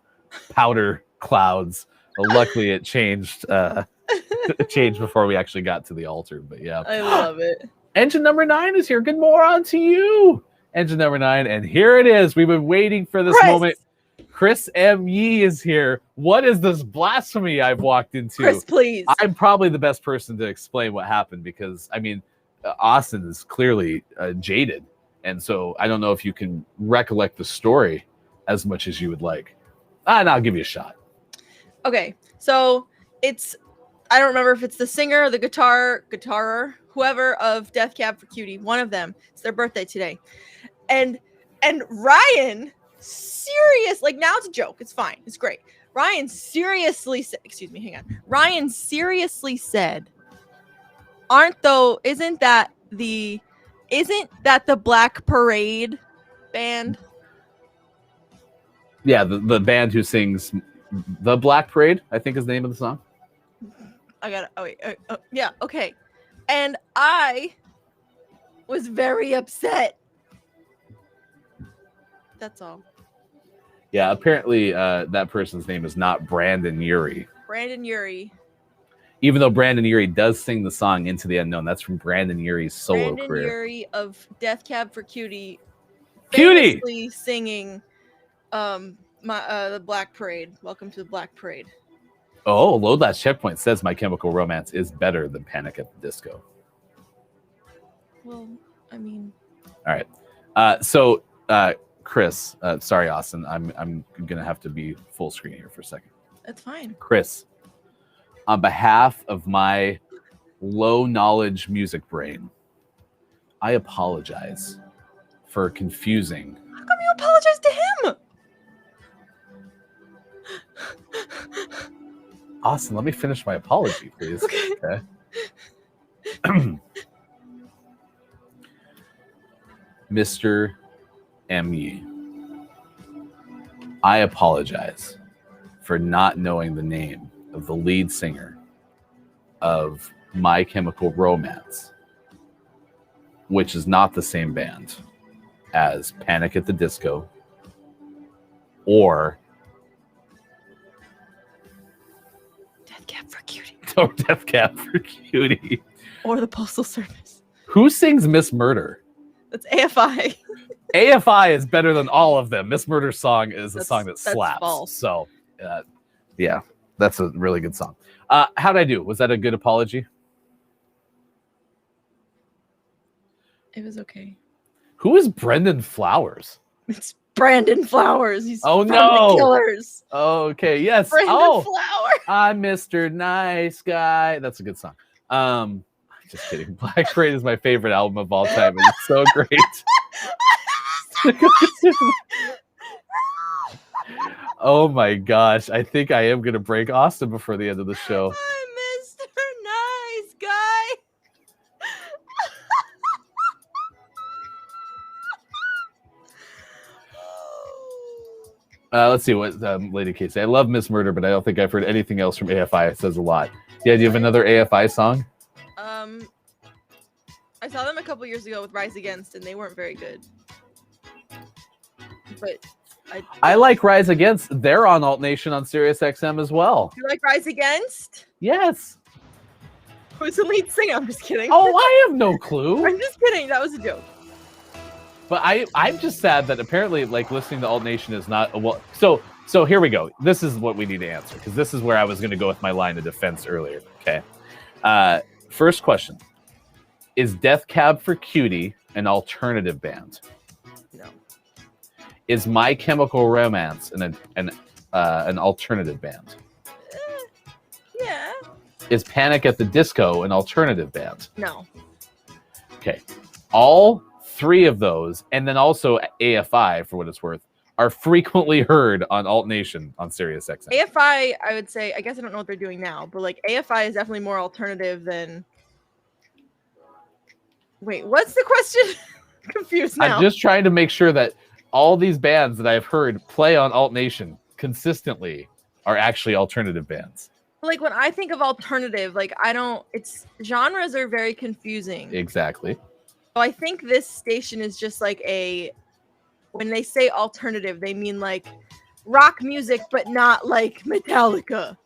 powder clouds. Luckily it changed. It changed before we actually got to the altar, but yeah. I love it. Engine number 9 is here. Good morning to you. Engine number 9, and here it is. We've been waiting for this moment. Chris M. Yee is here. What is this blasphemy I've walked into? Chris, please. I'm probably the best person to explain what happened, because, I mean, Austin is clearly jaded, and so I don't know if you can recollect the story as much as you would like. And I'll give you a shot. Okay, so it's... I don't remember if it's the singer or the guitarer, whoever of Death Cab for Cutie, one of them. It's their birthday today. And Ryan, serious, like now it's a joke. It's fine. It's great. Ryan seriously said, Ryan seriously said, isn't that the Black Parade band? Yeah, the band who sings The Black Parade, I think is the name of the song. I got it. Yeah, okay. And I was very upset. That's all. Yeah, apparently that person's name is not Brandon Urie. Brandon Urie. Even though Brandon Urie does sing the song Into the Unknown. That's from Brandon Urie's solo Brandon career. Urie of Death Cab for Cutie. Cutie! Famously singing the Black Parade. Welcome to the Black Parade. Oh, Load Last Checkpoint says My Chemical Romance is better than Panic at the Disco. Well, I mean... All right. So, Chris, sorry, Austin. I'm going to have to be full screen here for a second. That's fine. Chris, on behalf of my low-knowledge music brain, I apologize for confusing... How come you apologize to him? Austin, let me finish my apology, please. Okay. Mr. M.E., I apologize for not knowing the name of the lead singer of My Chemical Romance, which is not the same band as Panic at the Disco or Cab for Cutie. Or Death Cab for Cutie. Or the Postal Service. Who sings Miss Murder? That's AFI. AFI is better than all of them. Miss Murder's song is a song that slaps. False. So, yeah, that's a really good song. How'd I do? Was that a good apology? It was okay. Who is Brendan Flowers? It's Brandon Flowers. He's from the Killers. Okay, yes. Brandon Flowers. I'm Mr. Nice Guy. That's a good song. Just kidding. Black Parade is my favorite album of all time. It's so great. Oh my gosh. I think I am going to break Austin before the end of the show. I'm Mr. Nice Guy. Let's see what Lady K say. I love Miss Murder, but I don't think I've heard anything else from AFI. It says a lot. Yeah, do you have another AFI song? I saw them a couple years ago with Rise Against, and they weren't very good. But I like Rise Against. They're on Alt Nation on Sirius XM as well. You like Rise Against? Yes. Who's the lead singer? I'm just kidding. Oh, I have no clue. I'm just kidding. That was a joke. But I'm just sad that apparently, like, listening to Alt Nation is not well. So here we go. This is what we need to answer, because this is where I was going to go with my line of defense earlier. Okay. First question: is Death Cab for Cutie an alternative band? No. Is My Chemical Romance an alternative band? Yeah. Is Panic at the Disco an alternative band? No. Okay. All three of those, and then also AFI, for what it's worth, are frequently heard on Alt Nation on Sirius XM. AFI, I would say, I guess I don't know what they're doing now, but like AFI is definitely more alternative than. Wait, what's the question? Confused now. I'm just trying to make sure that all these bands that I've heard play on Alt Nation consistently are actually alternative bands. Like when I think of alternative, like it's genres are very confusing. Exactly. So I think this station is just like when they say alternative, they mean like rock music, but not like Metallica.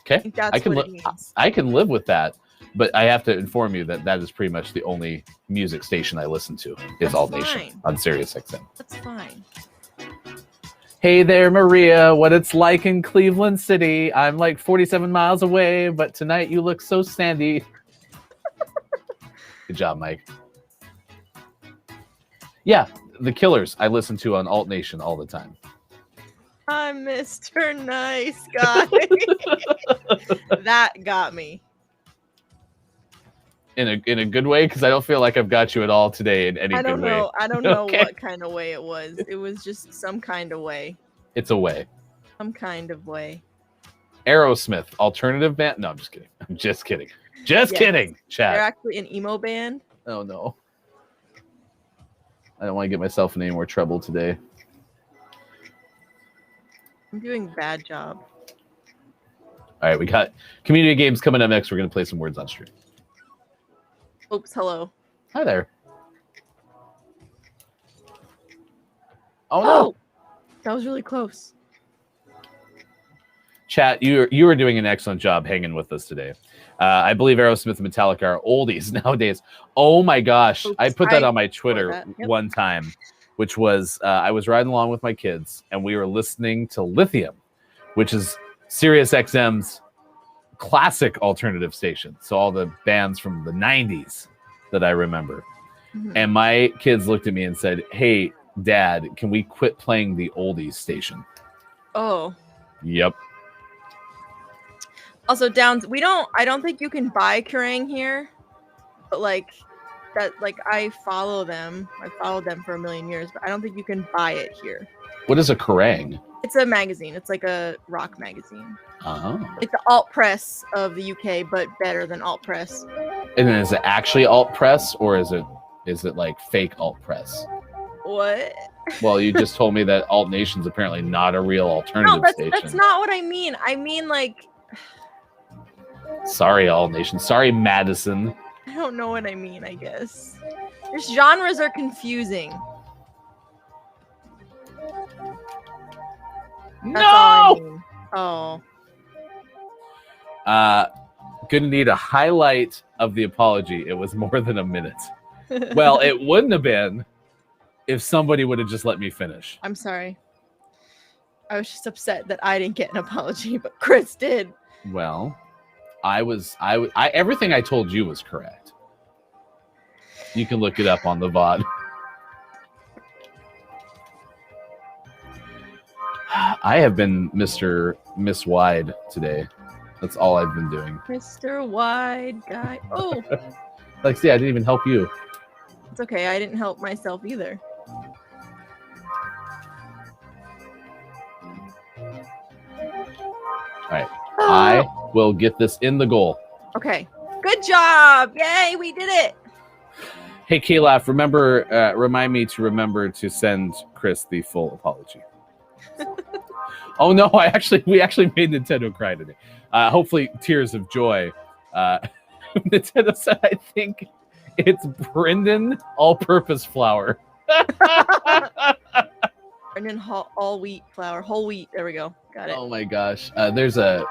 Okay. I can live with that, but I have to inform you that that is pretty much the only music station I listen to is Alt Nation on Sirius XM. That's fine. Hey there, Maria. What it's like in Cleveland City. I'm like 47 miles away, but tonight you look so sandy. Good job, Mike. Yeah, The Killers I listen to on Alt Nation all the time. I'm Mr. Nice Guy. That got me. In a good way, because I don't feel like I've got you at all today in any good way. I don't know Okay. what kind of way it was. It was just some kind of way. It's a way. Some kind of way. Aerosmith, alternative band? No, I'm just kidding. I'm just kidding. Just kidding, chat. They're actually an emo band. Oh, no. I don't want to get myself in any more trouble today. I'm doing a bad job. All right, we got community games coming up next. We're going to play some words on stream. Oops, hello. Hi there. Oh, no. That was really close. Chat, you are doing an excellent job hanging with us today. I believe Aerosmith and Metallica are oldies nowadays. Oh my gosh. Oops, I put that on my Twitter Yep. one time, which was I was riding along with my kids and we were listening to Lithium, which is Sirius XM's classic alternative station. So all the bands from the 90s that I remember. Mhm. And my kids looked at me and said, "Hey, Dad, can we quit playing the oldies station?" Oh. Yep. Also, Downs, I don't think you can buy Kerrang here, but like I follow them. I followed them for a million years, but I don't think you can buy it here. What is a Kerrang? It's a magazine. It's like a rock magazine. Oh. Like the alt press of the UK, but better than alt press. And then is it actually alt press or is it like fake alt press? What? Well, you just told me that Alt Nation's apparently not a real alternative station. That's not what I mean. I mean like Sorry, Alt Nation. Sorry, Madison. I don't know what I mean, I guess. Just genres are confusing. That's all I mean. Oh. Gonna need a highlight of the apology. It was more than a minute. Well, it wouldn't have been if somebody would have just let me finish. I'm sorry. I was just upset that I didn't get an apology, but Chris did. Well, everything I told you was correct. You can look it up on the VOD. I have been Miss Wide today. That's all I've been doing. Mr. Wide Guy. Oh, Like, see, I didn't even help you. it's okay. I didn't help myself either. All right. I will get this in the goal. Okay. Good job. Yay, we did it. Hey, K-Laugh, remind me to remember to send Chris the full apology. Oh no! We actually made Nintendo cry today. Hopefully, tears of joy. Nintendo said, "I think it's Brendan all-purpose flour." Brendan all wheat flour, whole wheat. There we go. Got it. Oh my gosh! There's a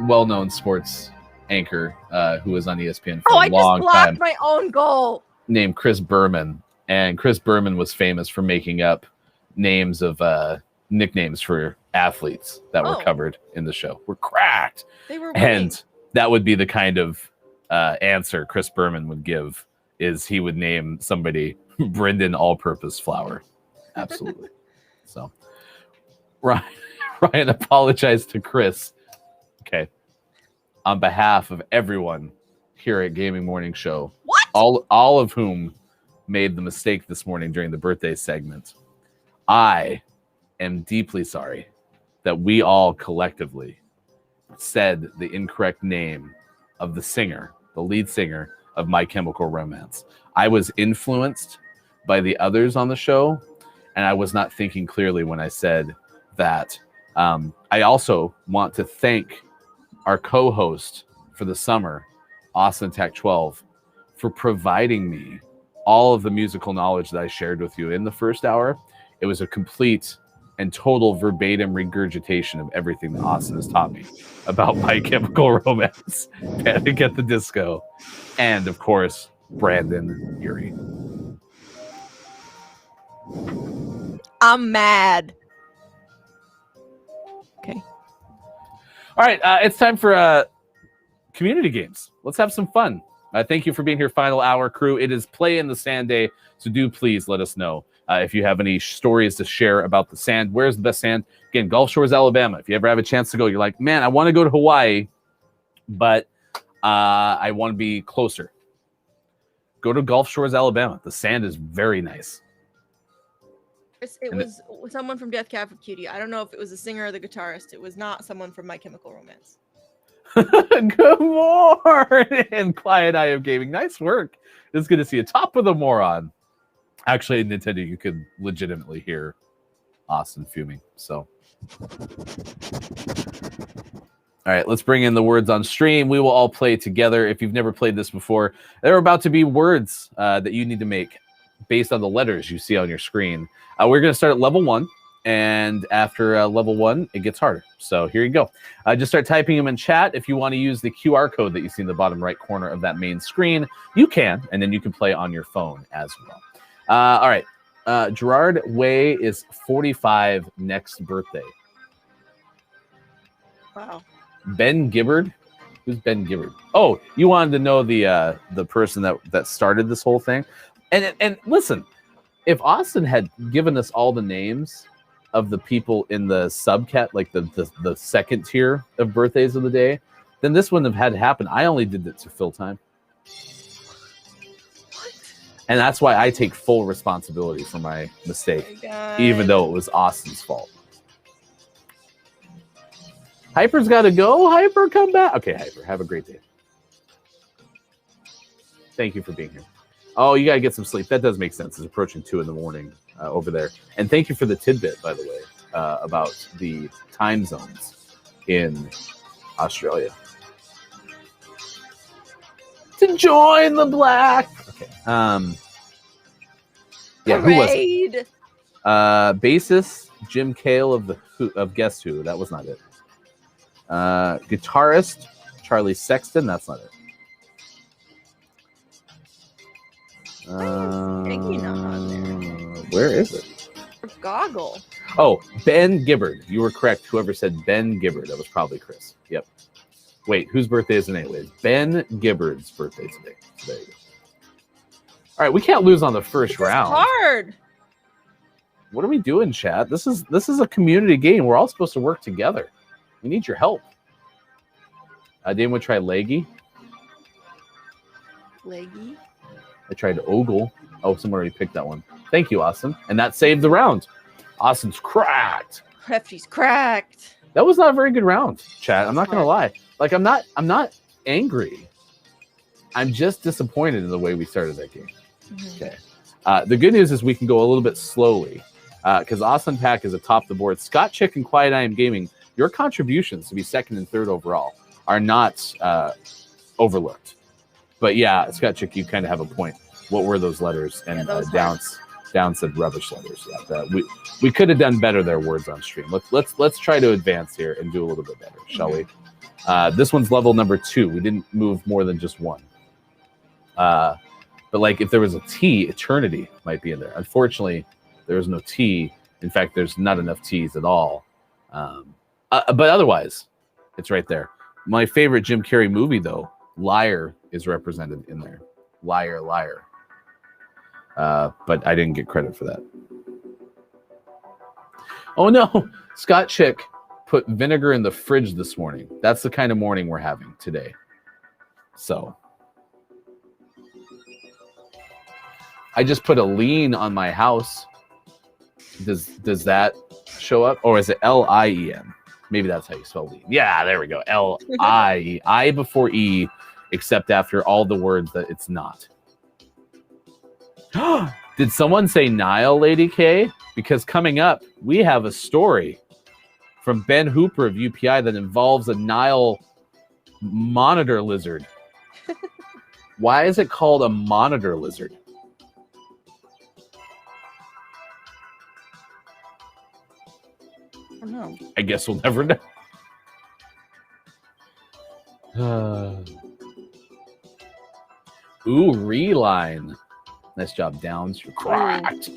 well-known sports anchor who was on ESPN for a long time. I just blocked my own goal. Named Chris Berman, and Chris Berman was famous for making up names of nicknames for athletes that were covered in the show. We're cracked. They were winning. And that would be the kind of answer Chris Berman would give. Is he would name somebody Brendan all-purpose flour. Absolutely. So Ryan apologized to Chris. Okay. On behalf of everyone here at Gaming Morning Show. What? All of whom made the mistake this morning during the birthday segment. I am deeply sorry that we all collectively said the incorrect name of the singer, the lead singer of My Chemical Romance. I was influenced by the others on the show, and I was not thinking clearly when I said that. I also want to thank our co-host for the summer, Austin Tech 12, for providing me all of the musical knowledge that I shared with you in the first hour. It was a complete and total verbatim regurgitation of everything that Austin has taught me about My Chemical Romance, Panic at the Disco, and of course, Brandon Urie. I'm mad. Okay. All right, it's time for community games. Let's have some fun. Thank you for being here, final hour crew. It is Play in the Sand Day, so do please let us know if you have any stories to share about the sand. Where's the best sand? Again, Gulf Shores, Alabama. If you ever have a chance to go, you're like, man, I want to go to Hawaii, but I want to be closer. Go to Gulf Shores, Alabama. The sand is very nice. It was someone from Death Cab for Cutie. I don't know if it was the singer or the guitarist. It was not someone from My Chemical Romance. Good morning, Quiet Eye of Gaming. Nice work. It's good to see you. Top of the moron. Actually, Nintendo, you could legitimately hear Austin fuming. So, all right, let's bring in the words on stream. We will all play together. If you've never played this before, there are about to be words that you need to make based on the letters you see on your screen. We're going to start at level 1. And after level 1, it gets harder. So here you go. Just start typing them in chat. If you want to use the QR code that you see in the bottom right corner of that main screen, you can. And then you can play on your phone as well. All right. Gerard Way is 45 next birthday. Wow. Ben Gibbard? Who's Ben Gibbard? Oh, you wanted to know the person that started this whole thing? And listen, if Austin had given us all the names of the people in the subcat, like the second tier of birthdays of the day, then this wouldn't have had to happen. I only did it to fill time. What? And that's why I take full responsibility for my mistake, even though it was Austin's fault. Hyper's got to go. Hyper, come back. Okay, Hyper, have a great day. Thank you for being here. Oh, you got to get some sleep. That does make sense. It's approaching 2 a.m. Over there. And thank you for the tidbit, by the way, about the time zones in Australia. To join the black. Okay. Yeah, who was it? Bassist Jim Cale of Guess Who. That was not it. Guitarist Charlie Sexton. That's not it. Where is it? Goggle. Oh, Ben Gibbard. You were correct. Whoever said Ben Gibbard, that was probably Chris. Yep. Wait, whose birthday is it anyway? Ben Gibbard's birthday today. So there you go. All right, we can't lose on the first round. Hard. What are we doing, chat? This is a community game. We're all supposed to work together. We need your help. Did anyone try Leggy? Leggy? I tried Ogle. Oh, someone already picked that one. Thank you, Austin. And that saved the round. Austin's cracked. Hefty's cracked. That was not a very good round, chat. I'm not gonna lie. Like I'm not angry. I'm just disappointed in the way we started that game. Mm-hmm. Okay. The good news is we can go a little bit slowly because Austin Pack is atop the board. Scott Chick and Quiet I Am Gaming, your contributions to be second and third overall are not overlooked. But yeah, Scott Chick, you kind of have a point. What were those letters? And Down said rubbish letters. Yeah, we could have done better there. Words on stream. Let's try to advance here and do a little bit better, shall we? This one's level number 2. We didn't move more than just one. But like if there was a T, eternity might be in there. Unfortunately, there is no T. In fact, there's not enough T's at all. But otherwise, it's right there. My favorite Jim Carrey movie, though, Liar, is represented in there. Liar, liar. But I didn't get credit for that. Oh no, Scott Chick put vinegar in the fridge this morning. That's the kind of morning we're having today. So I just put a lien on my house. Does that show up? Or is it L-I-E-N? Maybe that's how you spell lien. Yeah, there we go. L-I-E. I before E, except after all the words that it's not. Did someone say Nile, Lady K? Because coming up, we have a story from Ben Hooper of UPI that involves a Nile monitor lizard. Why is it called a monitor lizard? I don't know. I guess we'll never know. Ooh, reline. Nice job, Downs. You're correct.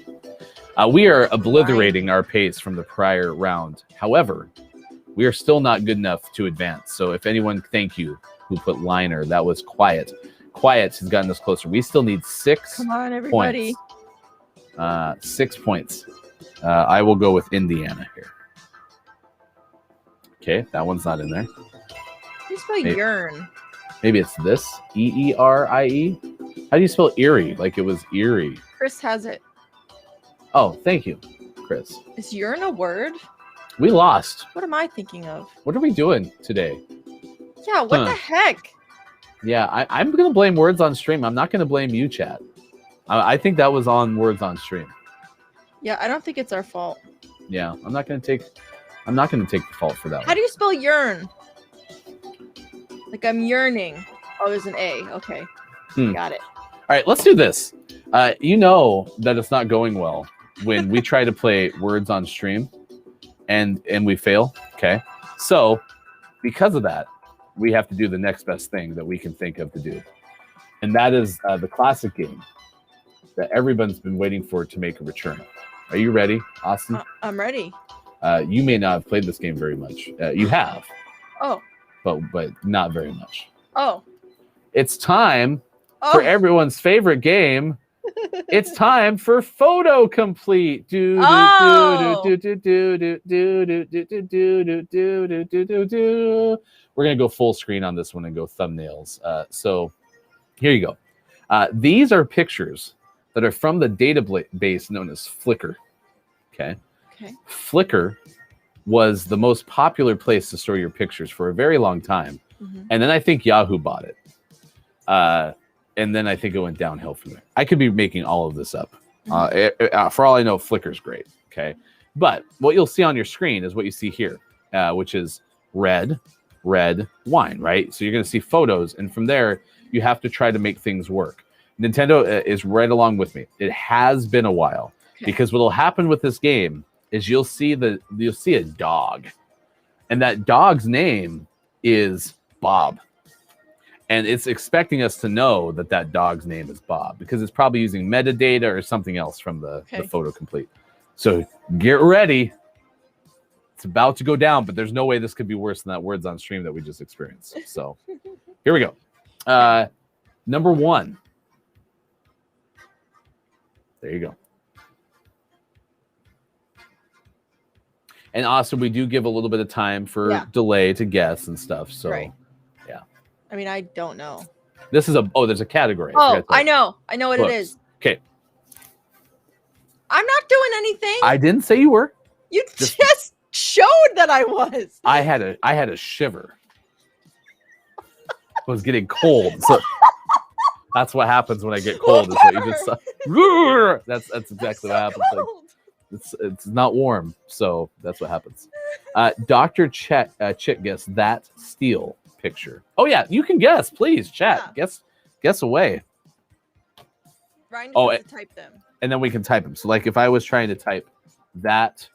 We are obliterating our pace from the prior round. However, we are still not good enough to advance. So if anyone, thank you, who put liner, that was Quiet. Quiet has gotten us closer. We still need 6 Come on, everybody. points. 6 points. I will go with Indiana here. Okay, that one's not in there. How do you spell yearn? Maybe it's this. E-E-R-I-E? How do you spell eerie? Like it was eerie. Chris has it. Oh, thank you, Chris. Is yearn a word? We lost. What am I thinking of? What are we doing today? Yeah, what the heck? Yeah, I'm going to blame words on stream. I'm not going to blame you, chat. I think that was on words on stream. Yeah, I don't think it's our fault. Yeah, I'm not going to take the fault for that How do you spell yearn? Like I'm yearning. Oh, there's an A. Okay. Got it. All right, let's do this. You know that it's not going well when we try to play words on stream and we fail. Okay. So because of that, we have to do the next best thing that we can think of to do. And that is the classic game that everyone's been waiting for to make a return. Are you ready, Austin? I'm ready. You may not have played this game very much. You have. Oh. But not very much. Oh. It's time for everyone's favorite game. It's time for Photo Complete. We're gonna go full screen on this one and go thumbnails. So here you go. These are pictures that are from the database known as Flickr. Okay. Flickr was the most popular place to store your pictures for a very long time. And then I think Yahoo bought it. And then I think it went downhill from there. I could be making all of this up. For all I know, Flickr's great. Okay. But what you'll see on your screen is what you see here, which is red wine, right? So you're going to see photos. And from there, you have to try to make things work. Nintendo is right along with me. It has been a while because what will happen with this game is you'll see a dog, and that dog's name is Bob. And it's expecting us to know that dog's name is Bob because it's probably using metadata or something else from the Photo Complete. So get ready. It's about to go down, but there's no way this could be worse than that words on stream that we just experienced. So here we go. Number 1. There you go. And also, we do give a little bit of time for delay to guess and stuff. So, yeah. I mean, I don't know. This is there's a category. I know what it is. Okay. I'm not doing anything. I didn't say you were. You just showed that I was. I had a shiver. I was getting cold. So that's what happens when I get cold. Is what you just saw. That's exactly what happens. Like, it's not warm, so that's what happens. Dr. Chick guessed that steel picture. Oh yeah, you can guess, please, chat. Yeah. Guess away. Ryan just has to type them. And then we can type them. So like if I was trying to type that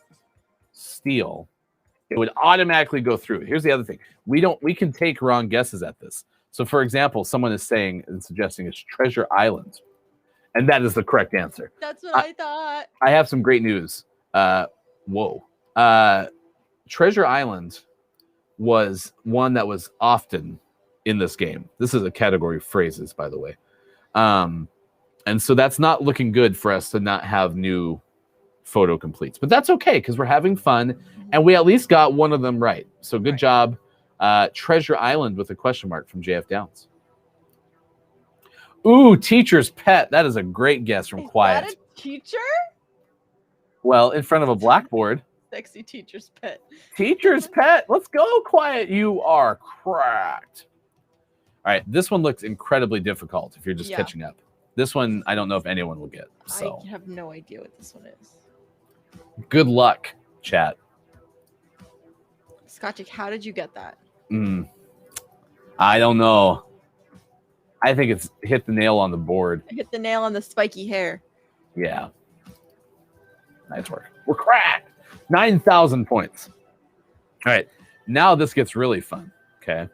steel, it would automatically go through. Here's the other thing. We can take wrong guesses at this. So for example, someone is saying and suggesting it's Treasure Island. And that is the correct answer. That's what I thought. I have some great news. Treasure Island was one that was often in this game. This is a category of phrases, by the way. And so that's not looking good for us to not have new photo completes. But that's okay, because we're having fun, and we at least got one of them right. So good job. Treasure Island with a question mark from JF Downs. Ooh, teacher's pet. That is a great guess from Quiet. Is that a teacher? Well, in front of a blackboard. Sexy teacher's pet. Teacher's pet. Let's go, Quiet. You are cracked. All right, this one looks incredibly difficult if you're just catching up. This one, I don't know if anyone will get. So I have no idea what this one is. Good luck, chat. Scotchick, how did you get that? I don't know. I think it's hit the nail on the board. I hit the nail on the spiky hair. Yeah. Nice work. We're cracked. 9,000 points. All right. Now this gets really fun. Okay.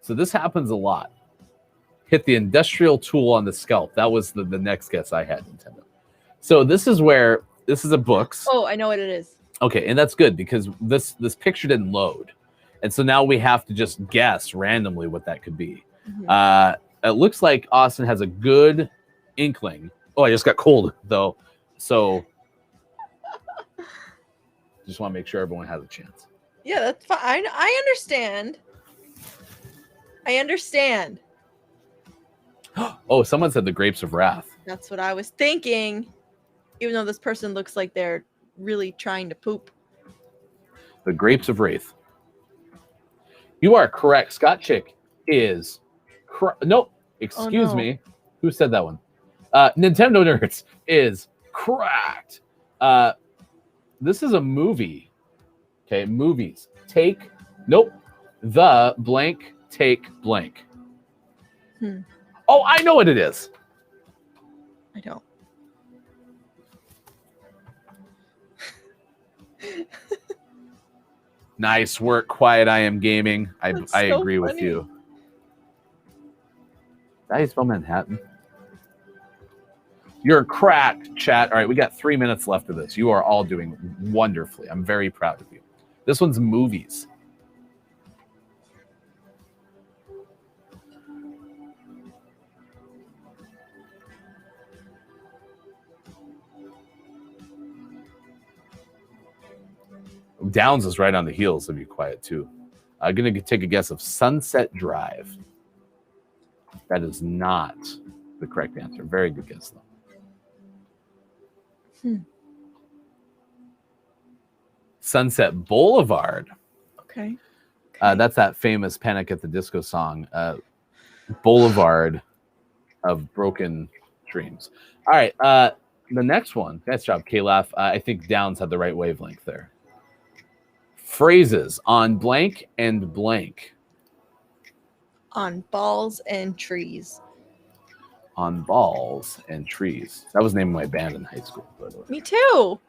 So this happens a lot. Hit the industrial tool on the scalp. That was the next guess I had, Nintendo. So this is where, this is a books. Oh, I know what it is. Okay, and that's good because this picture didn't load. And so now we have to just guess randomly what that could be. It looks like Austin has a good inkling. Oh, I just got cold, though. So just want to make sure everyone has a chance. Yeah, that's fine. I understand. I understand. Oh, someone said the Grapes of Wrath. That's what I was thinking. Even though this person looks like they're really trying to poop. The Grapes of Wrath. You are correct. Scott Chick is nope. Excuse me. Who said that one? Nintendo Nerds is correct. This is a movie. Okay, movies. The blank take blank. Oh, I know what it is. I don't. Nice work, Quiet. I am gaming. I agree with you. Did I spell Manhattan? You're cracked, chat. All right, we got 3 minutes left of this. You are all doing wonderfully. I'm very proud of you. This one's movies. Downs is right on the heels of you, Quiet, too. I'm going to take a guess of Sunset Drive. That is not the correct answer. Very good guess, though. Sunset Boulevard. Okay. That's that famous Panic at the Disco song. Boulevard of Broken Dreams. All right. The next one. Nice job, K-Laugh. I think Downs had the right wavelength there. Phrases on blank and blank. On balls and trees. On balls and trees. That was the name of my band in high school, by the way. Me too.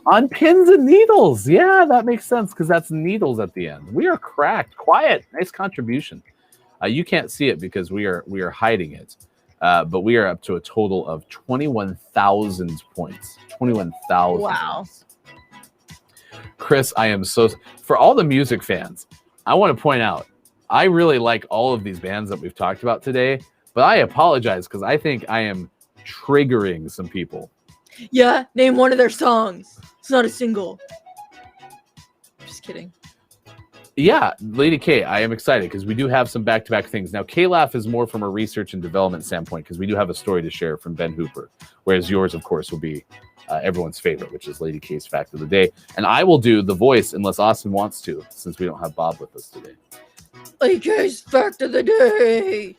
On pins and needles. Yeah, that makes sense because that's needles at the end. We are cracked. Quiet. Nice contribution. You can't see it because we are hiding it. But we are up to a total of 21,000 points. 21,000. Wow. Points. Chris, I am so... For all the music fans, I want to point out, I really like all of these bands that we've talked about today, but I apologize because I think I am triggering some people. Yeah, name one of their songs. It's not a single. Just kidding. Yeah, Lady K, I am excited because we do have some back-to-back things. Now, K-Laugh is more from a research and development standpoint because we do have a story to share from Ben Hooper, whereas yours, of course, will be everyone's favorite, which is Lady K's Fact of the Day. And I will do the voice unless Austin wants to, since we don't have Bob with us today. Lady K's Fact of the Day.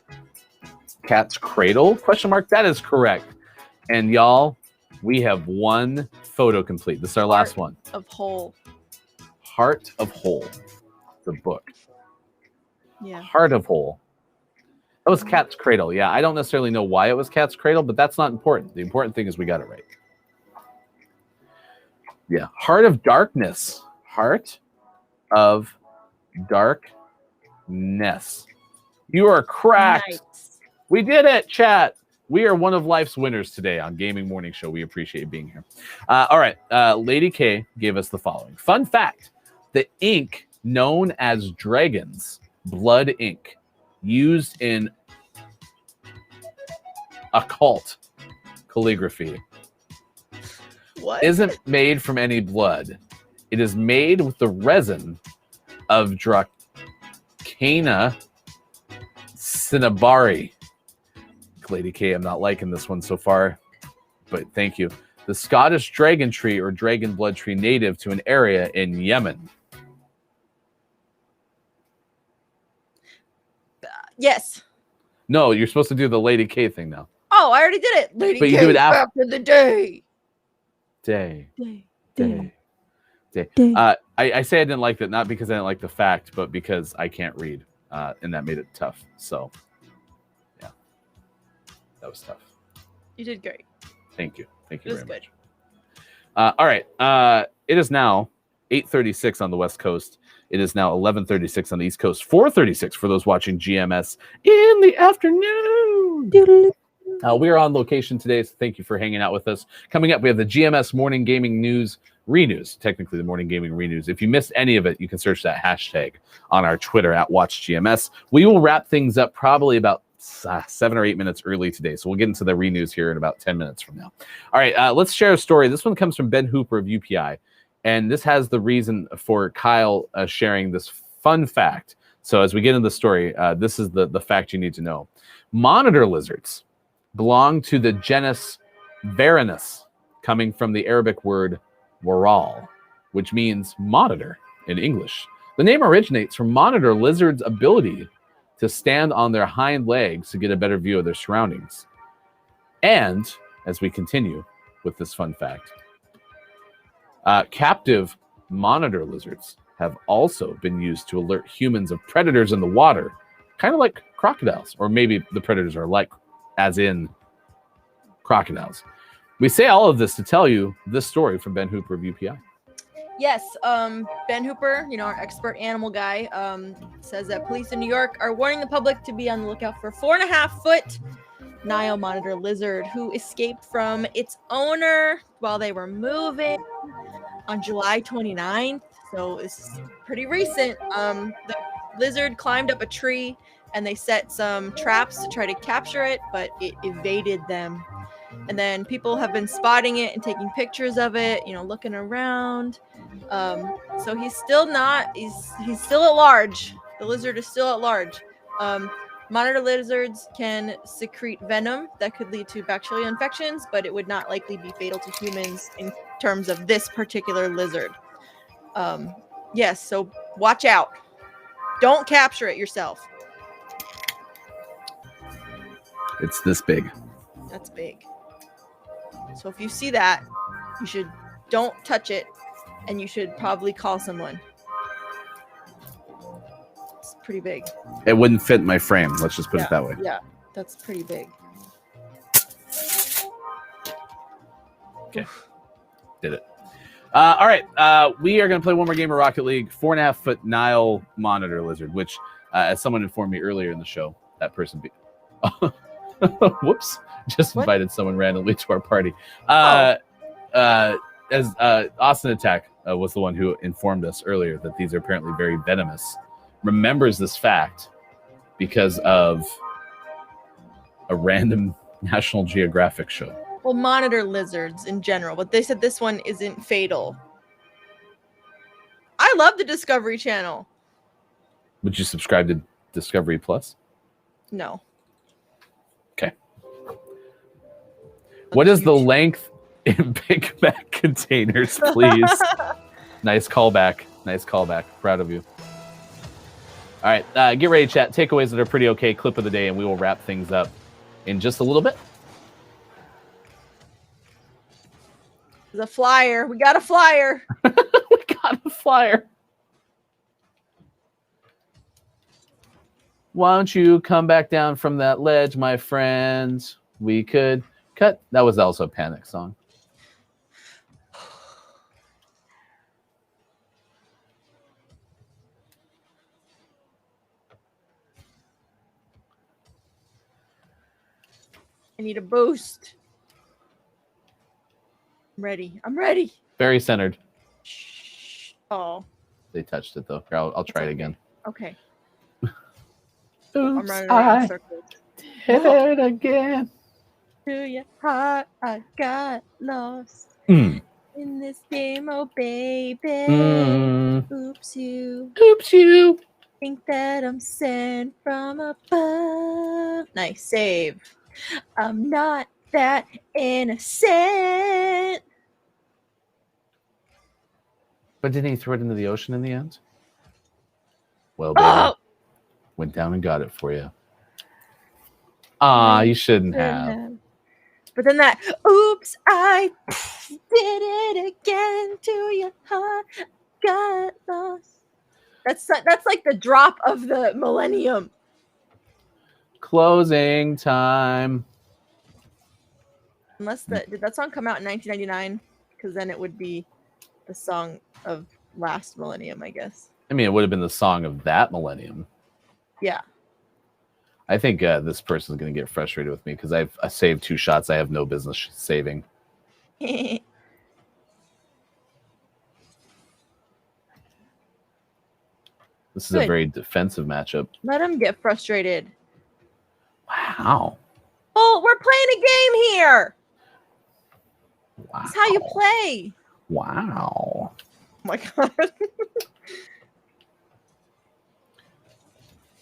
Cat's Cradle? Question mark. That is correct. And y'all, We have one photo complete. This is our last one. Of Whole. Heart of Whole. The book. Yeah. Heart of Whole. That was Cat's Cradle. Yeah, I don't necessarily know why it was Cat's Cradle, but that's not important. The important thing is we got it right. Yeah. Heart of Darkness. Heart of Darkness. You are cracked. Nice. We did it, chat. We are one of life's winners today on Gaming Morning Show. We appreciate being here. All right. Lady K gave us the following. Fun fact. The ink known as Dragon's Blood ink used in occult calligraphy isn't made from any blood. It is made with the resin of Dracana cinnabari. Lady K, I'm not liking this one so far, but thank you. The Scottish dragon tree or dragon blood tree native to an area in Yemen. Yes. No, you're supposed to do the Lady K thing now. Oh, I already did it. Lady But you K do it after the day. Day. Day. I say I didn't like that, not because I didn't like the fact, but because I can't read, and that made it tough. So, yeah, that was tough. You did great. Thank you. Thank you It was very good. much. All right. It is now 8:36 on the West Coast. It is now 11:36 on the East Coast. 4:36 for those watching GMS in the afternoon. We are on location today, so thank you for hanging out with us. Coming up, we have the GMS Morning Gaming News Renews, technically the Morning Gaming Renews. If you missed any of it, you can search that hashtag on our Twitter at WatchGMS. We will wrap things up probably about 7 or 8 minutes early today, so we'll get into the Renews here in about 10 minutes from now. All right, let's share a story. This one comes from Ben Hooper of UPI, and this has the reason for Kyle sharing this fun fact. So as we get into the story, this is the fact you need to know. Monitor lizards belong to the genus Varanus, coming from the Arabic word waral, which means monitor in English. The name originates from monitor lizards' ability to stand on their hind legs to get a better view of their surroundings. And as we continue with this fun fact, captive monitor lizards have also been used to alert humans of predators in the water, kind of like crocodiles, or maybe the predators are like, as in crocodiles. We say all of this to tell you this story from Ben Hooper of UPI. Yes, Ben Hooper, our expert animal guy, says that police in New York are warning the public to be on the lookout for 4.5-foot Nile monitor lizard who escaped from its owner while they were moving on July 29th. So it's pretty recent. The lizard climbed up a tree and they set some traps to try to capture it, but it evaded them. And then people have been spotting it and taking pictures of it, looking around. So he's still at large. The lizard is still at large. Monitor lizards can secrete venom that could lead to bacterial infections, but it would not likely be fatal to humans in terms of this particular lizard. Yes, so watch out. Don't capture it yourself. It's this big. That's big. So if you see that, don't touch it, and you should probably call someone. It's pretty big. It wouldn't fit my frame. Let's just put it that way. Yeah, that's pretty big. Okay. Did it. All right. We are going to play one more game of Rocket League. 4.5-foot Nile monitor lizard, which, as someone informed me earlier in the show, that person whoops. Just invited someone randomly to our party. As Austin Attack was the one who informed us earlier that these are apparently very venomous. Remembers this fact because of a random National Geographic show. Well, monitor lizards in general, but they said this one isn't fatal. I love the Discovery Channel. Would you subscribe to Discovery Plus? No. Okay. What is the length in Big Mac containers, please? Nice callback. Nice callback. Proud of you. All right. Get ready, chat. Takeaways that are pretty okay. Clip of the day, and we will wrap things up in just a little bit. There's a flyer. We got a flyer. We got a flyer. Why don't you come back down from that ledge, my friend? We could cut. That was also a Panic song. I need a boost. I'm ready. I'm ready. Very centered. Shh. Oh. They touched it though. Here, I'll try it again. Okay. Oops, I'm running around in circles. Hit it again. To your heart, I got lost Mm. in this game, oh baby. Mm. Oops, you Oops, you. think that I'm sent from above. Nice save. I'm not that innocent. But didn't he throw it into the ocean in the end? Well, baby, Oh! went down and got it for you. Ah, you shouldn't have. Goodness. But then that, oops, I did it again to your heart, got lost. That's like the drop of the millennium. Closing time. Unless did that song come out in 1999? Because then it would be the song of last millennium, I guess. I mean, it would have been the song of that millennium. Yeah. I think this person's going to get frustrated with me because I saved 2 shots I have no business saving. This is a Good. very defensive matchup. Let him get frustrated. Wow. Oh, we're playing a game here. Wow. That's how you play. Wow. Oh my god.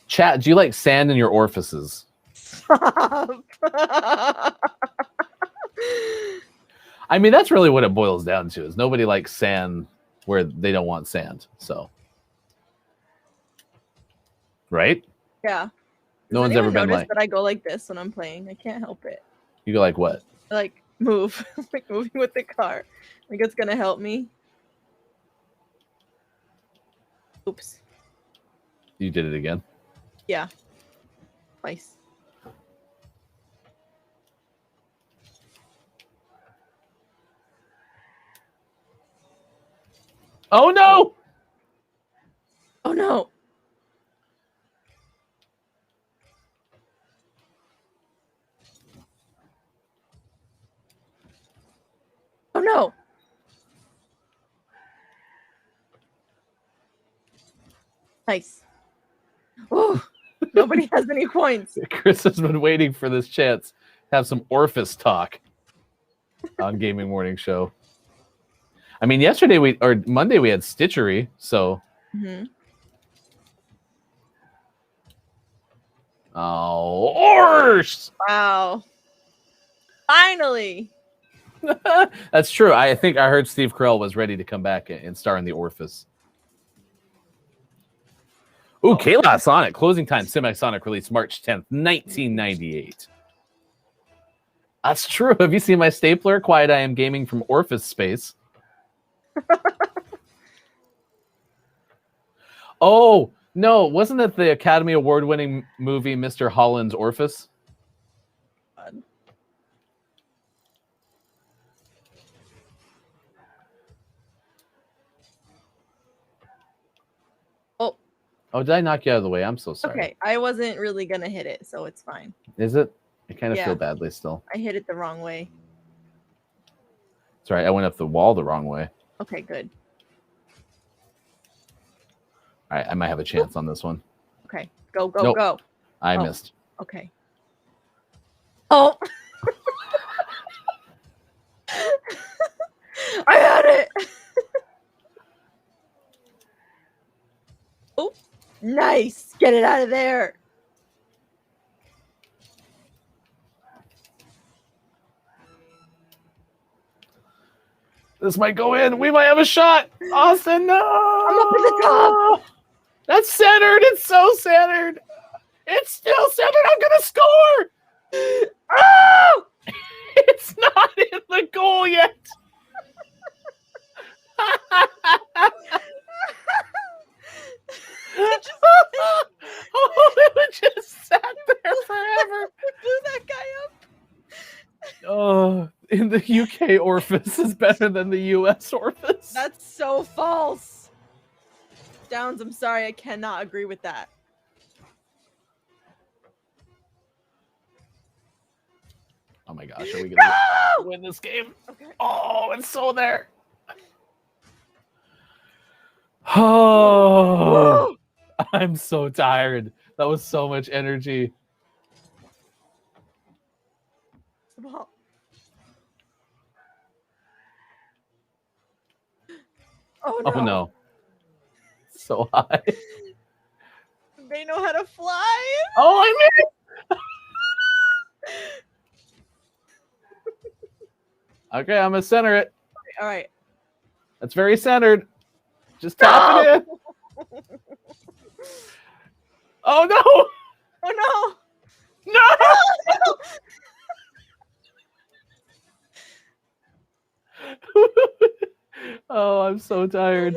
Chat, do you like sand in your orifices? Stop. I mean, that's really what it boils down to, is nobody likes sand where they don't want sand. So, right? Yeah. No one's ever been like, that I go like this when I'm playing. I can't help it. you go like what? I like move, like moving with the car. Like it's gonna help me. Oops. You did it again. Yeah. Twice. Oh no! Oh no. Oh no. Nice. Oh, nobody has any points. Chris has been waiting for this chance to have some orifice talk on Gaming Morning Show. I mean, Monday we had stitchery, so. Mm-hmm. Oh, Orsh! Wow. Finally. That's true. I think I heard Steve Carell was ready to come back and star in the orifice. Ooh, Kayla Sonic. Closing time. Semisonic release March 10th, 1998. That's true. Have you seen my stapler? Quiet I Am Gaming from Orifice Space. Oh, no. Wasn't it the Academy Award-winning movie Mr. Holland's Orifice? Oh, did I knock you out of the way? I'm so sorry. Okay, I wasn't really gonna hit it, so it's fine. Is it? I kind of Yeah. feel badly still. I hit it the wrong way. Sorry, I went up the wall the wrong way. Okay, good. All right, I might have a chance on this one. Okay, go, go, Nope. go. I Oh. missed. Okay. Oh. I had it. Oh, nice. Get it out of there. This might go in. We might have a shot. Austin, no. I'm up at the top. That's centered. It's so centered. It's still centered. I'm going to score. Oh! It's not in the goal yet. It just sat there forever. Blew that guy up. Oh, in the UK orifice is better than the US orifice. That's so false. Downs, I'm sorry, I cannot agree with that. Oh my gosh, are we gonna win this game? Okay. Oh, it's so there. Oh, I'm so tired. That was so much energy. Well, oh no. Oh no. So high. They know how to fly. Oh, I missed. Okay, I'm gonna center it. All right. That's very centered. Just tap it in. Oh no! Oh no! No! Oh, I'm so tired.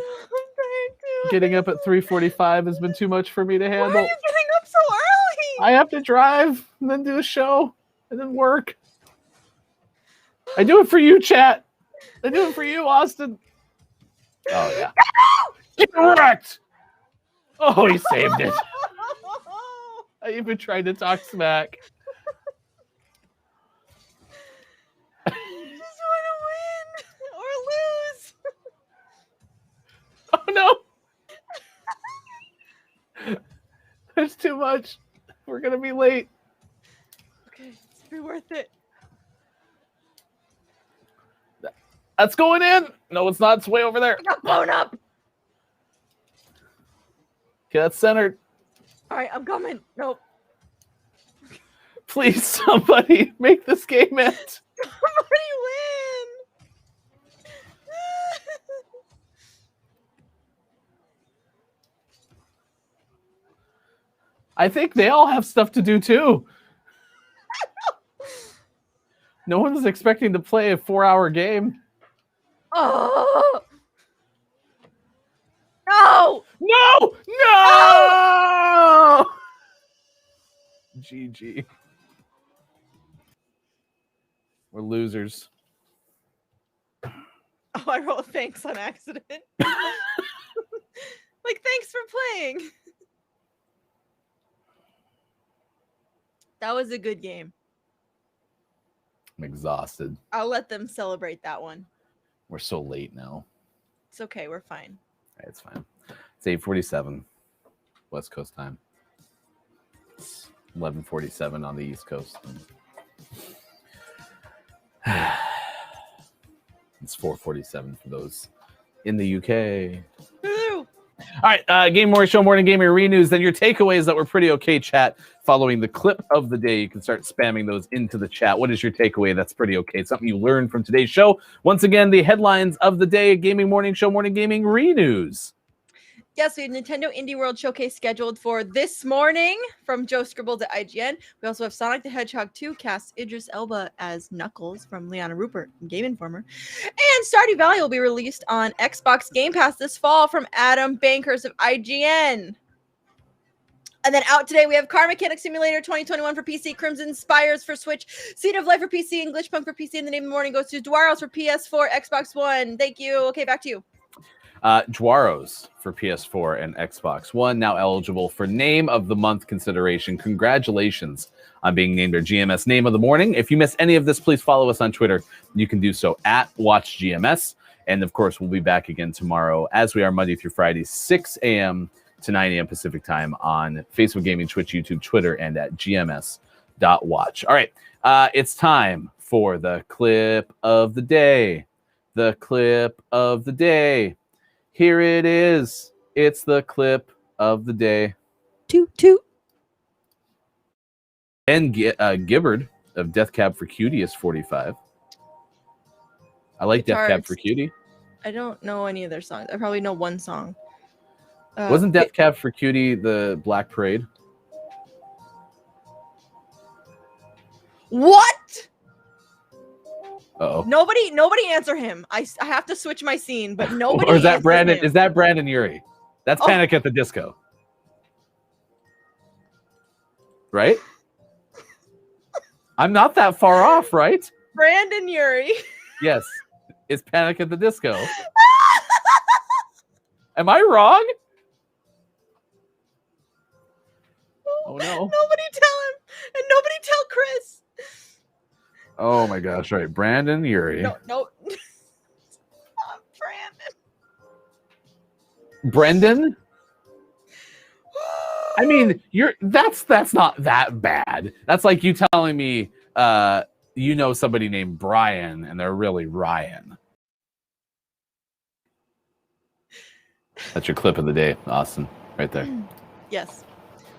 Getting up at 3:45 has been too much for me to handle. Why are you getting up so early? I have to drive and then do a show and then work. I do it for you, chat. I do it for you, Austin. Oh yeah. Get wrecked! Oh, he saved it. I even tried to talk smack. I just want to win or lose. Oh no! There's too much. We're gonna be late. Okay, it's be worth it. That's going in. No, it's not. It's way over there. I got blown up. Okay, that's centered. All right, I'm coming. Nope. Please, somebody make this game end. Somebody win. I think they all have stuff to do too. No one's expecting to play a 4-hour game. Oh. No! No! No! GG. We're losers. Oh, I wrote thanks on accident. Like, thanks for playing. That was a good game. I'm exhausted. I'll let them celebrate that one. We're so late now. It's okay. We're fine. All right, it's fine. It's 8:47 West Coast time. It's 11:47 on the East Coast. It's 4:47 for those in the UK. Woo! All right, Game Morning Show, Morning Gaming Renews. Then your takeaways that were pretty okay, chat. Following the clip of the day, you can start spamming those into the chat. What is your takeaway that's pretty okay? Something you learned from today's show. Once again, the headlines of the day, Gaming Morning Show, Morning Gaming Renews. Yes, we have Nintendo Indie World Showcase scheduled for this morning from Joe Scribbles at IGN. We also have Sonic the Hedgehog 2 casts Idris Elba as Knuckles from Liana Rupert from Game Informer. And Stardew Valley will be released on Xbox Game Pass this fall from Adam Bankhurst of IGN. And then out today, we have Car Mechanic Simulator 2021 for PC, Crimson Spires for Switch, Seed of Life for PC, and Glitchpunk for PC. And the name of the morning goes to Dwaros for PS4, Xbox One. Thank you. Okay, back to you. Dwaros for PS4 and Xbox One, now eligible for Name of the Month consideration. Congratulations on being named our GMS Name of the Morning. If you miss any of this, please follow us on Twitter. You can do so at WatchGMS. And of course, we'll be back again tomorrow, as we are Monday through Friday, 6 a.m. to 9 a.m. Pacific time on Facebook Gaming, Twitch, YouTube, Twitter, and at gms.watch. All right, it's time for the clip of the day. The clip of the day. Here it is. It's the clip of the day. Toot toot. And Gibbard of Death Cab for Cutie is 45. I like Death Cab for Cutie. I don't know any of their songs. I probably know one song. Wasn't Death Cab for Cutie the Black Parade? What? Uh-oh. Nobody answer him. I have to switch my scene, but nobody. Or is that answer Brandon? him. Is that Brandon Urie? That's Oh. Panic at the Disco. Right? I'm not that far off, right? Brandon Urie? Yes. It's Panic at the Disco. Am I wrong? Oh no. Nobody tell him. And nobody tell Chris. Oh my gosh, right. Brandon Urie. No. Brandon. Brendan? I mean, that's not that bad. That's like you telling me you know somebody named Brian and they're really Ryan. That's your clip of the day, Austin, right there. Yes.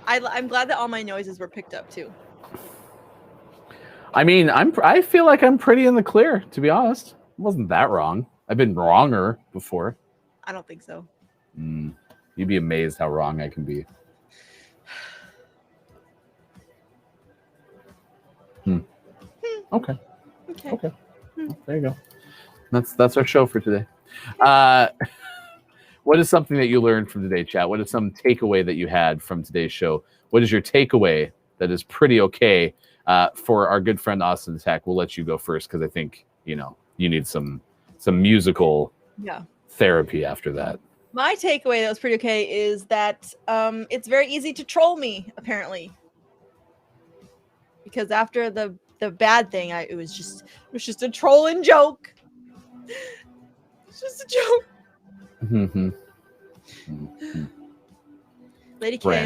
I'm glad that all my noises were picked up too. I mean, I feel like I'm pretty in the clear, to be honest. It wasn't that wrong. I've been wronger before. I don't think so. You'd be amazed how wrong I can be. Okay. Well, there you go. That's our show for today. What is something that you learned from today's chat? What is some takeaway that you had from today's show? What is your takeaway that is pretty okay? For our good friend Austin Tech, we'll let you go first because I think you need some musical therapy after that. My takeaway that was pretty okay is that it's very easy to troll me, apparently. Because after the bad thing, it was just a trolling joke. It's just a joke. Lady K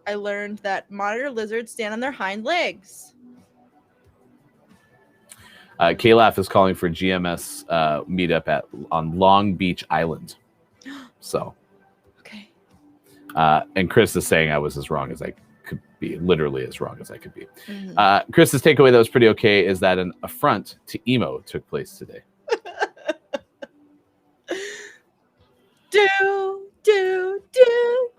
I learned that monitor lizards stand on their hind legs. K-Laugh is calling for GMS meetup on Long Beach Island. So, okay. And Chris is saying I was as wrong as I could be, literally as wrong as I could be. Chris's takeaway that was pretty okay is that an affront to emo took place today.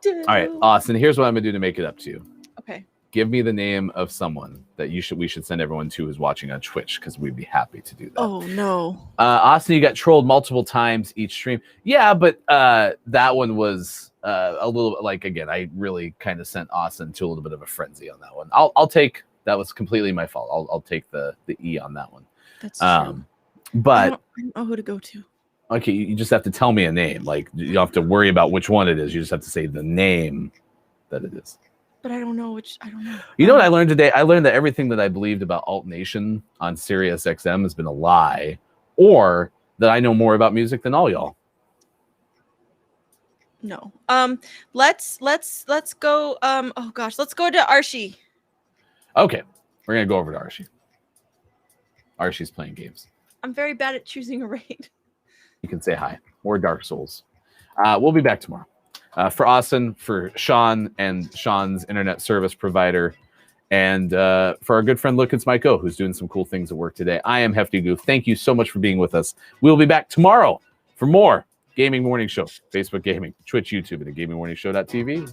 All right, Austin, here's what I'm gonna do to make it up to you. Okay. Give me the name of someone that we should send everyone to who's watching on Twitch, because we'd be happy to do that. Oh no. Austin, you got trolled multiple times each stream. Yeah, but that one was a little like, again, I really kind of sent Austin to a little bit of a frenzy on that one. I'll take that was completely my fault. I'll take the E on that one. That's true. But I don't know who to go to. Okay, you just have to tell me a name. Like, you don't have to worry about which one it is. You just have to say the name that it is. But I don't know which. I don't know. You know what I learned today? I learned that everything that I believed about Alt Nation on Sirius XM has been a lie, or that I know more about music than all y'all. No. Let's go. Oh gosh, let's go to Archie. Okay, we're gonna go over to Archie. Archie's playing games. I'm very bad at choosing a raid. You can say hi, or Dark Souls. We'll be back tomorrow. For Austin, for Sean and Sean's internet service provider, and for our good friend Lookins Mike O, who's doing some cool things at work today. I am Hefty Goof. Thank you so much for being with us. We'll be back tomorrow for more Gaming Morning Show, Facebook Gaming, Twitch, YouTube, and at GamingMorningShow.tv.